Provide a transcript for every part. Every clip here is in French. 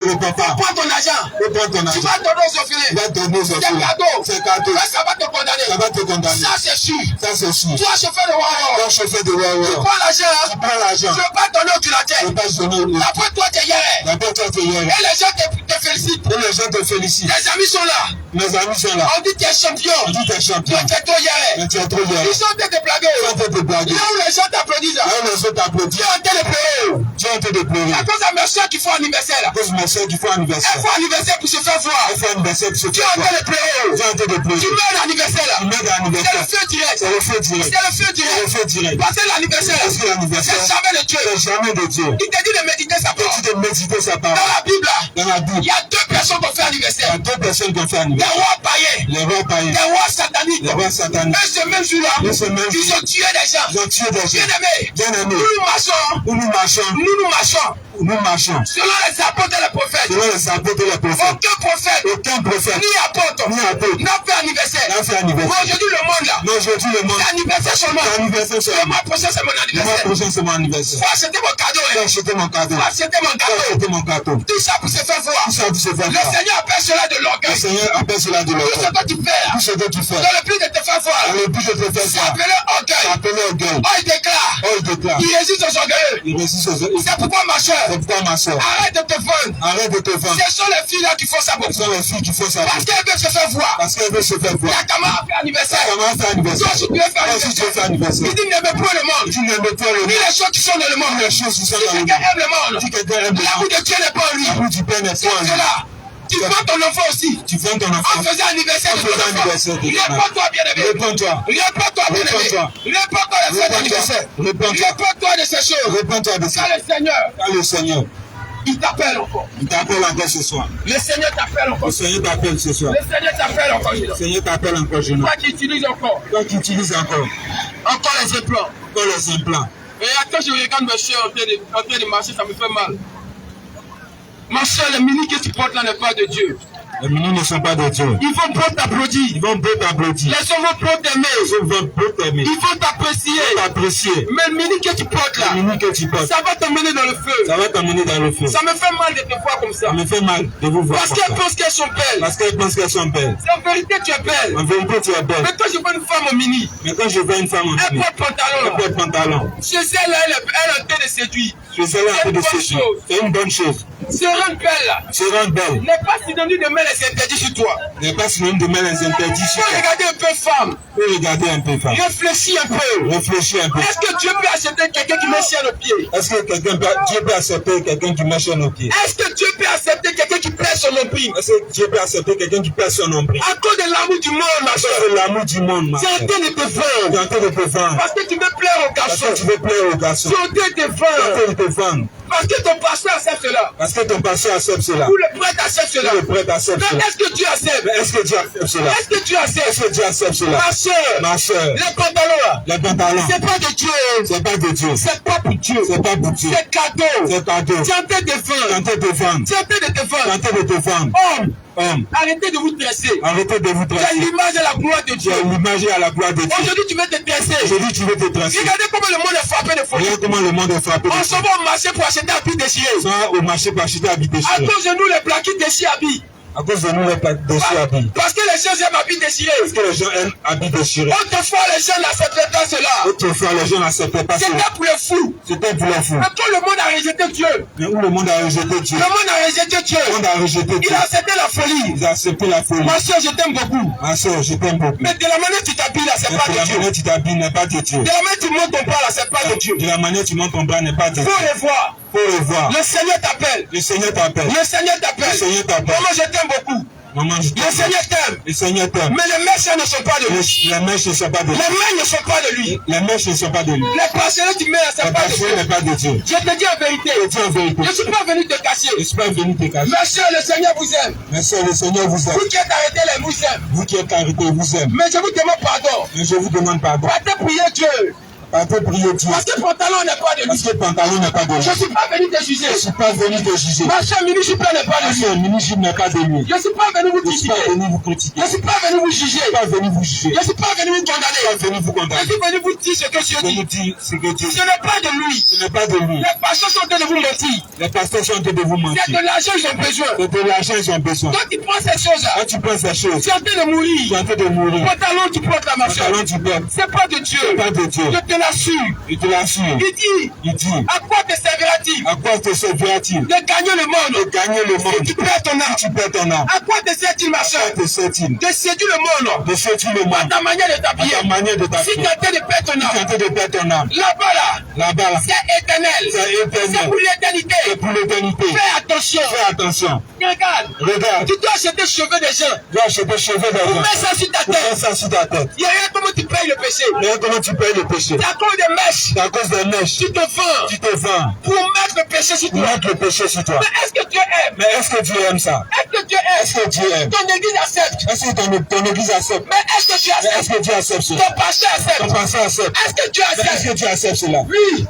Le papa. Prends ton argent. Tu vas donner aux orphelins. C'est cadeau. Ça va te condamner. Ça c'est sûr. Toi chauffeur de Wawa. Tu prends l'argent. Tu veux pas donner au culatère. Après toi tu es hier. Et les gens te félicitent. Tes amis sont là. On dit tu es champion. Tu es trop hier. Ils sont en train de te blaguer. Là où les gens t'applaudissent. Tu es en train de pleurer. À cause de mes soeurs qui font anniversaire. Elles font anniversaire pour se faire voir. Tu es en train de pleurer. Tu mets l'anniversaire là. C'est le feu direct. Passer l'anniversaire. C'est jamais de Dieu. Il te dit de méditer sa parole. Dans la Bible, il y a deux personnes qui ont fait anniversaire. Des rois païens. Des rois sataniques. Et ce même jour-là, ils ont tué des gens. Bien-aimés, nous marchons. Selon les apôtres et les prophètes. Aucun prophète. Ni apôtre. N'a fait anniversaire. Mais aujourd'hui le monde là. C'est anniversaire seulement. Le mois prochain c'est mon anniversaire. Faut acheter mon cadeau. Tout ça pour se faire voir. Le Seigneur appelle cela de l'orgueil. Tout ce que tu fais. Dans le but de te faire voir. C'est appelé orgueil. Il déclare. Il résiste aux orgueilleux. C'est pourquoi ma soeur. Arrête de te vendre. Ce sont les filles là qui font ça beaucoup. Parce qu'elles veulent se faire voir. Il y a Kama fait anniversaire. Toi aussi tu veux faire anniversaire. Il dit n'aime plus le monde. Ni les choses qui sont dans le monde. Si quelqu'un aime le monde, l'amour de Dieu n'est pas en lui. C'est cela. Tu vends ton enfant aussi. En faisant anniversaire de ton enfant. Réponds-toi bien-aimé. Réponds-toi de cet anniversaire. Réponds-toi de ces choses. Car le Seigneur, il t'appelle encore. Ce soir. Le Seigneur t'appelle encore. Le Seigneur t'appelle ce soir. Le Seigneur t'appelle encore. Toi qui utilises encore. Encore les implants. Et quand je regarde mes soeurs en train de marcher, ça me fait mal. Ma soeur, les mini que tu portes là n'est pas de Dieu. Les mini ne sont pas de Dieu. Ils vont pour t'applaudir. Les hommes vont pour t'aimer. Ils vont t'apprécier. Mais le mini que tu portes là, ça va t'emmener dans le feu. Ça me fait mal de te voir comme ça. Parce qu'elles pensent qu'elles sont belles. En vérité, tu es belle. Mais quand je vois une femme au mini, elle porte pantalon. Chez elle, elle est en train de séduire. C'est une bonne chose. Se rendre belle n'est pas synonyme de mettre les interdits sur toi. Faut regarder un peu femme. Réfléchis un peu. Est-ce que Dieu peut accepter quelqu'un qui met chien aux pieds? Est-ce que Dieu peut accepter quelqu'un qui met chien aux pieds? Est-ce que Dieu peut accepter quelqu'un qui pèse son nombril? À cause de l'amour du monde, ma soeur. C'est en train de te vendre. Parce que tu veux plaire aux garçons. C'est en train de te vendre. Parce que ton pasteur accepte cela. Ou le prêtre accepte cela. Mais est-ce que Dieu accepte? Est-ce que Dieu accepte cela? Ma soeur. Les pantalons. C'est pas de Dieu. C'est pas pour Dieu. C'est cadeau. Tu es en train de te vendre. Homme. Arrêtez de vous dresser. C'est l'image et la gloire de Dieu. Aujourd'hui, tu veux te dresser. Regardez comment le monde est frappé de folie. On s'en va au marché pour acheter habits déchirés. À cause de nous, les plaquis déchirés habits. Parce que les gens aiment habits déchirés. Autrefois, les gens n'acceptaient pas cela. C'était pour les fous. Mais quand le monde a rejeté Dieu, il a accepté la folie. Ma soeur, je t'aime beaucoup. Mais de la manière que tu t'habilles là, c'est pas de Dieu. De la manière que tu montes ton bras là, c'est pas de Dieu. Faut revoir. Le Seigneur t'appelle. Maman, je t'aime beaucoup. Le Seigneur t'aime. Mais les mèches ne sont pas de lui. Les mèches ne sont pas de lui. Les passerelles du maire, c'est pas de Dieu. Je te dis en vérité. Je ne suis pas venu te cacher. Mes soeurs, le Seigneur vous aime. Vous qui êtes arrêtés, les vous aime. Mais je vous demande pardon. Partez prier Dieu. Partez prier Dieu. Parce que le pantalon n'est pas de lui. Parce que le pantalon n'est pas de lui. Je ne suis pas venu te juger. Je ne suis pas venu te juger. Ma chère ministre n'est pas de lui. Le ministre n'est pas de lui. Je ne suis pas venu vous Je ne suis critiquer. pas venu vous critiquer. Je ne suis pas venu vous juger. Je ne suis pas venu vous juger. Je ne suis pas venu vous Je condamner. ne suis pas venu vous Je condamner. suis venu vous dire ce que Dieu Je dit. vous dis ce que Dieu Ce dit. n'est pas de lui. Ce n'est pas de lui. Les pasteurs sont en train de vous mentir. Les pasteurs sont en train de vous mentir. C'est de l'argent qu'ils ont besoin. C'est de l'argent ils ont besoin. Quand tu prends ces choses-là, Quand tu prends ces choses, tu es en train de tu es mourir. en train de mourir. Pantalon, tu portes la ma chère. Pantalon tu portes. C'est pas de Dieu. C'est pas de Dieu. Je te l'assure. Il te l'assure. Il dit, À quoi te servira-t-il quoi te servira-t-il de gagner le monde? de gagner le monde? Tu perds ton âme. Tu perds ton âme. À quoi te sert-il, ma À chère? quoi te sert-il De séduire le monde. de séduire le Par monde? ta manière de À t'habiller. ta manière de Si t'habiller. tu es en train de perdre ton Tu es en âme, train de perdre ton âme. là-bas, là, Là-bas, là, c'est éternel. c'est C'est éternel. pour l'éternité. C'est pour l'éternité. Fais attention. Fais attention. Regarde. Regarde. Tu dois acheter cheveux des gens. Tu as acheté des cheveux Tu d'argent. mets ça sur ta Tu mets tête. ça sur ta tête. Il y a rien comment tu payes le péché. Mais comment tu payes le péché? C'est à cause des mèches. C'est à cause des mèches. Tu te vends Tu te vends pour mettre le péché sur pour toi. mettre le péché sur toi. Mais est-ce que Dieu aime? Mais est-ce que Dieu aime ça? Est-ce que Dieu Est-ce aime? que Dieu aime? Ton église accepte. Est-ce que ton église accepte? Mais est-ce que tu Mais est-ce acceptes? que Dieu accepte cela? Ton pasteur Ton accepte. pasteur accepte. Est-ce que Dieu Mais est-ce accepte? que Dieu accepte cela? Oui.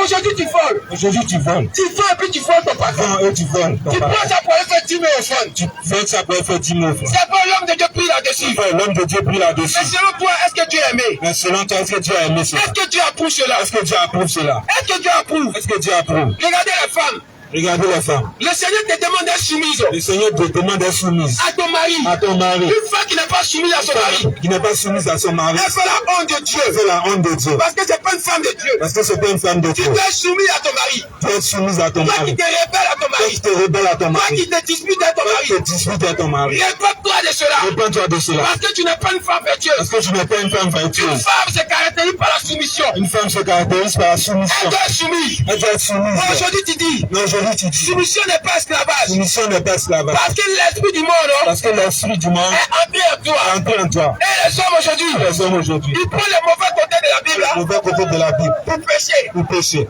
Aujourd'hui, tu voles. Aujourd'hui, tu voles. Tu voles et puis tu voles ton patron. Vends et tu voles. Ton Tu pasteur. prends ça pour aller faire 10 000 au fond. Tu vends ça pour faire 10 000 francs. C'est pas l'homme de Dieu pris là-dessus. L'homme de Dieu prie là-dessus. Mais selon toi, est-ce que Dieu aimé? Mais selon toi, est-ce que Dieu a aimé cela? Est-ce que Dieu approuve cela? Est-ce que Dieu approuve cela? Est-ce que Dieu approuve? Est-ce que Dieu approuve? Regardez la femme. Regardez les femmes. Le Seigneur te demande d'être soumise Le Seigneur te demande d'être soumise à ton mari. à ton mari. Une femme qui n'est pas soumise à son mari, Qui n'est pas soumise à son mari. elle fait la honte de Dieu. C'est la honte de Dieu. Parce que c'est pas une femme de Dieu. Parce que c'est pas une femme de Tu Dieu. dois être soumis à ton mari. Tu es soumise à ton Toi mari. qui te rebelles à ton Toi mari. qui te rebelles à ton Toi mari. qui te disputes à ton Toi qui mari. te disputes à ton mari. Réponds-toi de cela. Réponds-toi de cela. Parce que tu n'es pas une femme Parce vertueuse. que tu n'es pas une femme Une vertueuse. femme se caractérise par la soumission. Une femme se caractérise par la soumission. Elle doit être soumise. Elle doit être soumise. Aujourd'hui, tu dis, Mais aujourd'hui, tu dis, soumission n'est pas esclavage. soumission n'est pas esclavage. Parce que l'esprit du monde Parce que l'esprit du monde est entré en toi. est entré en toi. Et les hommes aujourd'hui, Les hommes aujourd'hui, ils prennent le mauvais côté de la Bible le mauvais côté de la Bible, pour pécher. pour pécher.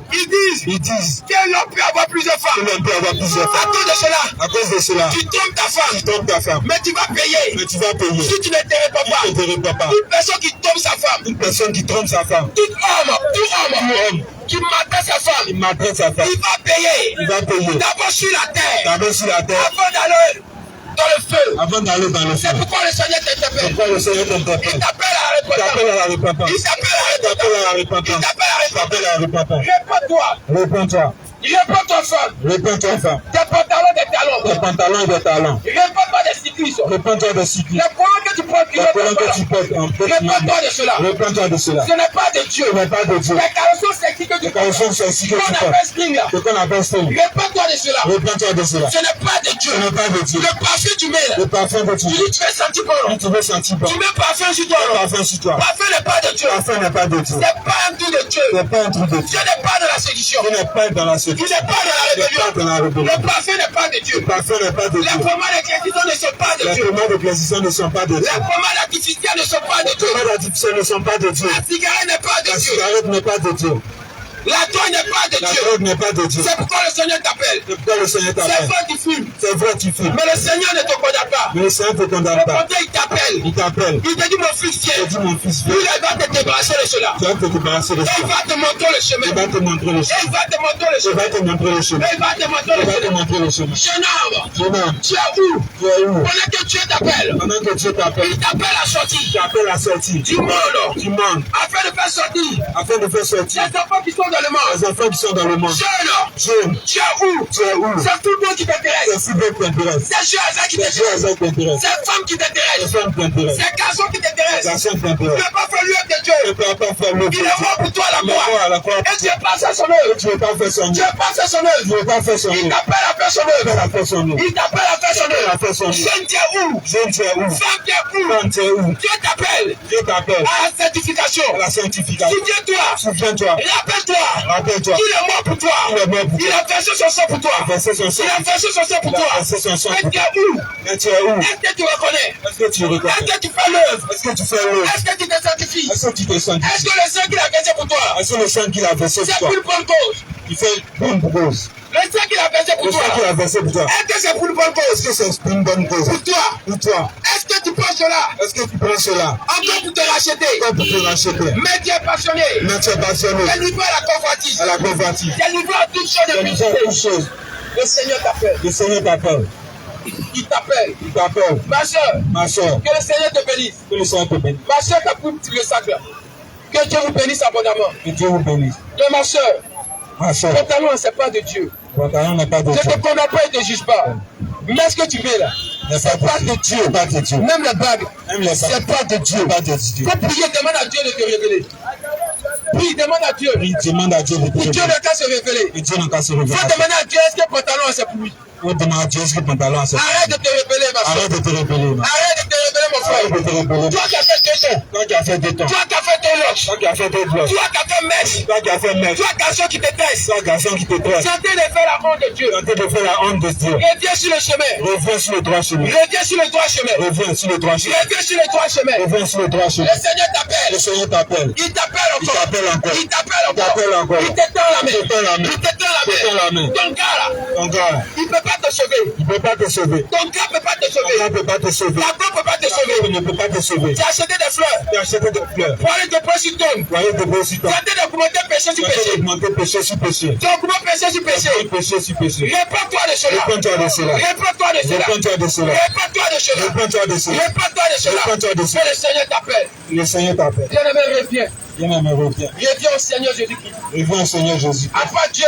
Ils disent que l'homme peut avoir plusieurs Que femmes. l'on peut avoir plusieurs À femmes. cause de cela, À cause de cela, tu trompes ta femme. tu trompes ta femme. Mais tu vas payer. Mais tu vas payer. Si tu ne te réponds pas, Tu ne te réponds pas. une personne qui trompe sa femme, Une personne qui trompe sa femme, tout homme qui maltraite sa femme, il maltraite sa femme, il va payer. il va payer. D'abord sur la terre, D'abord sur la terre, avant d'aller dans le feu. avant d'aller dans le feu. C'est pourquoi le Seigneur t'interpelle. Pourquoi le Seigneur Il t'interpelle? t'appelle à la Il t'appelle repentance. à la repentance. Il t'appelle à Il la t'appelle à la repentance. Il repentance. t'appelle à Il t'appelle à la repentance. Réponds-toi. Réponds-toi. Réponds-toi, femme. Réponds-toi, femme. Tes pantalons, des Tes talons. pantalons et des talons. Réponds-toi des cyclistes. Réponds-toi des cyclistes. Les points que tu portes, Les problèmes que tu portes en petit réponds-toi de cela. Réponds-toi de cela. Ce n'est pas de Dieu. Ce n'est pas de Dieu. Les carrosseries sexy que tu Les carrosseries sexy que tu qu'on portes. appelle string là. Ce qu'on appelle string. Réponds-toi de cela. Réponds-toi de cela. Ce n'est pas de Dieu. Ce n'est pas de Dieu. Le parfum tu mets là. Le parfum que tu Tu dis tu veux sentir bon. tu veux sentir bon. Tu mets parfum sur toi. Le parfum sur toi. Parfum n'est pas de Dieu. Le parfum n'est pas de Dieu. C'est pas un truc de Dieu. Ce n'est pas un truc de Dieu. Dieu n'est pas dans la séduction. Tu n'es pas dans la Tu séduction. n'es pas dans la Tu n'es pas dans la rébellion. rébellion. Le parfum n'est pas de Dieu. Le parfum n'est pas de Les Dieu. pomades d'éclaircissement ne sont pas de Les Dieu. pomades de précision ne sont pas de Dieu. Les pomades artificielles ne sont pas de Les Dieu. pomades artificielles ne sont pas de Dieu. La cigarette n'est pas de La Dieu. cigarette n'est pas de Dieu. La drogue n'est pas de La Dieu. drogue n'est pas de Dieu. C'est pourquoi le Seigneur t'appelle. C'est pourquoi le Seigneur C'est t'appelle. vrai tu fumes. C'est vrai, tu fumes. Mais le Seigneur ne te condamne pas. Mais le Seigneur ne te condamne Le pas. Dieu, il t'appelle. Il t'appelle. Il te dit, mon fils, Il viens. te dit, mon fils, Lui, viens. il va te débarrasser de cela. Tu vas te débarrasser de Et ça. il va te montrer le Il chemin. va te montrer le Et chemin. il va te montrer le Il chemin. va te montrer le chemin. Et il va te montrer Il le va te chemin. montrer le chemin. Jeune homme, Jeune homme, tu es où? tu es où? Pendant que Dieu t'appelle, Pendant que Dieu t'appelle, il t'appelle à il sortir t'appelle à sortir du monde du monde afin de faire sortir afin de faire sortir les enfants qui sont dans le monde. les enfants qui sont dans le monde. Jeune, Jeune, tu es où? tu es où? C'est tout le monde qui C'est t'intéresse. football qui t'intéresse. C'est Jésus qui C'est t'intéresse. Jésus qui t'intéresse. C'est femme qui Les t'intéresse. femmes qui t'intéressent. C'est garçon qui Les t'intéresse. garçons qui Tu t'intéressent. n'as pas fait l'œuvre de Tu Dieu. ne peux pas faire le Il est mort pour toi à la Il est mort à la croix. croix. Et Dieu passe à son œuvre. Tu ne veux pas faire son Dieu œuvre. passe à son Tu œuvre. ne veux pas faire son Il œuvre. t'appelle à faire son Tu œuvre. vas faire son œuvre. Il t'appelle à faire son Tu vas œuvre. faire son œuvre. Jeune, tu es où? Jeune, tu es où? Femme, tu es où? Femme, tu es où? Dieu t'appelle Dieu t'appelle à la sanctification. à la sanctification. Souviens-toi. Souviens-toi. Rappelle-toi. Rappelle-toi. Il est mort pour toi. Il est mort pour Il toi. a versé son sang pour toi. Il a versé son sang. Il a versé son sang pour Il a toi. versé son sang Et pour tu toi. es où? Et tu es où? Est-ce que tu reconnais? Est-ce que tu reconnais? Est-ce que tu fais l'œuvre? Est-ce que tu fais l'œuvre? Est-ce que tu te sanctifies? Est-ce que tu te sens? Est-ce que le sang qu'il a versé pour toi, Est-ce que le sang qu'il a versé c'est pour toi, pour une bonne cause? il fait bonne cause? Le sang qu'il a versé pour Le toi, sang qu'il a versé pour toi, est-ce que c'est pour une bonne est-ce cause? que c'est pour une bonne cause? Pour toi, Pour toi, est-ce que tu prends cela? Est-ce que tu prends cela? Encore pour te racheter. Encore pour te racheter. Mais tu es passionné. Mais tu es passionné. Tu es livré à la convoitise. À la convoitise. Tu es livré à toutes choses de Tu es livré à toutes choses. Le Seigneur t'appelle. Le Seigneur t'appelle. Il t'appelle. Il t'appelle. Ma soeur. Ma soeur. Que le Seigneur te bénisse. Que le Seigneur te bénisse. Ma soeur qui a pris le sac là. Que Dieu vous bénisse abondamment. Que Dieu vous bénisse. Que ma soeur. Ma soeur. Ton talent, c'est pas de Dieu. Ton talent n'est pas de Dieu. Je te condamne pas et te juge pas. Mais ce que tu fais là, c'est pas de Dieu. Pas de Dieu. Même les bagues, c'est pas de Dieu. Pas de Dieu. Faut prier, demande à Dieu de te révéler. Prie, demande à Dieu. Prie, demande à Dieu de te révéler. Dieu n'a qu'à se révéler. Dieu n'a qu'à se révéler. Faut demander à Dieu, est-ce que le pantalon c'est pour lui? Faut demander à Dieu, est-ce que le pantalon c'est pour lui? Arrête de te révéler, ma soeur. Arrête de te révéler. Arrête de te révéler, mon frère. Arrête de te révéler. Toi qui as fait 2 ans. Toi qui as fait 2 ans. Toi qui as fait 2 loches. Toi qui as fait 2 blocs. Toi qui as fait mèche. Toi qui as fait mèche. Toi garçon qui te teste. Toi garçon qui te tresse. Tentez de faire la honte de Dieu. Tentez de faire la honte de Dieu. Reviens sur le chemin. Reviens sur le droit chemin. Reviens sur le droit chemin. Reviens sur le droit chemin. Reviens sur le droit chemin. Reviens sur le droit chemin. Le Seigneur t'appelle. Le Seigneur t'appelle. Il t'appelle encore. Il t'appelle encore. Il t'appelle encore. Il t'appelle encore. Il t'étend la main. Il t'étend la main. Il t'étend la main. Il t'étend la main. Ton gars là. Ton gars, Il ne peut pas te sauver. il ne peut pas te sauver. Ton gars ne peut pas te Ton sauver. gars ne peut pas te sauver. Ta femme ne peut pas te Il sauver. ne peut pas te sauver. Tu as acheté des fleurs. Tu as acheté des fleurs. Pour aller te prendre sur tombe. Voyez de beaux citons. Tu as été d'augmenter péché Tu sur as fait péché. augmenter péché sur péché. Tu as augmenté péché sur péché. Péché sur péché. Réponds-toi de cela. Réponds-toi de cela. Réponds-toi de cela. Réponds-toi de cela. Réponds-toi de cela. Réponds-toi de cela. Réponds-toi de cela. Réponds-toi de cela. Que le Seigneur t'appelle. Le Seigneur t'appelle. Bien-aimé, reviens. Bien-aimé, reviens. Reviens au Seigneur Jésus-Christ. Reviens au Seigneur Jésus. À part Dieu,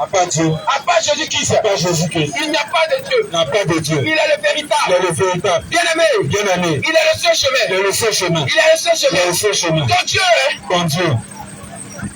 À part Dieu, à part Jésus-Christ, à part Jésus-Christ, il n'y a pas de Dieu. il n'y a pas de Dieu. Il est le Il véritable. est le véritable. Bien-aimé, Bien-aimé, il est le seul il chemin. est le seul chemin. Il est le seul Il est chemin. le seul chemin. Ton Dieu, Ton Dieu,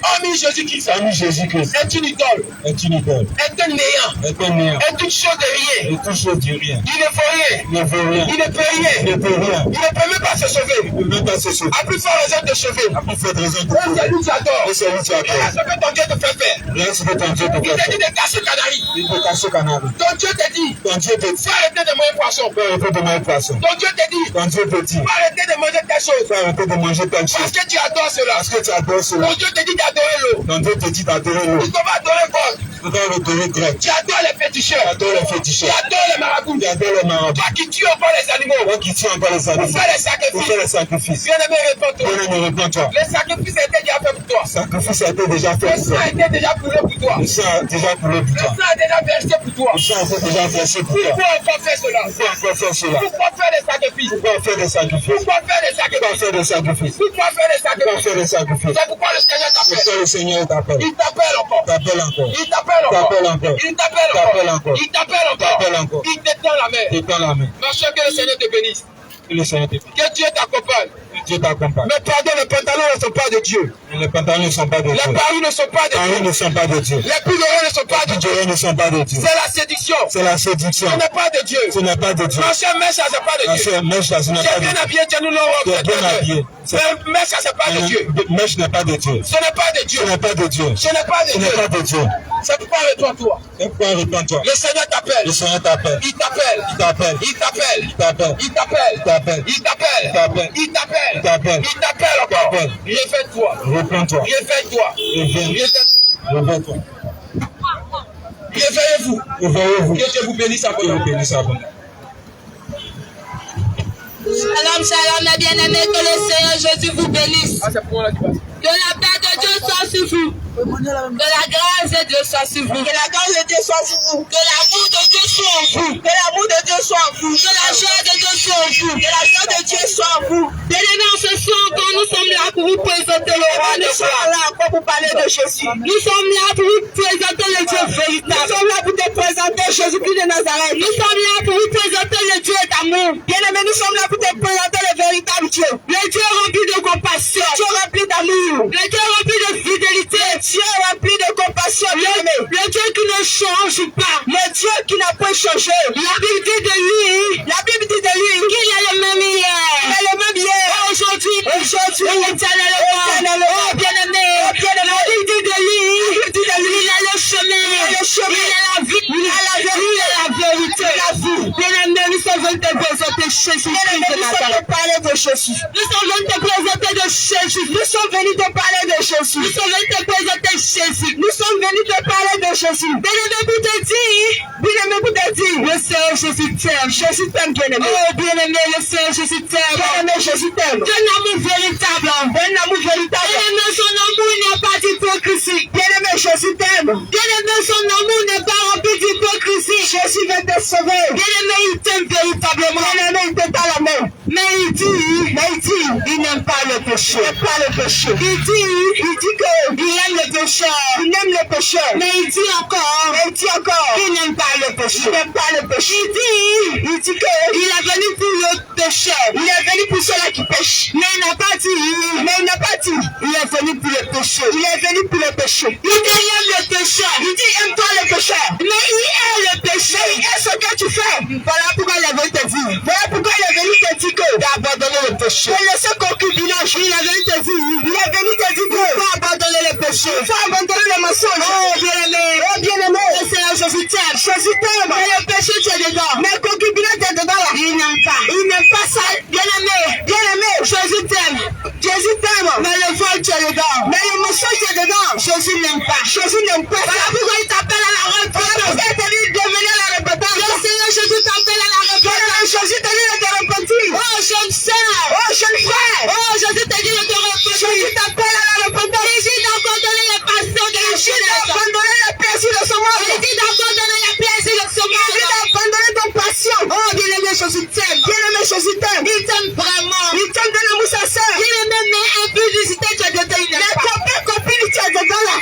hormis Jésus-Christ, ami Jésus-Christ, est une idole, est une idole, est un néant, est un néant, est une chose de rien. et tout chose du rien. Il ne faut rien. Il ne veut rien. Il ne peut rien. Il ne peut rien. Il ne peut même pas se sauver. Il ne peut même pas se sauver. À plus forte raison de se sauver. À plus forte raison de Oh, c'est sauver. lui qui adore. Et c'est lui qui Et adore. là, ce que ton Dieu te fait faire. Là, c'est que ton Dieu te Il fait t'a dit faire. de casser Canari. Il peut casser canard. Ton Dieu te dit, Ton Dieu te dit, faut arrêter de manger poisson. faut arrêter de manger poisson. Ton Dieu te dit, Ton Dieu te dit, faut arrêter de manger telle chose. faut arrêter de manger telle Parce chose. que tu adores cela. Parce que tu adores cela. Ton Dieu te dit d'adorer l'eau. Ton Dieu te dit d'adorer l'eau. Tu vas adorer God. Tu dois adorer grec. Tu adores les féticheurs. Tu adores les Tu féticheurs. adores les marabouts. Tu adores les marabouts. Toi qui tues encore les animaux. Toi qui tiens encore les Pour animaux. faire les Pour faire sacrifices. les sacrifices. Bien-aimé, réponds-toi. Bien-aimé, réponds-toi. Les sacrifices étaient déjà faits pour toi. Le sacrifice a été déjà fait Le pour sang toi. a été déjà coulé pour toi. Le sang a déjà coulé pour Le toi. sang a déjà versé pour toi. Le sang a été déjà versé pour toi. Pourquoi encore faire cela? Pourquoi encore faire cela? Pourquoi faire des sacrifices? Pourquoi faire des sacrifices? Pourquoi faire des Pourquoi sacrifices? faire des sacrifices? Pourquoi faire des Pourquoi sacrifices? faire des sacrifices? C'est pourquoi le Seigneur t'appelle. Pourquoi le Seigneur t'appelle? Il t'appelle encore. T'appelle encore. Il t'appelle encore. T'appelle encore. Il t'appelle T'appelle encore. encore. Il t'appelle T'appelle encore. encore. Il t'étend la main. T'étends la main. Ma soeur, que le Seigneur te bénisse. Que le Seigneur te bénisse. Que Dieu t'accompagne. Que Dieu t'accompagne. Mais pardon, les pantalons ne sont pas de Dieu. Les pantalons ne sont pas de Les Dieu. paris ne sont pas Les de paris Dieu. ne sont pas de Dieu. Les poudreux ne sont pas de Les Dieu. joyeux ne sont pas de Dieu. C'est la séduction. C'est la séduction. Ce n'est pas de Dieu. Ce n'est pas de Dieu. Ma soeur, mais ça, c'est pas de La Dieu. sœur, mèche là, ce n'est Tu pas es de bien Dieu. habillé, tu es nous l'enrobe. Tu es bien habillé. Mais ça, c'est pas de Dieu. Mèche n'est pas de Dieu. Ce n'est pas de Dieu. Ce n'est pas de Dieu. Ce n'est pas de Ce n'est pas Dieu. de Dieu. C'est pourquoi réponds-toi. Et pourquoi réponds-toi? Le Seigneur t'appelle. Le Seigneur t'appelle. Il t'appelle. Il t'appelle. Il t'appelle. Il t'appelle. Il t'appelle. Il t'appelle. Il t'appelle. Il t'appelle. Il t'appelle. Il t'appelle. Il t'appelle encore. t'appelle. Réveille-toi. Réponds-toi. Réveille-toi. Réveille. Réveille-toi. Réveille-toi. Réveillez-vous. Réveillez-vous. Que Dieu vous bénisse Que Dieu vous abondamment. bénisse abondamment. Shalom, shalom, mes bien-aimés, que le Seigneur Jésus vous bénisse. Ah, c'est pour moi là qui passe. Que la paix de Dieu soit sur vous. Que la grâce de Dieu soit sur vous. Que la grâce de Dieu soit sur vous. Que l'amour de Dieu soit en vous. Que l'amour de Dieu soit en vous. Que la joie de Dieu soit en vous. Que la joie de Dieu soit en vous. Bien-aimés, en ce soir encore, nous sommes là pour vous présenter le roi Nous de sommes gloire. là encore pour parler de Jésus. Nous sommes là pour vous présenter le Dieu Nous véritable. sommes là pour te présenter Jésus-Christ de Nazareth. Nous sommes là pour vous présenter le Dieu d'amour. Bien-aimé, nous sommes là pour te présenter le véritable Dieu. Le Dieu rempli de compassion. Dieu rempli d'amour. Le Dieu rempli de fidélité. Dieu rempli de compassion. Bien-aimé. Le Dieu qui ne change pas. Le Dieu qui n'a pas changé. La Bible dit de lui La Bible dit de lui qu'il est le même qu'il hier. est le même hier. Aujourd'hui, Éternellement. éternellement. Oh bien-aimé, Oh, bien-aimé. la Bible dit de lui, dit de lui. il a le chemin, Il a le chemin. il a la vie, il a la vérité, la vie. Bien-aimé, nous sommes venus te présenter Jésus Bien-aimé, de nous sommes Nazareth. pour parler de Jésus. Nous sommes venus te présenter de Jésus. Nous sommes venus te parler de Jésus. Nous sommes venus te présenter Jésus. Nous sommes venus te parler de Jésus. Bien-aimé, pour te dire, Bien-aimé, pour te dire, le Seigneur Jésus t'aime. Jésus t'aime, bien-aimé. Oh, bien-aimé, le Seigneur Jésus t'aime. Bien-aimé, Jésus t'aime. Un amour véritable. Un amour véritable. Bien-aimé, son amour n'est pas d'hypocrisie. Bien-aimé, Jésus t'aime. Bien-aimé, son amour n'est pas rempli d'hypocrisie. Jésus veut te sauver. Bien-aimé, il t'aime véritablement. Bien-aimé, il te tend la main. Mais il dit, il n'aime pas le péché. Il n'aime pas le péché. Il dit que il aime le péché. Il aime le péché. Mais il dit encore, il n'aime pas le péché. Il n'aime pas le péché. Il dit que il est venu pour le péché. Il est venu pour ceux-là qui pêchent. Mais il n'a pas dit, il est venu pour le péché. Il est venu pour le péché. Il dit, il aime le péché. Il dit, aime-toi le péché. Mais il est le péché. Mais il est ce que tu fais. Voilà pourquoi il est venu te dire. Voilà pourquoi il est venu te dire que d'abandonner le péché. de laisser concubinage. Il est venu te dire. Il est venu te dire que il faut abandonner le péché. il faut abandonner le mensonge. Oh, bien-aimé. Oh, bien-aimé. Le Seigneur Jésus t'aime. Jésus t'aime. Mais le péché, tu es dedans. Mais concubinage, t'es dedans là. Il n'aime pas. Il n'aime pas ça. Bien-aimé. Bien-aimé. Jésus t'aime. Jésus t'aime. Mais le vol, tu es dedans. Mais le mensonge, t'es dedans. Jésus n'aime pas. Jésus n'aime pas ça. Voilà pourquoi il t'appelle à la repentance. Voilà pourquoi il t'a dit de venir à la repentance. Le Seigneur Jésus t'appelle à la repentance. Jésus t'a dit de te repentir. Oh, jeune sœur. Oh, jeune frère. Oh, Jésus t'a dit de te repentir. Jésus t'appelle à la repentance. Il dit d'abandonner les passions de la Il dit chair. d'abandonner les plaisirs de ce monde. Il dit d'abandonner les plaisirs de ce Il dit monde. d'abandonner ton passion. Oh, bien-aimé, Jésus t'aime. Bien-aimé, Jésus t'aime. Il t'aime vraiment. Il t'aime de l'amour sincère. Bien-aimé, mais impudicité, tu as dedans, il n'aime Mais pas. copain, copine, tu es dedans là.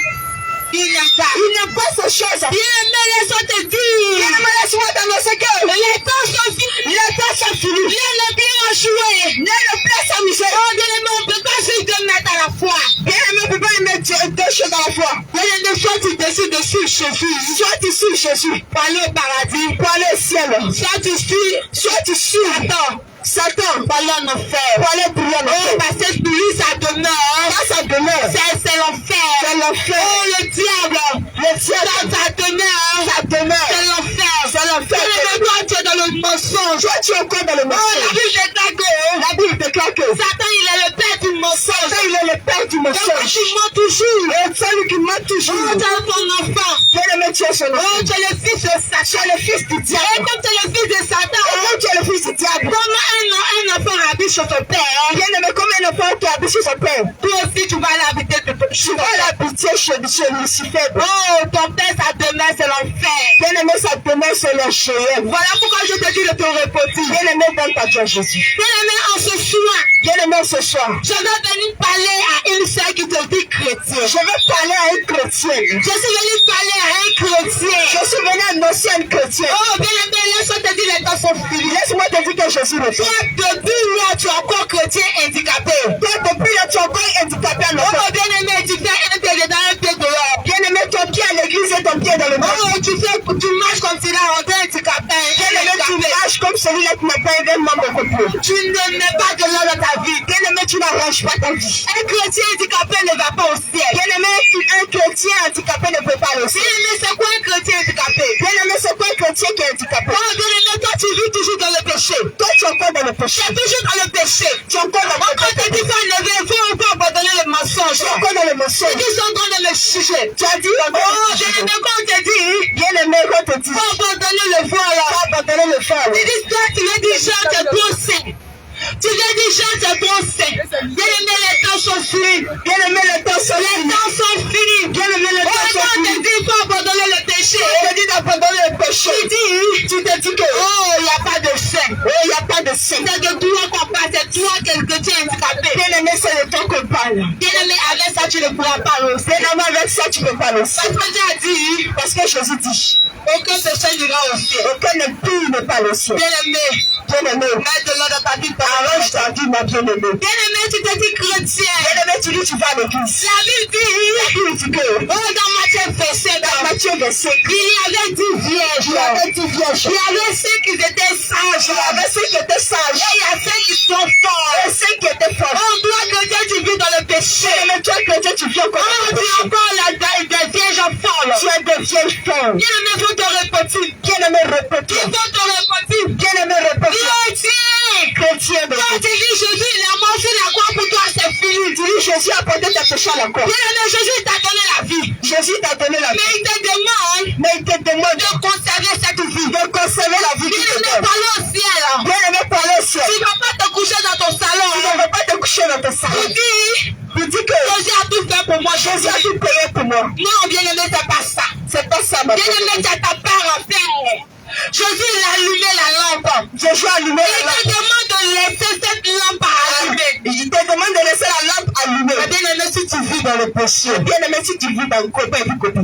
Il n'aime pas. Il n'aime pas ces choses. Bien-aimé, laisse-moi te dire. Bien-aimé, laisse-moi t'annoncer que Les temps sont finis. les temps sont finis. Viens le bien échouer. Nul ne peut s'amuser. Oh, bien-aimé, on ne peut pas juste deux mettre à la fois. Bien-aimé, on ne peut pas y mettre deux choses à la fois. Bien-aimé, soit tu décides de suivre Jésus. Soit tu suis Jésus Pour aller au paradis. pour aller au ciel. Soit tu suis. Soit tu suis Satan Pour aller en enfer. pour aller briller en Oh, enfer. parce que lui, ça demeure. Ça, ça demeure. C'est l'enfer. C'est l'enfer. Oh, le diable. Le ciel, Ça demeure. ça demeure. C'est l'enfer. C'est l'enfer. Bien-aimé, toi, tu es dans le mensonge. Toi, tu es encore dans le Oh, la mensonge. Bible déclare que La Bible déclare que Satan, il est le père du mensonge. Satan, il est le père du Donc, mensonge. tu mens toujours. Et celui qui ment Oh, toujours. tu es ton enfant. Bien-aimé, tu es son Oh, enfant. tu es le fils de Satan. Tu es le fils du Et diable. comme tu es le fils de Satan, Et comme tu es le fils du diable. comment un enfant habite chez son père, Bien-aimé, comme un enfant qui habite chez son père. toi aussi tu vas aller habiter Tu vas l'habiter chez Lucifer. Oh, ton père, sa demeure, c'est l'enfer. Bien-aimé, ça demeure sur le chemin. Voilà pourquoi je te dis de te repentir. Bien-aimé, donne ta vie à Jésus. Bien-aimé, en ce soir, Bien-aimé, ce soir, je vais venir parler à une sœur qui te dit chrétien. je vais parler à une chrétienne. Je suis venu parler à un chrétien. Je suis venu annoncer à une chrétienne. Oh, bien-aimé, laisse-moi te dire les temps sont finis. Laisse-moi te dire que Jésus le fait. Toi, depuis là, tu es encore chrétien handicapé. Toi, depuis là, tu es encore handicapé à l'enfer. Oh, bien-aimé, tu fais un pied dedans, un pied dehors. Bien-aimé, ton pied à l'église et ton pied dans le monde. Oh, tu marches comme si là, on était handicapé. Bien-aimé, tu marches comme celui-là qui n'a pas un membre complet. Tu ne mets pas de l'or dans ta vie. Bien-aimé, tu n'arranges pas ta vie. Un chrétien handicapé ne va pas au ciel. Bien-aimé, un chrétien handicapé ne peut pas le ciel. Bien-aimé, c'est quoi un chrétien handicapé? Bien-aimé, c'est quoi un chrétien qui est handicapé? Oh, bien-aimé, toi, tu vis toujours dans le péché. Toi, tu es encore dans le péché. Tu es toujours dans le péché. Tu es encore dans On le péché. te dit faut enlever, faut abandonner le mensonge. Tu es encore dans le mensonge. Ils sont en train de me juger. Tu as dit, Oh, bien-aimé, quand on te dit, bien-aimé, quand on te dit, faut abandonner le vol. faut abandonner le phare. Tu dis, toi, tu veux dire, Jean, t'es trop saint. Tu veux dire, Jean, t'es trop saint. Bien-aimé, les temps sont finis. Bien-aimé, les temps sont Les finis. temps sont finis. Bien-aimé, les Oh, temps sont quand on te finis. dit, faut abandonner le péché. On te dit d'abandonner le péché. Tu te dis que, Oh, il n'y a pas de saint. oh, il n'y a pas de saint. C'est de toi qu'on parle, c'est toi que tu es handicapé. Bien-aimé, c'est le temps qu'on parle. Bien-aimé, avec ça, tu ne pourras pas le ciel. Bien-aimé, avec ça, tu peux pas le Parce ciel. que Dieu a dit, Parce que Jésus dit, aucun péché n'ira au ciel. aucun impie ne pas le ciel. Bien-aimé, Bien-aimé, mets de l'ordre dans ta vie. arrange ta vie, ma bien-aimée. Bien-aimé, tu te dis chrétien. Bien-aimé, tu dis, tu vas à l'église. La Bible dit, La Bible dit que, oh, dans Matthieu verset, dans Matthieu verset, il y avait 10 vierges. il y avait 10 vierges. Il y avait ceux qui étaient sages. Il y avait ceux qui étaient sages. Et il y a ceux qui sont forts. Et ceux qui étaient forts. Oh, toi, chrétien, tu vis dans le péché. Bien-aimé, toi, chrétien, tu vis encore Oh, dans le tu es péché. encore là, des vierges folles. Tu es des vierges folles. Bien-aimé, faut te repentir. Bien-aimé, Il répète-le. faut te repentir. Bien-aimé, répète-le. Chrétien. Chrétien, Quand tu dis Jésus, il est mort sur la croix pour toi, c'est fini. tu dis, Jésus a porté tes péchés à la croix. Bien-aimé, Jésus t'a donné la vie. Jésus t'a donné la vie. Mais il te demande Mais il te demande de conserver cette vie. de conserver la vie qui te donne. Parle au ciel. Bien-aimé, parle au ciel. Tu ne vas pas te coucher dans ton salon. Tu ne vas pas te coucher dans ton salon. Tu dis que Jésus a tout fait pour moi. Jésus a tout payé pour moi. Non, bien-aimé, c'est pas ça. C'est pas ça, ma bien-aimé, c'est ta part en fait. Jésus, il a allumé la lampe. Jésus a allumé la lampe. Il te demande de laisser cette lampe allumée. Il te demande de laisser la lampe allumée. Bien-aimé, si tu vis dans le péché. Bien-aimé, si tu vis dans le côté du côté.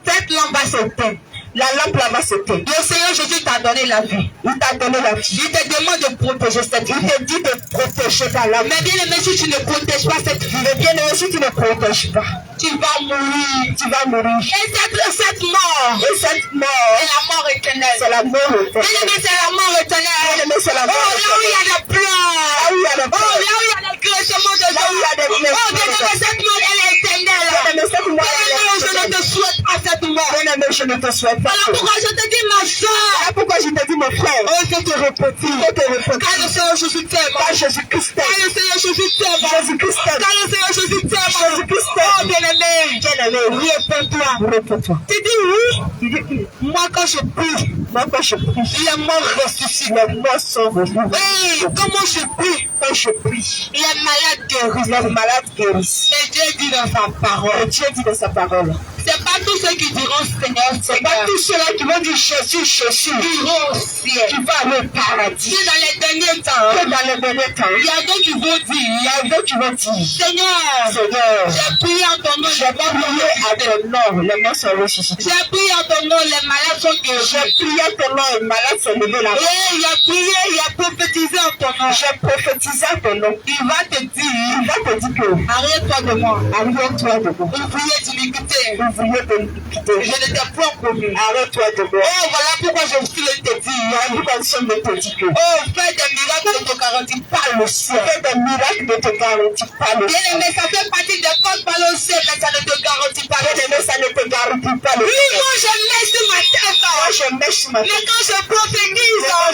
Cette lampe va s'éteindre. La lampe là va s'éteindre. Le Seigneur Jésus t'a donné la vie. Il t'a donné la vie. Il te demande de protéger cette vie. Il te dit de protéger ta lampe. Mais bien aimé, si tu ne protèges pas cette vie, bien aimé, si tu ne protèges pas, tu vas mourir. Tu vas mourir. Et cette mort. Et cette mort. C'est la mort éternelle. C'est la mort éternelle. Bien aimé, c'est la mort éternelle. Bien aimé, c'est la mort éternelle. Là où il y a des pleurs. Là où il y a des pleurs. Là où il y a des graissements de Là où il y a des oh, bien aimé, cette mort, elle est éternelle. Bien aimé, cette mort, elle est éternelle. Je ne te souhaite pas cette mort. Bien aimé, je ne te souhaite pas. Alors pourquoi je te dis ma soeur? Voilà pourquoi je te dis mon frère. Oh, il faut te répéter. Il faut te répéter. Quand le Seigneur Jésus t'aime. Quand Jésus-Christ t'aime. Quand le Seigneur Jésus t'aime. Jésus-Christ t'aime. Quand le Seigneur Jésus t'aime. Jésus-Christ t'aime. Oh, bien-aimé. Bien-aimé. Réponds-toi. Réponds-toi. Tu dis oui. Tu dis oui. Moi, quand je prie. Moi, quand je prie. Les morts ressuscitent. Les morts sont revenus. Oui. Comment je prie? Quand je prie. Les malades guérissent. Les malades guérissent. Mais Dieu dit dans sa parole. Dieu dit dans sa parole. C'est pas tous ceux qui diront Seigneur, c'est pas tous ceux-là qui vont dire Jésus, Jésus, qui iront au ciel, qui vont aller au paradis. C'est dans les derniers temps. C'est dans les derniers temps. Il y a d'autres qui vont dire, il y a d'autres qui vont dire, Seigneur, j'ai prié en ton nom, j'ai prié à ton nom, les morts sont ressuscités. J'ai prié en ton nom, les malades sont guéris. J'ai prié en ton nom, les malades sont levés là-bas. Et il a prié, il a prophétisé en ton nom. J'ai prophétisé en ton nom. Il va te dire que arrête-toi de moi. Arrête-toi de moi. Ouvrier d'iniquité. Ouvrier d'iniquité. Je ne t'ai point connu. Arrête-toi de moi. Oh, voilà pourquoi je suis le te dire. Voilà pourquoi je suis le te dire que. Oh, fais des miracles, ne te garantis pas le ciel. Fais des miracles, ne te garantis pas le ciel. Bien aimé, ça fait partie des comptes par le ciel, mais ça ne te garantit pas le ciel. Bien aimé, ça ne te garantit pas le ciel. Oui, moi je mets sur ma tête. Moi je mets sur ma tête. Mais quand je prophétise, oh,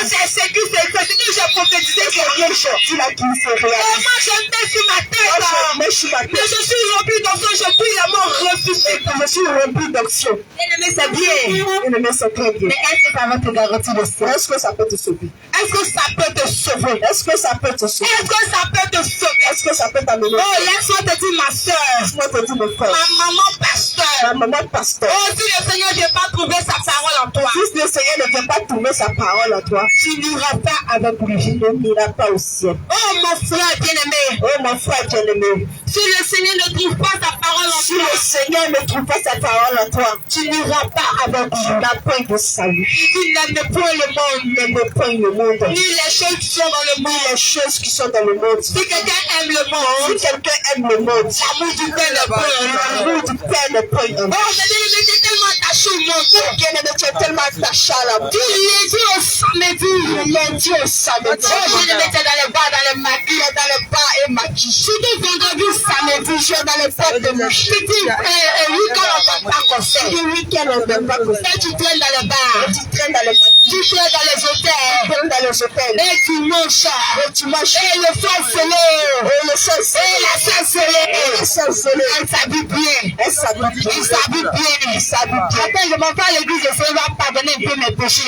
c'est ce que j'ai prophétisé. C'est bien sorti là qui se réalise. Moi je mets sur ma tête. Moi je mets sur ma tête. Mais je suis rempli d'onction, je prie la mort ressuscité. Je suis rempli d'onction. Bien aimé, c'est bien. Bien aimé, c'est très bien. Mais est-ce que ça va te garantir le ciel? Est-ce que ça peut te sauver? Est-ce que ça peut te sauver? Est-ce que ça peut te sauver? Est-ce que ça peut te sauver? Est-ce que ça peut t'amener? Oh, laisse-moi te dire ma soeur. Laisse-moi te dire mon frère. Ma maman pasteur. Ma maman pasteur. Oh, si le Seigneur n'a pas trouvé sa parole en toi. Si le Seigneur ne vient pas trouver sa parole en toi, tu n'iras pas avec lui. Tu n'iras pas au ciel. Oh, mon frère bien-aimé. Oh, mon frère bien-aimé. Si le Seigneur ne trouve pas sa parole en toi. Si le Seigneur ne trouve pas sa parole en toi, tu n'iras pas avec lui. Tu n'as point de salut. Tu n'aimes point le monde. N'aime point le monde. Ni les choses qui sont dans le monde. Ni les choses qui sont dans le monde. Si quelqu'un aime le monde. Si quelqu'un aime le monde. L'amour du Père n'est point en lui. L'amour du Père n'est point en lui. Oh, bien-aimé, tu es tellement attaché au monde. Bien-aimé, tu es tellement attaché à la vie. Du lundi au samedi. Du lundi au samedi. Oh, bien-aimé, tu es dans les bars, dans les maquis, dans les bars et maquis. Surtout vendredi, samedi, je suis dans les portes de mouches. Tu dis, week-end, on ne va pas conseiller. Le week-end, on ne va pas conseiller. Et tu traînes dans les bars. Tu traînes dans les bars. Tu traînes dans les hôtels. Tu traînes dans les hôtels. Et tu manges. Et tu manges. Et le sang scellé. Et le sang scellé. Et la sang scellée. Et la sang scellé. Elle s'habille bien. Elle s'habille bien. Il s'habille bien. Il s'habille bien. Après, je m'en vais à l'église, je vais pardonner un peu mes péchés.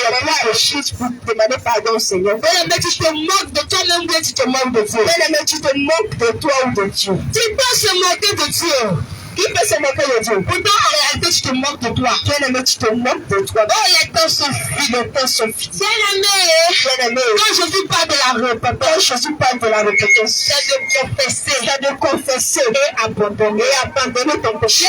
Je pour demander pardon au Seigneur. Mais tu te moques de toi-même ou tu te moques de Dieu. Mais tu te moques de toi ou de Dieu. Tu peux se moquer de Dieu. Qui peut se moquer de Dieu? Pourtant, en réalité, tu te moques de toi. Bien-aimé, tu te moques de toi. Oh, les temps sont finis. Les temps sont finis. Bien-aimé, quand Jésus parle de la repentance, quand Jésus parle de la repentance, c'est de confesser. C'est de confesser et abandonner. Et abandonner ton péché.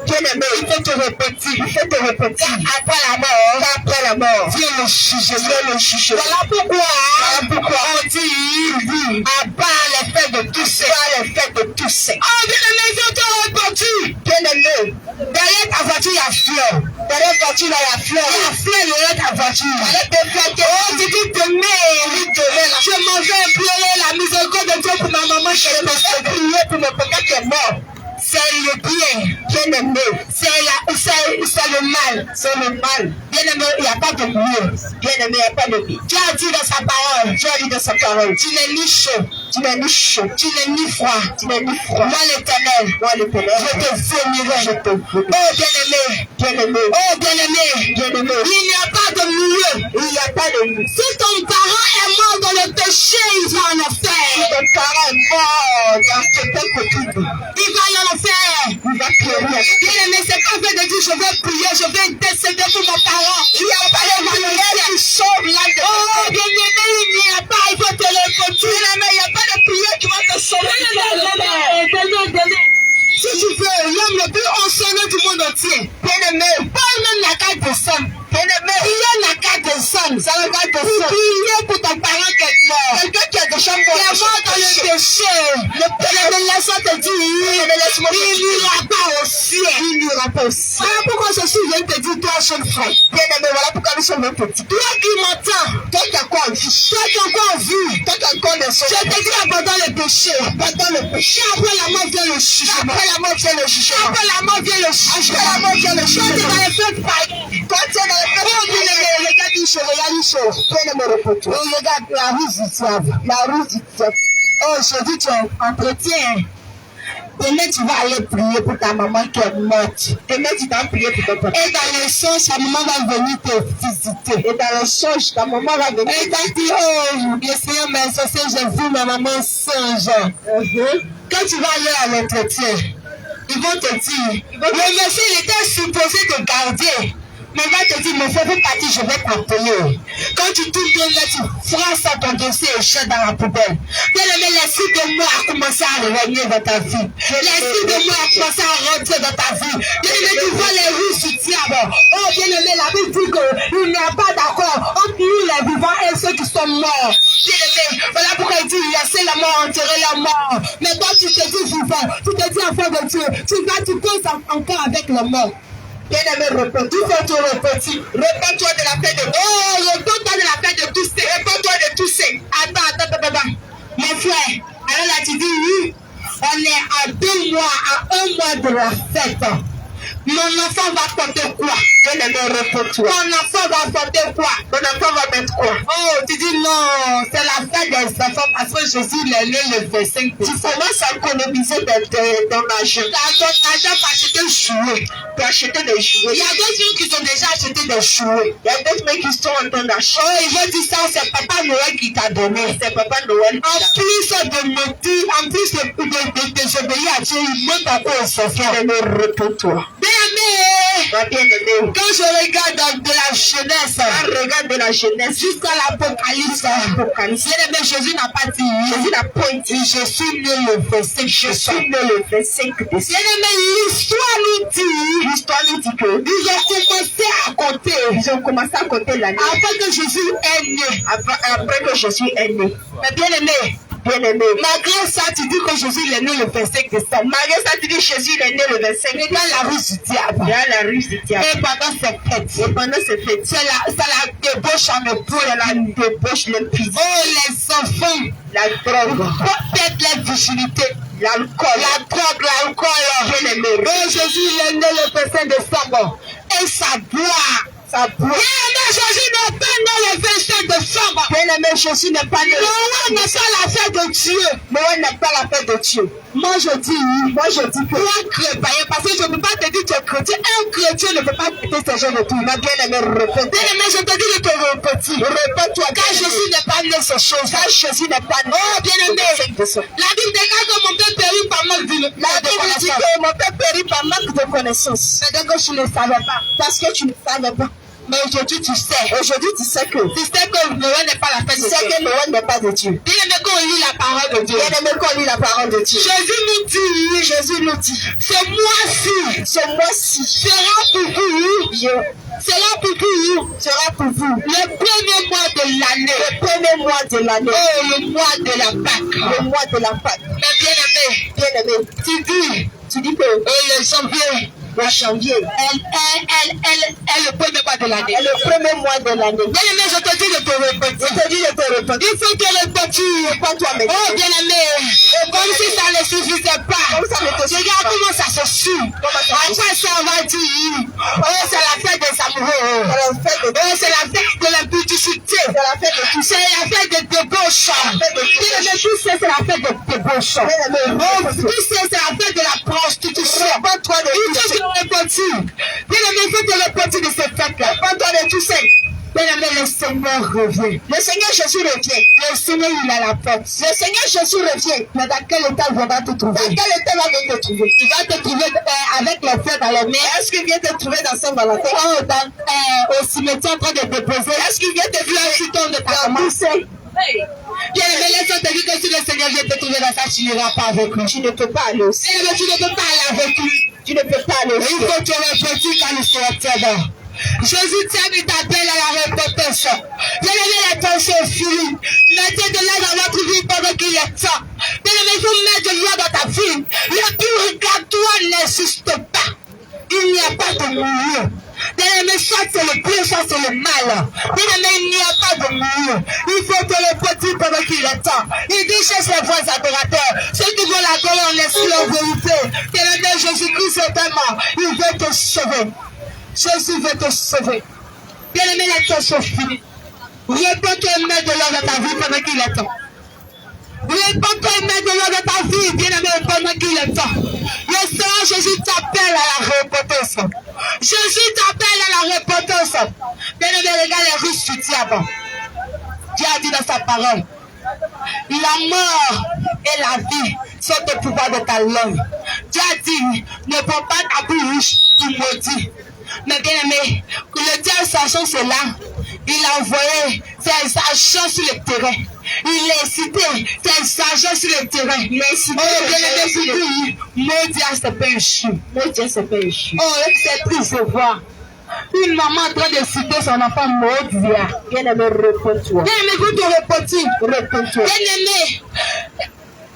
Bien-aimé, il faut te répéter. Il faut te répéter. Après la mort, après la mort, Dieu le juge. Dieu le juge. Voilà pourquoi on dit abat les faits de tous ces. Abat les faits de tous ces. Oh, bien-aimé, il faut te repentir. Bien-aimé, derrière ta voiture, il y a fleur. Derrière ta voiture, il y a fleur. Il y a fleur derrière ta voiture. Oh, tu dis demain, je m'en vais pleurer la miséricorde de Dieu pour ma maman qui est morte. Prier pour mon papa qui est mort. c'est le bien. Bien-aimé, c'est le mal. C'est le mal. Bien-aimé, il n'y a pas de mieux. Bien-aimé, il n'y a pas de mieux. Dieu a dit dans sa parole. Dieu a dit dans sa parole. Tu n'es ni chaud. Tu n'es ni chaud. Tu n'es ni froid. Tu n'es ni froid. Moi l'Éternel. Moi l'Éternel. Je te bénirai. Je te bénirai. Oh bien-aimé. Bien-aimé. Oh bien-aimé. Bien-aimé. Il n'y a pas de mieux. Il n'y a pas de mieux. Si ton parent est mort dans le péché, il va en enfer. Si ton parent est mort dans ce péché, il va en enfer. Il va périr. Bien-aimé, c'est pas fait de dire je vais prier, je vais décéder pour mon parent. Il n'y a pas de prière qui sauve l'âme. Oh bien-aimé, il n'y a pas, il faut te le dire. Bien-aimé, il n'y a pas de prière qui va te sauver. Si tu veux, l'homme le plus ancien du monde entier. Bien-aimé, pas même la carte de sang. Bien-aimé, il y a la carte de sang. Ça la carte de sang. Prier pour ton parent qui est mort. Quelqu'un qui est déjà mort. Qui est mort dans le péché. Le laisse-moi te dire, il n'ira pas au ciel. Il n'ira pas au ciel. Voilà pourquoi je suis venu te dire, toi, jeune frère. Bien-aimé, voilà pourquoi nous sommes petits. Toi qui m'entends, toi qui as quoi en vie. Toi qui as encore vu. Toi qui as encore des choses. Je te dis, abandonne le péché. Abandonne le péché. Après la mort vient le jugement. Après la mort vient le jugement. Après la mort vient le jugement. Après la mort vient le jugement. Quand tu es dans les fêtes païennes. Quand tu es dans les fêtes, regarde une chose, regarde une chose. Prenez-moi le poteau. Regarde la ruse du diable. La ruse du diable. Oh, je dis, tu es entretien. Demain, tu vas aller prier pour ta maman qui est morte. Demain, tu vas prier pour ton papa. Et dans les songes, ta maman va venir te visiter. Et dans les songes, ta maman va venir. Et tu dis, oh, le Seigneur m'a associé, j'ai vu ma maman singe. Quand tu vas aller à l'entretien, ils vont te dire, le monsieur, il était supposé te garder. Mais il va te dire, mais fais partie, je vais t'appeler. Quand tu tournes bien là, tu froisses ton dossier et jettes dans la poubelle. Bien-aimé, l'esprit de moi a commencé à régner dans ta vie. L'esprit de moi a commencé à rentrer dans ta vie. Bien-aimé, tu vois les rues du diable. Oh, bien-aimé, la Bible dit qu'il n'y a pas d'accord entre nous les vivants et ceux qui sont morts. Bien-aimé, voilà pourquoi il dit, laissez la mort, enterrer la mort. Mais toi, tu te dis vivant, tu te dis enfant de Dieu. Tu causes encore avec le mort. Bien-aimé, répète. Il faut te répéter. Réponds-toi de la paix de Dieu. Oh, réponds-toi de la paix de tous. Réponds-toi de tous ces. Attends. Mon frère, alors là, tu dis oui. On est à 2 mois, à 1 mois de la fête. Mon enfant va porter quoi? Bien-aimé, réponds-toi. Mon enfant va porter quoi? Mon enfant va mettre quoi? Oh, tu dis non, c'est la fête des enfants parce que Jésus est né le 25. Tu commences à économiser ton argent. Ton argent pour acheter des jouets. Pour acheter des jouets. Il y a d'autres gens qui ont déjà acheté des jouets. Il y a d'autres mecs qui sont en train d'acheter. Oh, ils vont dire ça, c'est Papa Noël qui t'a donné. C'est Papa Noël. En plus de mentir, en plus de désobéir à Dieu, il monte encore au sofa. Bien-aimé, réponds-toi. Bien-aimé, quand je regarde de la jeunesse, jusqu'à l'Apocalypse, bien-aimé, Jésus n'a pas dit, Jésus n'a pas dit, je suis né le 25, je suis né le 25. Bien-aimé, l'histoire nous dit que ils ont commencé à compter l'année. Après que Jésus est né. Après que Jésus est né. Mais bien-aimé, malgré ça, tu dis que Jésus est né le 25 décembre. Malgré ça, tu dis que Jésus est né le 25. Et dans la rue du diable. Et pendant ces fêtes. C'est la débauche en époux. C'est la débauche, l'épuisement. Oh, les enfants. La drogue. Peut-être la virginité. L'alcool. Bien-aimé. Oh, Jésus est né le 25 décembre. Et ça boit. Bien-aimé, Jésus n'est pas né le 25 décembre. Bien-aimé, Jésus n'est pas né. Noël n'est pas la fête de Dieu. Noël n'est pas la fête de Dieu. Moi je dis que toi chrétien, parce que je ne peux pas te dire que tu es chrétien. Un chrétien ne peut pas quitter ces gens de tout. Mais bien-aimé, répète. Bien-aimé, je te dis de te répéter. Répète-toi. Car Jésus n'est pas né ces choses. Car Jésus n'est pas né. Oh, bien-aimé. La Bible déclare que mon père périt par manque de connaissance. La Bible dit que mon père périt par manque de connaissance. C'est que tu ne savais pas. Parce que tu ne savais pas. Mais aujourd'hui, tu sais que Noël n'est pas la fête de Dieu. Tu sais que Noël n'est pas de Dieu. Bien-aimé, qu'on lit la parole de Dieu. Jésus nous dit, ce mois-ci sera pour vous le premier mois de l'année. Oh, le mois de la Pâque. Mais bien-aimé, tu dis que le janvier est le premier mois de l'année. Bien-aimé, je te dis de te repentir. Il faut te repentir. Oh bien-aimé, comme si ça ne suffisait pas. Regarde comment ça se suit. Après ça, on va dire, oh c'est la fête des amoureux. Oh c'est la fête de l'impudicité. C'est la fête de débauche. C'est la fête de débauche. Oh, c'est la fête de la prostitution. Il faut te repentir. Bien-aimé, il faut te repentir de cette fête-là. Bien-aimé, le Seigneur revient. Le Seigneur Jésus revient. Le Seigneur, il a la porte. Le Seigneur Jésus revient. Mais dans quel état il va te trouver? Dans quel état il va te trouver? Il va te trouver avec les fleurs dans les mains. Est-ce qu'il vient te trouver dans Saint-Valentin? Oh, au cimetière en train de déposer. Est-ce qu'il vient te trouver un futon de ta maman? Bien-aimé, laisse-moi te dire que si le Seigneur vient te trouver dans ça, tu n'iras pas avec lui. Tu ne peux pas aller aussi. Mais tu ne peux pas aller avec lui. Tu ne peux pas aller aussi. Il faut te repentir quand il sera tiers. Jésus t'aime, il t'appelle à la repentance. Bien-aimé, les temps sont finis. Mettez de l'aide dans votre vie pendant qu'il est temps. Bien-aimé, il faut mettre de l'eau dans ta vie. Le purificatoire n'existe pas. Il n'y a pas de milieu. Bien-aimé, soit c'est le bien, soit c'est le mal. Bien-aimé, il n'y a pas de milieu. Il faut te repentir pendant qu'il est temps. Il dit, cherche les vrais adorateurs. Ceux qui veulent l'adorer en esprit en vérité. Bien-aimé, Jésus-Christ est tellement. Il veut te sauver. Jésus veut te sauver. Bien-aimé, les temps sont finis. Repends-toi et mets de l'or dans ta vie pendant qu'il est temps. Repends-toi et mets de l'or dans ta vie, bien-aimé, pendant qu'il est temps. Le Seigneur Jésus t'appelle à la repentance. Jésus t'appelle à la repentance. Bien-aimé, regarde les riches du diable. Dieu a dit dans sa parole, la mort et la vie sont au pouvoir de ta langue. Dieu a dit, ne prends pas ta bouche qui maudit. Mais bien aimé, le diable sachant cela, il a envoyé ses agents sur le terrain. Il a incité ses agents sur le terrain. Il a incité ses agents. Maudit à ce péché. Maudit à ce péché. Oh, c'est triste de voir une maman en train de citer son enfant maudit. Bien aimé, repens-toi. Bien aimé, vous te repentez. Repens-toi. Bien aimé.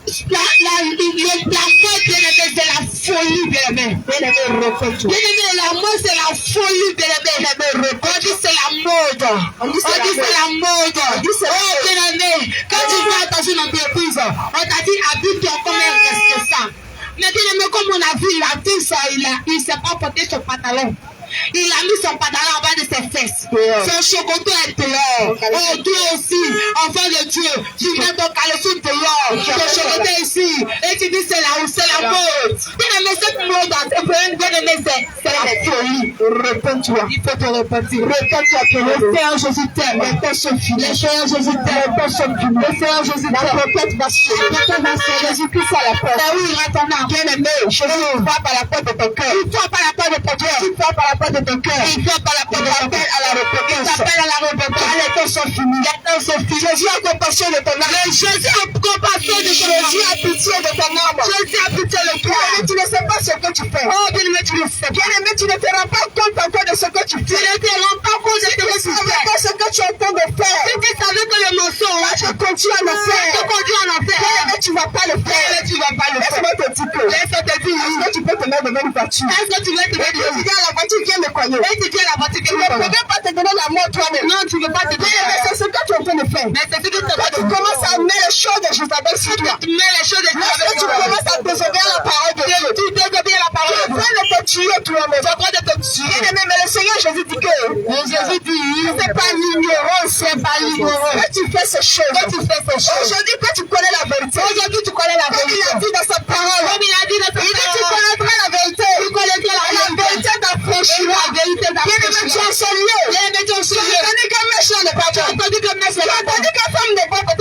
La fête, bien aimé, c'est la folie, bien aimé. Bien aimé, repens-toi. Bien aimé, la mode, c'est la folie, bien aimé. Bien aimé, repens-toi. On dit c'est la mode. On dit c'est la mode. Oh, bien aimé, quand tu vas dans une entreprise, on t'a dit habite-toi comme un responsable. Mais bien aimé, comme on a vu, il a dit ça, il ne s'est pas porté son pantalon. Il a mis son pantalon en bas de ses fesses. Son chocoto est dehors. Oh, toi aussi, enfant de Dieu, tu mets ton caleçon dehors. Ton chocoto est ici. Et tu dis c'est la mode. Bien aimé, cette mode, bien aimé, c'est la folie. Repens-toi. Il faut te repentir. Repens-toi. Le Seigneur Jésus t'aime. Le Seigneur Jésus t'aime. Le Seigneur Jésus t'aime. La requête va se faire. Jésus-Christ à la porte. Ah oui, maintenant, bien aimé, Jésus frappe à la porte de ton cœur. Il frappe à la porte de ton cœur. Il frappe à la porte de ton cœur. Il frappe à la porte de ton cœur. À la repentance. Il t'appelle à la repentance. Les temps sont finis. Les temps sont finis. Jésus a compassion de ton âme. Jésus a compassion de ton âme. Jésus a pitié de ton âme. Jésus a pitié de toi. Bien-aimé, tu ne sais pas ce que tu fais. Oh, bien-aimé, tu le sais. Bien-aimé, tu ne te rends pas compte encore de ce que tu fais. Tu ne te rends pas compte de ce que tu fais. Pas ce que tu es en train de faire. Si tu savais que le mensonge, tu continues à le faire. Tu continues à le faire. Bien-aimé, tu ne vas pas le faire. Tu ne vas pas le faire. Laisse-moi te dire que. Laisse-moi te dire. Est-ce que tu peux te mettre devant une voiture? Est-ce que tu veux te mettre devant une voiture? La voiture vient me cogner. Et tu viens la voiture vient me cogner. Tu ne peux pas te donner la mort toi-même. Non, tu ne veux pas te donner. Mais c'est ce que tu es en train de faire. Mais c'est ce que tu es en train de faire. Tu commences à mettre les choses de Jézabel sur toi. Tu mets les choses de Jézabel sur toi. Tu commences à désobéir à la parole de Dieu. Tu désobéis à la parole de Dieu. Tu es en train de te tuer toi-même. Tu es en train de te tuer. Bien-aimé, mais le Seigneur Jésus dit que. Jésus dit, c'est pas l'ignorance, c'est pas l'ignorance. Que tu fais ces choses. Que tu fais ces choses. Aujourd'hui que tu connais la vérité. Aujourd'hui tu connais la vérité. Comme il a dit dans sa parole. Comme il a dit dans sa parole. Il dit tu connaîtras la vérité. Tu connaîtras la vérité t'affranchira. La vérité t'affranchira. Bien-aimé, tu as son lieu. Bien-aimé, tu as son lieu. Tandis que méchant n'est pas bon. Tandis que méchant n'est pas bon. Tandis que femme n'est pas bon.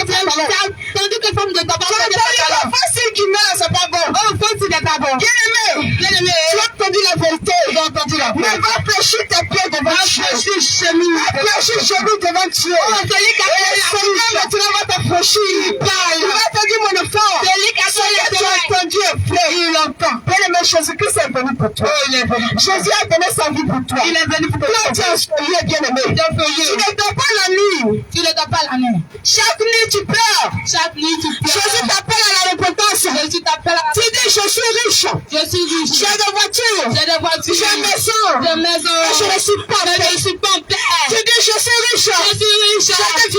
Tandis que femme n'est pas bon. Tandis que facile qui meurt, c'est pas bon. Oh, facile n'est pas bon. Bien-aimé. Bien-aimé. Tu as entendu la vérité. Tu as entendu la vérité. Mais va fléchir tes pieds devant Dieu. Va fléchir chemin. Va fléchir genou devant Dieu. Oh, celui qui a fait la vérité. Tu vas t'affranchir. Il parle. Tu vas te dire mon enfant. Celui qui a fait la vérité. Tu as entendu et frère. Il entend. Bien-aimé, Jésus-Christ est venu pour toi. Oh, il est venu. Jésus a donné sa vie pour toi. Il est venu pour toi. Tu es escalier, bien-aimé. Tu ne dors pas la nuit. Tu ne dors pas la nuit. Chaque nuit, tu pleures. Chaque nuit, tu pleures. Jésus t'appelle à la repentance. Jésus t'appelle à la repentance. Tu dis, je suis riche. Je suis riche. J'ai des voitures. J'ai des voitures. J'ai une maison. Des maisons. Je ne suis pas père. Je ne suis pas père. Tu dis, je suis riche. Je suis riche. J'ai des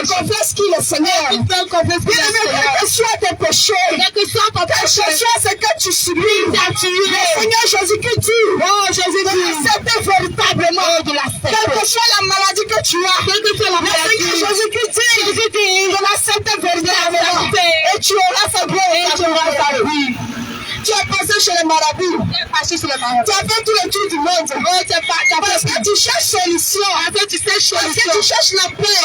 Confesse qu'il est Seigneur. Quel que soit tes péchés, quel que soit ce que tu subis, le Seigneur Jésus-Christ dit de l'accepter véritablement. Quelle que soit la maladie que tu as, le Seigneur Jésus-Christ dit de l'accepter véritablement. Et tu auras sa gloire et tu auras sa vie. Tu as passé chez les marabouts. Tu as fait tout le tour du monde. Parce que tu cherches solution. Parce que tu cherches la paix.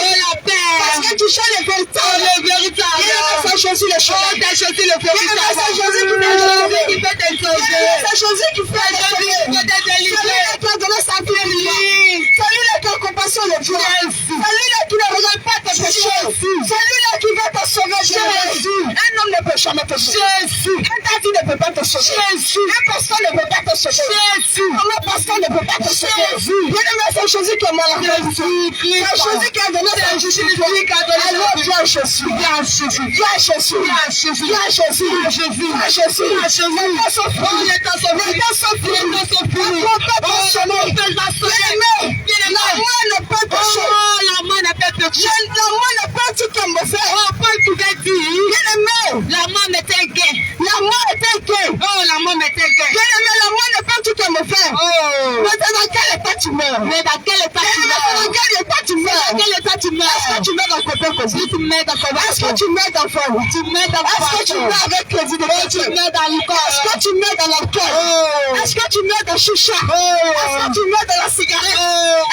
Parce que tu cherches le véritable. C'est Jésus le chemin. C'est Jésus qui fait des choses. C'est Jésus qui fait des délivrer. C'est lui qui a donné sa vie. C'est lui qui a compassion de Dieu. C'est lui qui ne regarde pas tes péchés. C'est lui qui va te sauver. Un homme ne peut jamais te sauver. Un tati ne peut pas te sauver. Un pasteur ne peut pas te sauver. Un pasteur ne peut pas te sauver. Bien-aimé, c'est Jésus qui est mort. C'est Jésus qui a donné sa justice. Alors viens Jésus. Viens Jésus. Viens Jésus. Viens Jésus. Viens Jésus. Viens Jésus. Viens Jésus. Il t'a sauvé. Il t'a sauvé. Il t'a sauvé. Il t'a sauvé. La main ne peut pas toucher. La main ne peut pas toucher. La main ne peut tout comme me faire. Bien-aimé, la main m'était gay. La main était gay. Oh, la main m'était gay. Bien-aimé, la main ne peut tout comme me faire. Oh. Mais dans quel état tu meurs? Mais dans quel état tu meurs? Dans quel état tu meurs? Dans quel état tu meurs? Est-ce que tu meurs dans côté cosy? Tu meurs dans côté. Est-ce que tu meurs dans folle? Tu meurs dans folle. Est-ce que tu meurs avec crédit de voiture? Tu meurs dans l'alcool. Est-ce que tu meurs dans l'alcool? Est-ce que tu meurs dans chicha? Est-ce que tu meurs dans la cigarette?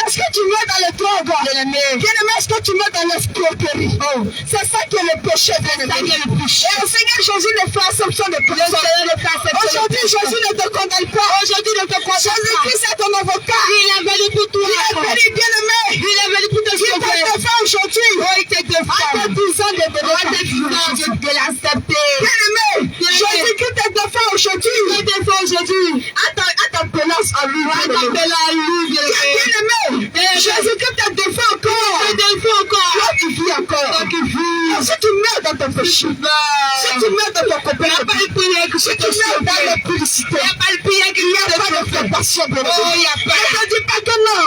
Est-ce que tu meurs dans le drogue? Bien-aimé, est-ce que tu meurs dans l'escroquerie? C'est ça qui est le péché, bien-aimé. Et le Seigneur Jésus ne fait exception de personne. Aujourd'hui, Jésus ne te condamne pas. Aujourd'hui, ne te condamne pas. Jésus-Christ est ton avocat. Il est venu pour tout. Il est venu, bien-aimé. Il est venu pour te sauver. Il t'a défait aujourd'hui. Il t'a défait. À tes 10 ans de l'accepter. Bien-aimé, Jésus-Christ t'a défait aujourd'hui. Il t'a défait aujourd'hui. À ta pénance en lui. À ta pénance en lui, bien-aimé. Jésus-Christ t'a défait encore. Il t'a défait encore. Toi qui vis encore. Toi qui vis. Si tu meurs dans ton péché. Si tu meurs dans ton copain. Il n'y a pas de prière qui se te sauve dans la publicité. Il n'y a pas de prière qui se te sauve. Il n'y a pas de préparation. Oh, il n'y a pas. Je ne dis pas que non.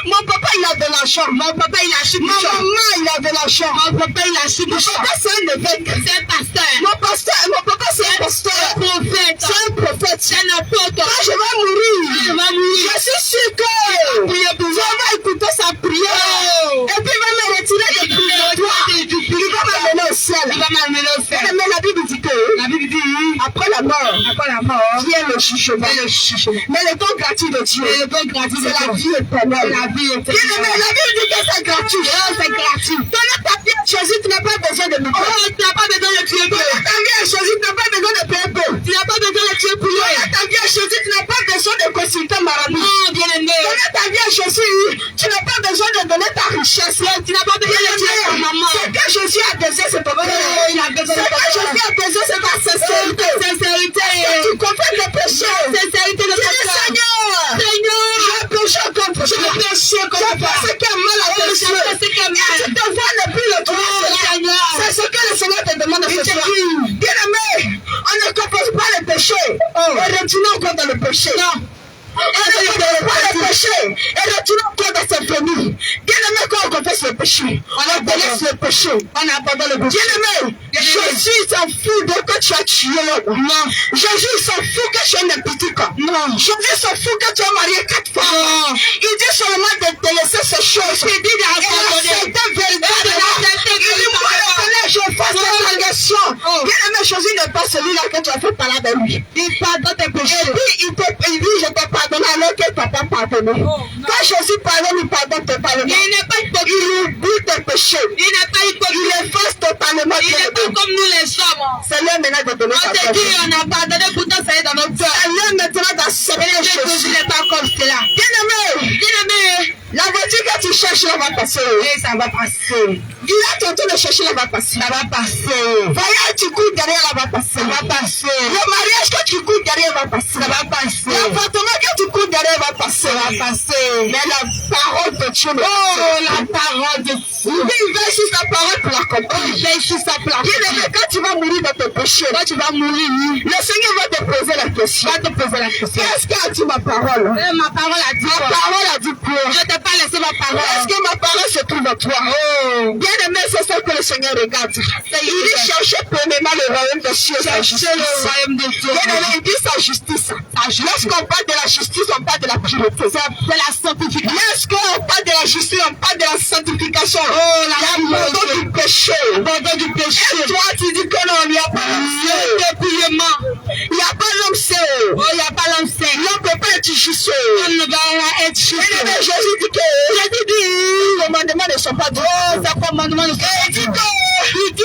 Mon papa, il a de l'argent. Mon papa, il a acheté. Ma maman, il a de l'argent. Mon papa, il a acheté. Mon papa, c'est un évêque. C'est un pasteur. Mon papa, c'est un pasteur. Un prophète. C'est un prophète. C'est un apôtre. Quand je vais mourir, je suis sûr que Dieu va écouter sa prière. Et puis, il va me retirer de prière. Il va m'amener au ciel. Il va m'amener au ciel. Mais la Bible dit que, après la mort, vient le jugement. Mais le don gratuit de Dieu, c'est la vie éternelle. La vie éternelle. Mais la Bible dit que c'est gratuit. C'est gratuit. Donner ta vie à Jésus, tu n'as pas besoin de me payer. Tu n'as pas besoin de tuer peu. Donner ta vie à Jésus, tu n'as pas besoin de payer peu. Tu n'as pas besoin de tuer peu. Donner ta vie à Jésus, tu n'as pas besoin de consulter marabout. Non, bien aimé. Donner ta vie à Jésus, tu n'as pas besoin de donner ta richesse. Tu n'as pas besoin de tuer ta maman. Ce que Jésus a besoin, c'est ton bonheur. Il a besoin de ton bonheur. Ce que Jésus a besoin, c'est ta sincérité. Sincérité. Tu confesses tes péchés. Sincérité de ton cœur. Seigneur, j'ai péché contre toi. J'ai péché contre toi. C'est ce qui est mal à tes yeux. C'est ce qui est mal. Tu te vois ne plus le trouver. C'est ce que le Seigneur te demande de faire. Bien-aimé, on ne confesse pas le péché. Et retournons encore dans le péché. Non. Et ne confesse pas le péché. Et retournons encore dans cette famille. Bien-aimé, quand on confesse le péché, on délaisse le péché. On abandonne le péché. Bien-aimé, Jésus s'en fout de que tu as tué l'homme. Non. Jésus s'en fout que tu es un petit corps. Non. Jésus s'en fout que tu as marié 4 fois. Non. Il dit seulement de délaisser ces choses. Il dit d'abandonner. C'est un véritable. Il dit moi le Seigneur, je fasse la transgression. Bien-aimé, Jésus n'est pas celui-là que tu as fait parler de lui. Il pardonne tes péchés. Et puis il dit je te pardonne alors que tu n'as pas pardonné. Quand Jésus pardonne, il pardonne totalement. Il n'est pas hypocrite. Il oublie tes péchés. Il n'est pas hypocrite. Il efface totalement. Il n'est pas comme nous les hommes. C'est l'heure maintenant de donner ta vie. On te dit on a pardonné, pourtant ça est dans notre cœur. C'est l'heure maintenant d'accepter Jésus. Il n'est pas comme cela. Bien-aimé, la voiture que tu cherches là va passer. Oui, ça va passer. Dis-là, tonton de chercher, là va passer. Ça va passer. Voyage, tu cours derrière, là va passer. Ça va passer. Le mariage que tu cours derrière va passer. Ça va passer. L'appartement que tu cours derrière va passer. Ça va passer. Mais la parole de Dieu. Oh, la parole de Dieu. Il veille sur sa parole pour l'accomplir. Il veille sur sa parole. Quand tu vas mourir dans tes péchés, quand tu vas mourir, le Seigneur va te poser la question. Va te poser la question. Qu'est-ce qu'a dit ma parole? Ma parole a dit quoi? Ma parole a dit quoi? Je t'ai pas laissé ma parole. Est-ce que ma parole se trouve en toi? Oh. Bien aimé, c'est ça que le Seigneur regarde. Il dit chercher premièrement le royaume des cieux. Chercher le royaume des cieux. Bien aimé, il dit sa justice. Lorsqu'on parle de la justice, on parle de la pureté. C'est de la sanctification. Lorsqu'on parle de la justice, on parle de la sanctification. Oh, l'abandon du péché. L'abandon du péché. Et toi, tu dis que non, il n'y a pas l'homme dépouillement. Il n'y a pas l'homme seul. Oh, il n'y a pas l'homme seul. L'homme ne peut pas être juste. On ne va pas être juste. Bien aimé, Jésus dit que les commandements ne sont pas durs. Oh, ces commandements ne sont pas durs. Il dit,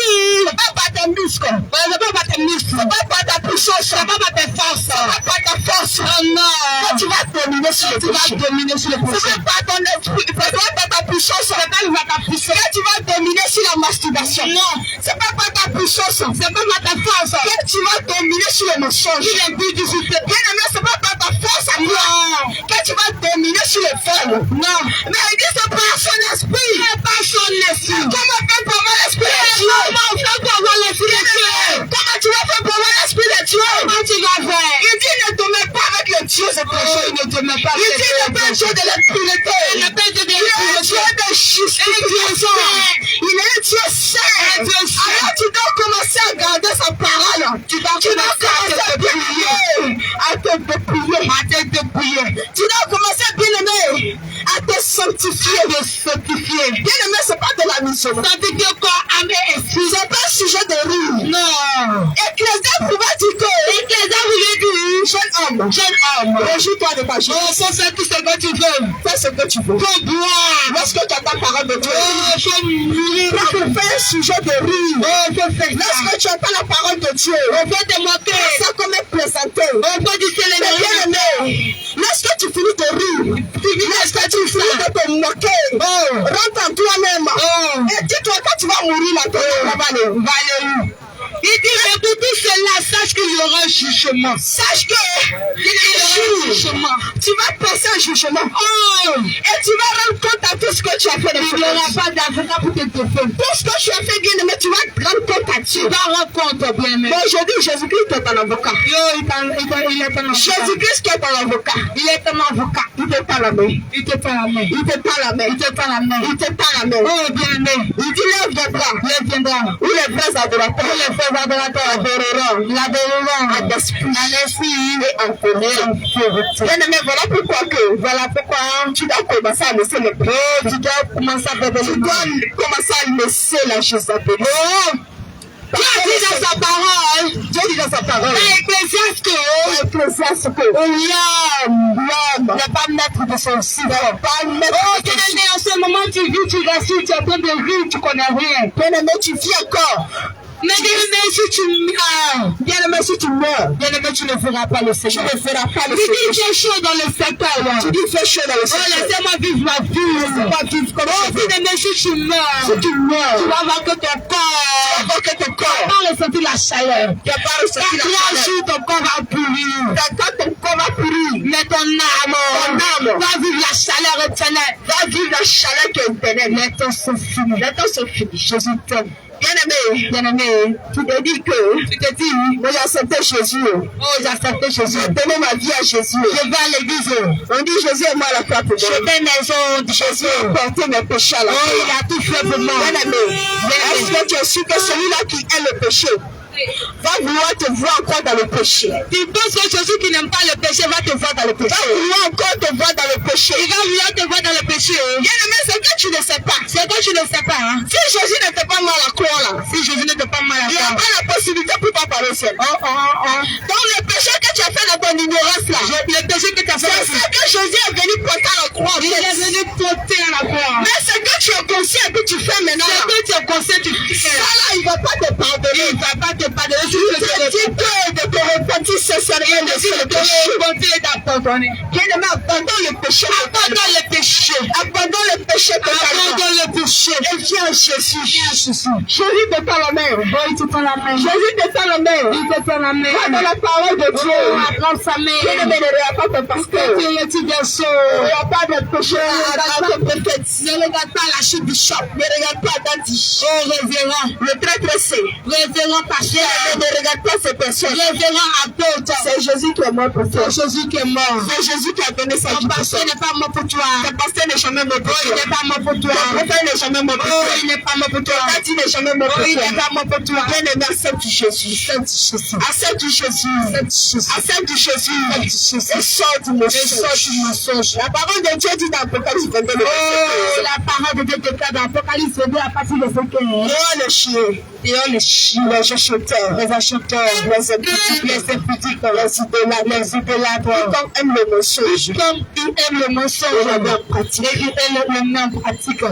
c'est pas par tes muscles. C'est pas par tes muscles. C'est pas par ta puissance. C'est pas par tes forces. C'est pas par ta force. Oh non. Quand tu vas dominer sur le péché. Tu vas dominer sur le péché. C'est pas ton esprit. C'est pas par ta puissance. C'est pas par ta puissance. Quand tu vas dominer sur la masturbation. Non. C'est pas par ta puissance. C'est pas par ta force. Quand tu vas dominer sur le mensonge. Sur les buts du super. Bien aimé, c'est pas par ta force à toi. Quand tu vas dominer sur le vol. Non. Mais il dit c'est par son esprit. C'est par son esprit. Comment faire pour avoir l'esprit de Dieu? Comment faire pour avoir l'esprit de Dieu? Comment tu vas faire pour avoir l'esprit de Dieu? Comment tu vas faire? Il dit ne te mets pas avec le Dieu de péché. Il ne te mets pas avec le Dieu. Il dit le péché de l'impunité. Il est un Dieu de justice. Il est un Dieu saint. Alors tu dois commencer à garder sa parole. Tu dois commencer à prier. À te dépouiller. À te dépouiller. Tu dois commencer, bien aimé, à te sanctifier. À te sanctifier. Bien aimé, c'est pas de la mission. Sanctifier corps, âme et esprit. C'est pas un sujet de rire. Non. Ecclésiaste pouvait dire que. Ecclésiaste voulait dire. Jeune homme. Réjouis-toi de ta joie. Oh, faut faire tout ce que tu veux. Fais ce que tu veux. Faut boire. Lorsque tu as ta parole de Dieu. Oh, faut mourir. Là, faut faire un sujet de rire. Oh, faut faire ça. Lorsque tu entends la parole de Dieu. On peut te moquer. Ça comme être présenté. On peut dire que les bien-aimés. Lorsque tu finis de rire. Lorsque tu finis de te moquer. Oh. Rentre en toi-même. Oh. Et dis-toi quand tu vas mourir là, va aller où? Il dit, mais pour tout cela, sache qu'il y aura un jugement. Sache que il y aura un jugement. Tu vas passer un jugement. Oh. Et tu vas rendre compte à tout ce que tu as fait. Il n'y aura pas d'avocat pour te défendre. Tout ce que tu as fait, bien aimé, tu vas rendre compte à Dieu. Tu vas rendre compte, bien aimé. Bon, aujourd'hui, Jésus-Christ est un avocat. Il est un avocat. Jésus-Christ est un avocat. Il est un avocat. Il te tend la main. Il te tend la main. Il te tend la main. Il te tend la main. Il te tend la main. Oh, bien aimé. Il dit, lève les bras. Lève les bras. Où les vrais adorateurs. Où les vrais adorateurs l'adoreront à l'esprit et en colère. Bien aimé, voilà pourquoi tu dois commencer à laisser le prêtre. Tu dois commencer à laisser la Jézabel. Dieu dit dans sa parole. Dieu dit dans sa parole. Ecclésiaste. L'homme n'est pas maître de son site. Oh, bien aimé, en ce moment tu vis, tu rassures, tu es en train de rire, tu connais rien. Bien aimé, tu vis encore. Mais bien aimé, si tu meurs, bien aimé, tu ne feras pas le Seigneur. Tu ne feras pas le Seigneur. Tu dis, il fait chaud dans le secteur. Tu dis, il fait chaud dans le secteur. Oh, laissez-moi vivre ma vie. Laissez-moi vivre comme ça. Oh, bien aimé, si tu meurs, tu vas voir que ton corps, tu vas pas ressentir la chaleur. Tu vas pas ressentir la chaleur. Ton corps va pourrir. Quand ton corps va pourrir, mais ton âme va vivre la chaleur éternelle. Va vivre la chaleur qui est éternelle. Les temps sont finis. Jésus t'aime. Bien-aimé, tu te dis, moi j'ai accepté Jésus. Oh, j'ai accepté Jésus. J'ai donné ma vie à Jésus. Je vais à l'église. On dit Jésus est moi à la croix pour moi. Je vais maison de Jésus. Porter mes péchés à la croix. Oh, il a tout fait pour moi. Bien-aimé, est-ce que tu es sûr que celui-là qui est le péché va vouloir te voir encore dans le péché? Tu penses que Jésus qui n'aime pas le péché va te voir dans le péché? Va vouloir encore te voir dans le péché. Il va vouloir te voir dans le péché. Bien-aimé, c'est que tu ne sais pas. C'est que tu ne sais pas. Hein? Si Jésus n'était pas mal à la croix là, si Jésus n'était pas mal à la croix, il n'y a pas la possibilité pour toi parler seul. Donc le péché que tu as fait dans ton ignorance là, le péché que tu as fait, c'est ce que Jésus est venu porter à la croix. Il est venu porter à la croix. Mais c'est que tu es conscient que tu fais maintenant. C'est que tu es conscient, tu fais. Ça là, il ne va pas te pardonner. Il ne va pas te pardonner. Si tu dis de te repentir sincèrement de ce péché. D'abandonner. Bien-aimé, abandonne le péché. Abandonne le péché. Abandonne le péché. Abandonne le péché. Et viens à Jésus. Jésus te tend la main. Il te tend la main. Jésus te tend la main. Il te tend la main. Va dans la parole de Dieu. Apprends sa main. Bien-aimé, ne regarde pas ton pasteur. Tu es petit garçon. Ne regarde pas de péché. Ne regarde pas ton prophète. Ne regarde pas la chute du shop. Ne regarde pas Dadi. Oh, révérend. Le traître c'est. Révérend pasteur. Ne regarde pas ces personnes. Révérend apôtre. C'est Jésus qui est mort pour toi. C'est Jésus qui est mort. C'est Jésus qui a donné sa vie. Ton pasteur n'est pas mort pour toi. Ton pasteur n'est jamais mort pour toi. Il n'est pas mort pour toi. Ton prophète n'est jamais mort pour toi. Il n'est pas mort pour toi. Ton Dadi n'est jamais mort pour toi. Il n'est pas mort pour toi. Bien-aimé, accepte Jésus. Accepte Jésus. Accepte Jésus. Accepte Jésus. Et sors du mensonge. La parole de Dieu dit dans Apocalypse 22. Oh, la parole de Dieu déclare dans Apocalypse 22 à partir de ce que. Dehors le chien. Dehors les chiens. Les acheteurs. Les acheteurs. Les impudiques. Les impudiques. Les idolâtres. Quiconque aime le mensonge. Quiconque aime le mensonge. Et le met en pratique. Et le met en pratique.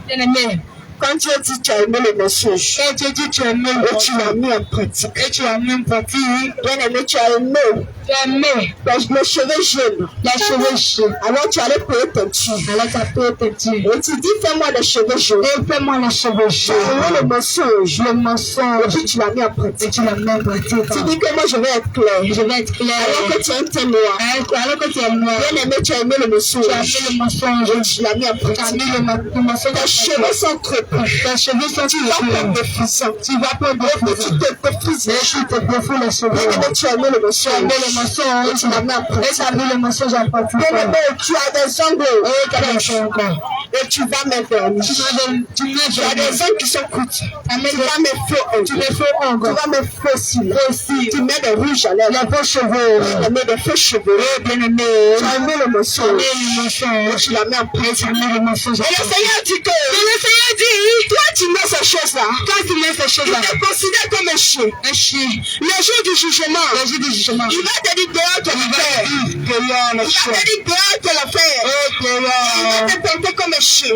Bien-aimé. Quand Dieu dit tu as aimé le mensonge, quand Dieu dit tu as aimé et tu l'as mis en pratique, et tu l'as mis en pratique, bien aimé, tu as aimé. Tu as aimé. Les cheveux jaunes. Les cheveux jaunes. Alors tu allais payer ton tue. Alors tu as payé ton tue. Et tu dis fais-moi les cheveux jaunes. Et fais-moi les cheveux jaunes. Tu as aimé le mensonge. Le mensonge. Et puis tu l'as mis en pratique. Tu l'as mis en pratique. Tu dis que moi je vais être clair. Je vais être clair. Alors que tu es un teint noir. Alors que tu es noir. Bien aimé, tu as aimé le mensonge. Tu as aimé le mensonge. Et tu l'as mis en pratique. Tu as mis le mensonge. Tes cheveux sont crépus. Tes cheveux sont crépus. Tu vas prendre des frissons. Tu vas prendre des frissons. Tu te défrises. Et tu te défous les cheveux. Bien aimé, tu as aimé le mensonge. Tu as aimé le mensonge. Et tu l'as mis en pratique. Et tu as mis le mensonge en pratique. Bien aimé, tu as des ongles. Et tu as des ongles. Et tu vas me vernir. Tu as des ongles qui sont courts. Tu vas me faux. Tu me faux ongles. Tu vas me faux cils. Tu mets des rouges à lèvres. Les faux cheveux. Tu mets des faux cheveux. Bien aimé. Tu as aimé le mensonge. Et tu l'as mis en pratique. Tu as mis le mensonge. Et le Seigneur dit que. Le Seigneur dit. Toi tu mets ces choses-là. Toi tu mets ces choses-là. Il te considère comme un chien. Un chien. Le jour du jugement. Le jour du jugement. Il va te dire dehors tu l'as fait. Il va te dire dehors tu l'as fait. Il va te porter comme un chien.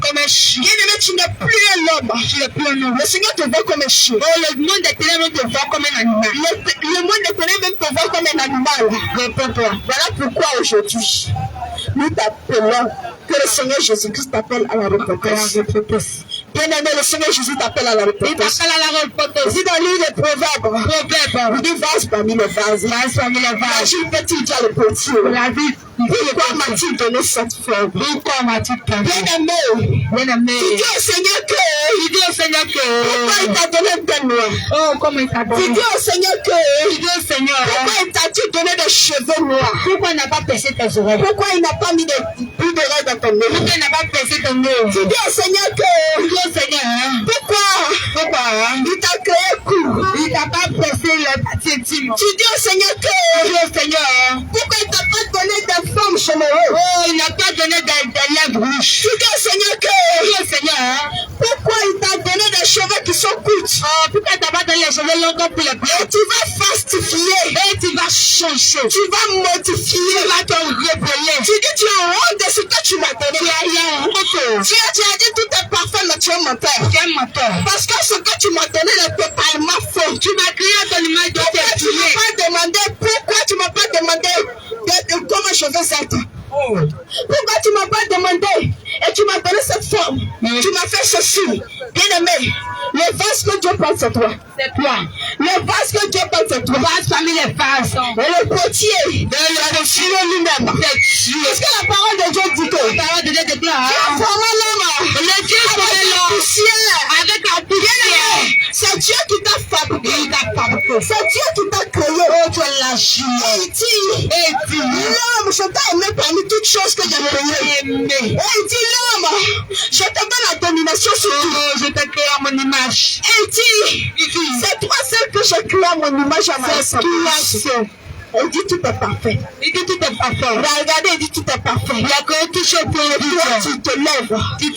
Comme un chien. Bien aimé, tu n'es plus un homme. Tu n'es plus un homme. Le Seigneur te voit comme un chien. Oh, le monde des ténèbres te voit comme un animal. Le monde des ténèbres te voit comme un animal. Réponds-toi. Voilà pourquoi aujourd'hui, nous t'appelons que le Seigneur Jésus-Christ t'appelle à la repentance. Bien aimé, le Seigneur Jésus t'appelle à la repentance. Il t'appelle à la repentance. Dis dans le livre des Proverbes. Il dit vase parmi les vases. Vase parmi les vases. Imagine petit Dieu le potier. La vie. Pourquoi m'a-t-il donné cette fleur? Pourquoi m'a-t-il donné? Bien aimé. Bien aimé. Tu dis au Seigneur que. Tu dis au Seigneur que. Pourquoi il t'a donné un teint noir? Oh, comment il t'a donné? Tu dis au Seigneur que. Tu dis au Seigneur. Pourquoi il t'a-t-il donné des cheveux noirs? Pourquoi il n'a pas percé tes oreilles? Pourquoi il n'a pas mis des bouts d'oreilles dans ton nez? Pourquoi il n'a pas percé ton nez? Tu dis au Seigneur que. Tu dis au Seigneur. Pourquoi? Il t'a créé court. Il t'a pas percé le partie intime. Tu dis au Seigneur que. Tu dis au Seigneur. Pourquoi il t'a pas donné des formes généreuses? Oh, il n'a pas donné des lèvres rouges. Tu dis au Seigneur que. Tu dis au Seigneur. Pourquoi il t'a donné des cheveux qui sont courts? Oh, pourquoi il t'a pas donné les cheveux longs comme pour les blancs? Et tu vas fastifier. Et tu vas changer. Tu vas modifier. Tu vas te rebeller. Tu dis tu es honte de ce que tu m'as donné. Tu as dit tout est parfait, mais tu es menteur. Tu es menteur. Parce que ce que tu m'as donné est totalement faux. Tu m'as créé à ton image de tes tu m'as pas demandé pourquoi tu m'as pas demandé comment je veux ça. Pourquoi tu m'as pas demandé et tu m'as donné cette forme? Tu m'as fait ceci. Bien aimé, le vase que Dieu porte c'est toi. C'est toi. Le vase que Dieu porte c'est toi. Vase parmi les vases. Et le potier. Le potier lui-même. Parce que la parole de Dieu dit que. La parole de Dieu déclare. Tu as formé l'homme. Le Dieu formé l'homme. Avec la poussière. C'est Dieu qui t'a fabriqué. Il t'a fabriqué. C'est Dieu qui t'a créé. Oh, tu es lâché. Et il dit, l'homme, je t'ai aimé parmi toutes choses que j'ai créées. Et il dit, l'homme, je te donne la domination sur tout. Je t'ai créé à mon image. Et il dit, c'est toi seul que j'ai créé à mon image à ma semblance. Il dit tout est parfait. Il dit tout est parfait. Regardez, il dit tout est parfait. Il y a que tout chose pour le dire. Tu te lèves. Tu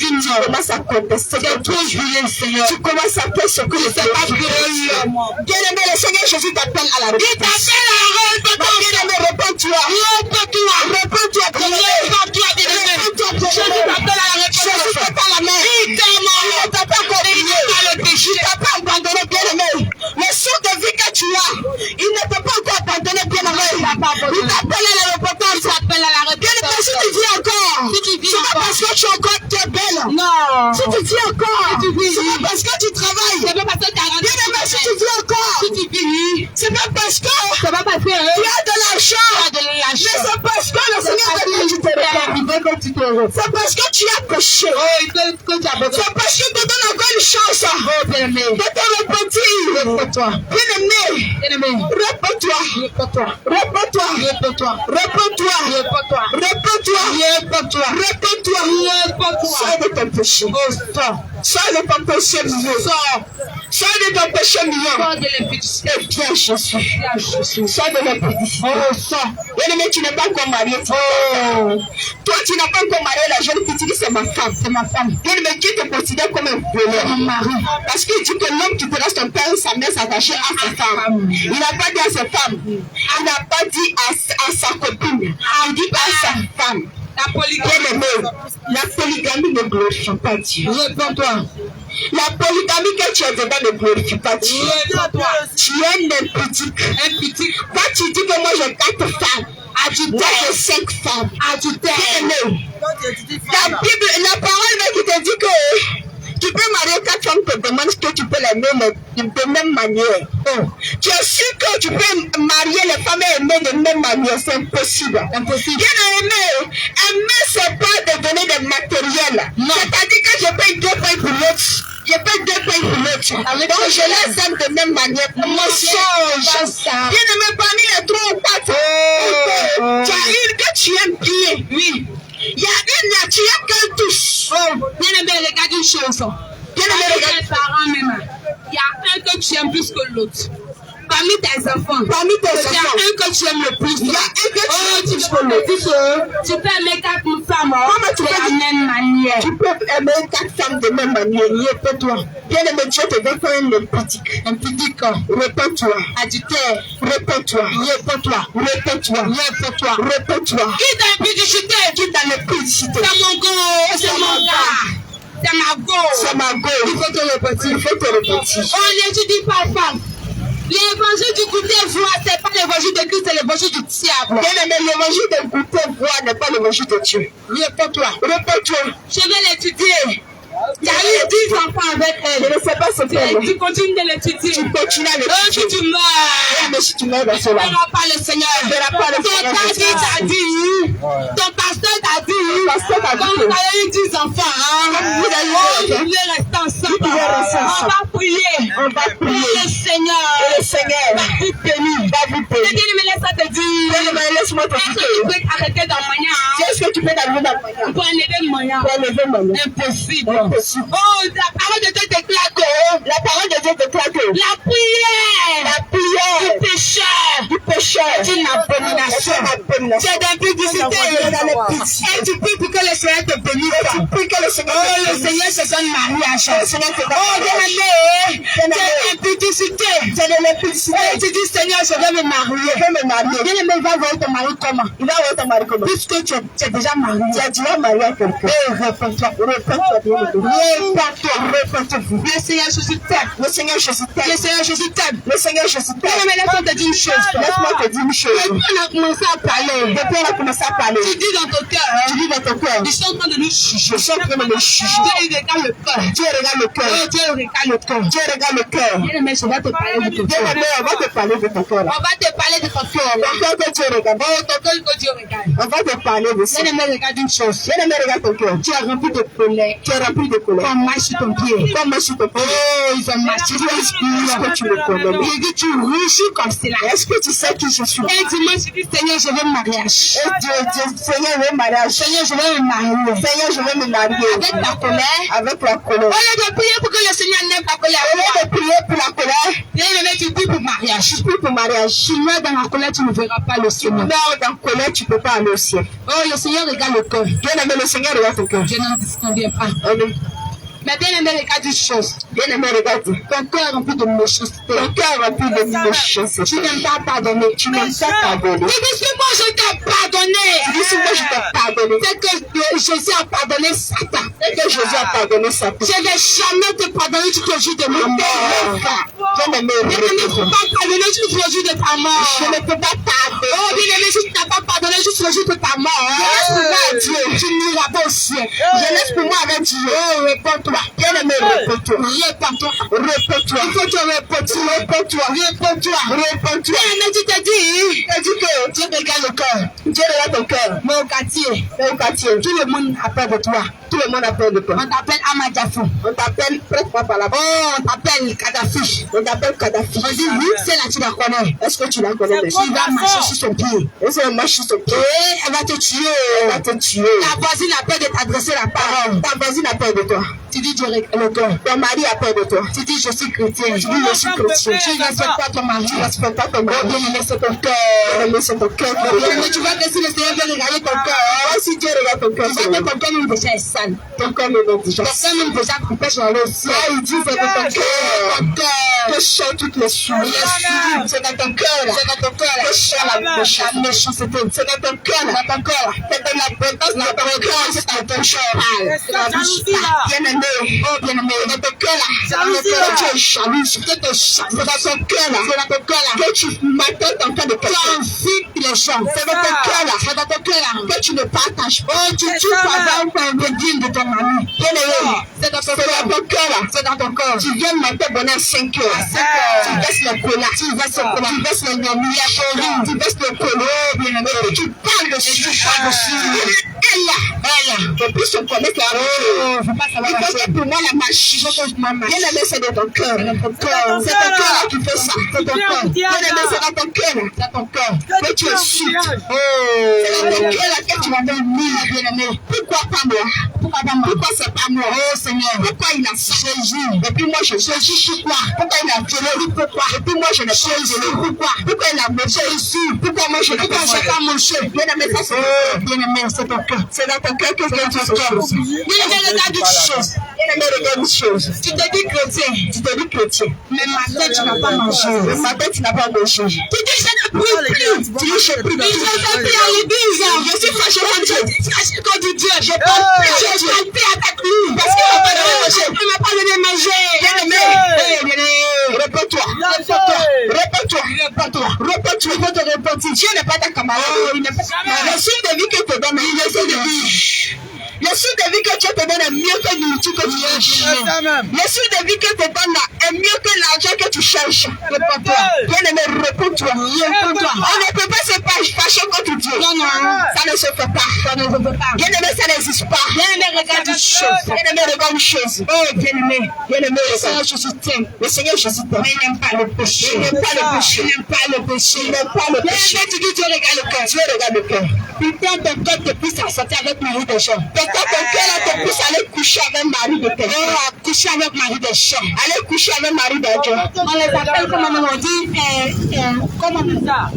commences à contester. Tu commences à faire ce que je ne sais pas créer. Bien aimé, le Seigneur Jésus t'appelle à la repentance. Il t'appelle à la repentance. Bien aimé, réponds-toi. Réponds-toi. Réponds-toi. Réponds-toi. Jésus t'appelle à la repentance. Jésus t'appelle à la main. Il t'a pas compris. Il t'a pas abandonné. C'est parce que tu as péché. C'est parce que tu donnes encore une chance de te repentir. Repends-toi. Bien-aimé. Repends-toi. Repends-toi. Repends-toi. Repends-toi. Repends-toi. Repends-toi. Repends-toi. Repends-toi. Repends-toi. Sors de ton péché. Sors de ton péché, milieu. Sors de ton péché, milieu. Sors de l'impudicité. Et viens, Jésus. Sors de l'impudicité. Sors. Bien-aimé, tu n'es pas encore marié. Toi, tu n'as pas encore marié la jeune fille. Tu dis, c'est ma femme. C'est ma femme. Bien-aimé, qui te considère comme un voleur. Mon mari. Parce qu'il dit que l'homme qui te laisse ton père ou sa mère s'attacher à sa femme. Il n'a pas dit à sa femme. Il n'a pas dit à sa copine. Il dit à sa femme. La polygamie ne glorifie pas Dieu. Réponds-toi. La polygamie que tu as dedans ne glorifie pas Dieu. Tu es impudique. Quand tu dis que moi j'ai 4 femmes, adultère j'ai 5 femmes. Adultère. La Bible, la parole qui te dit que tu peux marier 4 femmes, te demande que tu peux les aimer de même manière. Tu es sûr que tu peux marier les femmes et aimer de même manière? C'est impossible. Bien aimé, aimer c'est pas de donner des matériels. C'est-à-dire que je paye 2 pains pour l'autre. Je paye 2 pains pour l'autre. Donc je les aime de même manière. Mensonge. Bien aimé, parmi les 3 ou 4, tu as une que tu aimes bien. Oui. Il y a une, tu aimes qu'elle touche. Bien aimé, regarde une chose. Bien aimé, regarde les parents même. Il y a un que tu aimes plus que l'autre. Parmi tes enfants. Parmi tes enfants. Il y a un que tu aimes le plus. Il y a un que tu aimes le plus. Tu peux aimer 4 femmes de la même manière. Tu peux aimer 4 femmes de la même manière. Répète-toi. Bien aimé, Dieu te veut faire un impudique. Impudique. Répète-toi. Adultère. Répète-toi. Répète-toi. Répète-toi. Répète-toi. Répète-toi. Qui t'a impudicité? Qui t'a l'impudicité? C'est mon go. C'est mon gars. C'est ma go. C'est ma go. Il faut te répéter. Il faut te répéter. On l'étudie par femme. L'évangile du goûter-voix, c'est pas l'évangile de Christ, c'est l'évangile du diable. Bien aimé, l'évangile de goûter-voix n'est pas l'évangile de Dieu. Réponds-toi. Réponds-toi. Je vais l'étudier. Tu as eu 10 enfants avec elle. Je ne sais pas ce qu'elle. Tu continues de l'étudier. Tu continues à l'étudier. Si tu meurs. Mais si tu meurs dans cela. Ne verra pas le Seigneur. Ne verra pas le Seigneur. Ton pasteur t'a dit. Ton pasteur t'a dit. Quand vous avez eu 10 enfants, vous voulez rester ensemble. On va prier. On va prier. Le Seigneur. Le Seigneur va vous bénir. Va vous bénir. Mais laisse-moi te dire. Laisse-moi te dire. Tu peux arrêter dans le moyen. Est-ce que tu peux t'arriver dans le moyen? Pour enlever le moyen. Pour enlever le moyen. Impossible. Oh, la parole de Dieu déclare que la parole de Dieu déclare que la prière du pécheur est une abomination. C'est d'impudicité. Et tu pries pour que le Seigneur te bénisse. Tu pries que le Seigneur se donne mariage. Oh, bien-aimé, c'est l'impudicité. C'est de l'impudicité. Et tu dis, Seigneur, je vais me marier. Je vais me marier. Bien-aimé, il va voir ton mari comment? Il va voir ton mari comment? Puisque tu es déjà marié. Tu as déjà marié à quelqu'un. Et réponds-toi. Réponds-toi. Réponds-toi. Le Seigneur Jésus t'aime. Le Seigneur Jésus t'aime. Le Seigneur Jésus t'aime. Le Seigneur Jésus t'aime. Mais laisse-moi te dire une chose. Laisse-moi te dire une chose. Depuis on a commencé à parler. Depuis on a commencé à parler. Tu dis dans ton cœur. Tu dis dans ton cœur. Ils sont en train de nous juger. Ils sont en train de nous juger. Dieu regarde le cœur. Dieu regarde le cœur. Dieu regarde le cœur. Dieu regarde le cœur. Bien-aimé, je vais te parler de ton cœur. Bien-aimé, on va te parler de ton cœur. On va te parler de ton cœur. Ton cœur que Dieu regarde. Oh, ton cœur que Dieu regarde. On va te parler de ça. Bien-aimé, regarde une chose. Bien-aimé, regarde ton cœur. Tu es rempli de colère. Tu es rempli de colère. Comme marche sur ton pied. Comme marche sur ton pied. Oh, ils ont marché. Est-ce que tu me connais? Je dis, tu rougis comme cela. Est-ce que tu sais qui je suis? Et dimanche, je dis, Seigneur, je veux mariage. Et Dieu, Seigneur, je veux mariage. Seigneur, je veux me marier. Seigneur, je veux me marier. Avec la colère. Avec la colère. Au lieu de prier pour que le Seigneur n'aime la colère. Au lieu de prier pour la colère. Bien aimé, tu pries pour mariage. Tu pries pour mariage. Si tu meurs dans la colère, tu ne verras pas le Seigneur. Meurs dans la colère, tu ne peux pas aller au ciel. Oh, le Seigneur regarde le cœur. Bien aimé, le Seigneur regarde ton cœur. Je n'en disconviens pas. Amen. Mais bien aimé, regarde une chose. Bien aimé, regarde. Ton cœur est rempli de méchanceté. Ton cœur est rempli de méchanceté. Tu n'aimes pas pardonner. Tu n'aimes pas pardonner. Tu dis que moi je t'ai pardonné. Tu dis que moi je t'ai pardonné. C'est que Jésus a pardonné Satan. C'est que Jésus a pardonné Satan. Je ne vais jamais te pardonner jusqu'au jour de ma mort. Bien aimé, je ne peux pas pardonner jusqu'au jour de ta mort. Je ne peux pas pardonner. Oh, bien-aimé, si tu n'as pas pardonné juste le jour de ta mort, je laisse pour moi à Dieu. Tu n'iras pas au ciel. Je laisse pour moi avec Dieu. Oh, réponds-toi. Bien-aimé, réponds-toi. Réponds-toi. Réponds-toi. Il faut te répondre. Réponds-toi. Réponds-toi. Réponds-toi. Bien-aimé, tu te dis que Dieu regarde le cœur. Dieu regarde ton cœur. Mais au quartier, tout le monde a peur de toi. Tout le monde a peur de toi. On t'appelle Amadjafou. On t'appelle, prête-moi par là-bas. Oh, on t'appelle Kadhafi. On t'appelle Kadhafi. On dit oui, c'est là, tu la connais. Est-ce que tu la connais? Tu vas marcher sur son pied. Est-ce qu'elle marche sur son pied? Elle va te tuer. Elle va te tuer. Ta voisine a peur de t'adresser la parole. Ta voisine a peur de toi. Tu dis Dieu le cœur. Ton mari a peur de toi. Tu dis je suis chrétien. Tu dis je suis chrétien. Tu ne respectes pas ton mari. Tu ne respectes pas ton mari. Bien-aimé, c'est ton cœur. Bien-aimé, c'est ton cœur. Bien-aimé, tu vois que si le Seigneur veut regarder ton cœur, si Dieu regarde ton cœur, tu vois que ton cœur même déjà est sale. Ton cœur même déjà. Ton cœur même déjà prêche dans le ciel. Il dit c'est dans ton cœur. Ton cœur. Que chante toutes les souris. C'est dans ton cœur. C'est dans ton cœur. Que chante la méchanceté. C'est dans ton cœur. Dans ton cœur. C'est dans la présence de ton cœur. C'est dans ton cœur. C'est dans ton cœur. Bien-aimé. Oh, bien-aimé. Dans ton cœur là. C'est dans ton cœur. Tu es jaloux. C'est dans ton cœur là. C'est dans ton cœur là. Que tu m'attends en train de quelqu'un. Tu envies les gens. C'est dans ton cœur là. C'est dans ton cœur là. Que tu ne partages pas. Oh, tu par exemple le digne de ton ami. Bien-aimé. C'est dans ton cœur là. C'est dans ton cœur. Tu viens matin bonheur 5 heures. Tu baisses le cola. Tu baisses le cola. Tu baisses le nomi. Tu baisses le polo. Bien-aimé. Tu parles dessus. Tu parles dessus. Elle. En plus, on connaît la route. Il faut que pour moi la machine. Bien-aimé, c'est dans ton cœur. C'est ton cœur là qui fait ça. C'est ton cœur. Bien-aimé, c'est dans ton cœur là. C'est ton cœur. Que tu es chute. C'est dans ton cœur là que tu vas venir. Bien-aimé. Pourquoi pas moi? Pourquoi c'est pas moi? Oh Seigneur. Pourquoi il a ça? Jésus. Et puis moi je suis quoi? Pourquoi il a violé? Pourquoi? Et puis moi je n'ai pas violé. Pourquoi? Pourquoi il a mangé ici? Pourquoi moi je n'ai pas mangé? Bien-aimé, ça c'est bien-aimé, c'est ton cœur. C'est dans ton cœur que Dieu te chose. Bien-aimé, regarde une chose. Bien-aimé, regarde une chose. Tu te dis chrétien. Tu te dis chrétien. Mais ma tête tu n'as pas mangé. Ma tête tu n'as pas mangé. Tu dis je ne prie plus. Tu dis je prie plus. Je ne prie à l'église. Je suis fâché contre Dieu. Je suis fâché contre Dieu. Je parle paix avec lui. Parce qu'il n'a pas donné manger. Il m'a pas donné manger. Bien-aimé. Réponds-toi. Réponds-toi. Réponds-toi. Il faut te répondre. Dieu n'est pas ta camarade. Il n'est pas ta camarade. Le style de vie que te donne, il essaie de vivre. Le style de vie que Dieu te donne est mieux que nourriture que tu cherches. Le style de vie que te donne est mieux que l'argent que tu cherches. Réponds-toi. Bien-aimé, réponds-toi. Réponds-toi. On ne peut pas se fâcher contre Dieu. Non, ça ne se fait pas. Ça ne se fait pas. Bien-aimé, ça n'existe pas. Bien-aimé, regarde une chose. Bien-aimé, regarde une chose. Oh, bien-aimé, le Seigneur Jésus t'aime. Le Seigneur Jésus t'aime. Mais il n'aime pas le péché. Il n'aime pas le péché. Il n'aime pas le péché. Il n'aime pas le péché. Bien-aimé, tu dis Dieu regarde le cœur. Dieu regarde le cœur. Putain, ton cœur te pousse à sortir avec Marie des gens. Ton cœur là te pousse à aller coucher avec Marie de quelqu'un. À coucher avec Marie des gens. Aller coucher avec Marie des gens. On les appelle comment on dit comment on dit ça?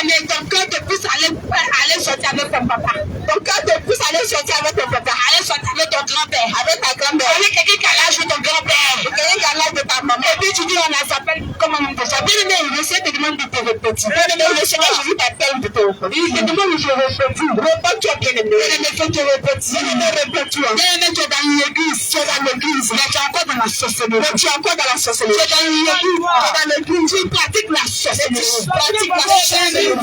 Mais ton cœur te pousse à aller sortir avec ton papa. Ton cœur te pousse à aller sortir avec ton papa. Aller sortir avec ton grand-père. Avec ta grand-mère. Avec quelqu'un qui a l'âge de ton grand-père. Quelqu'un qui a l'âge de ta maman. Et puis tu dis on s'appelle comment on dit ça? Bien-aimé, le Seigneur te demande de te répéter. Bien-aimé, le Seigneur Jésus t'appelle de te répéter. Il te demande de te répéter. Réponds-toi bien-aimé. Bien-aimé, faut te répéter. Bien-aimé, répète-toi. Bien-aimé, tu es dans l'église. Tu es dans l'église. Mais tu es encore dans la sorcellerie. Mais tu es encore dans la sorcellerie. Tu es dans l'église. Tu es dans l'église. Tu pratiques la sorcellerie. Tu pratiques la sorcellerie.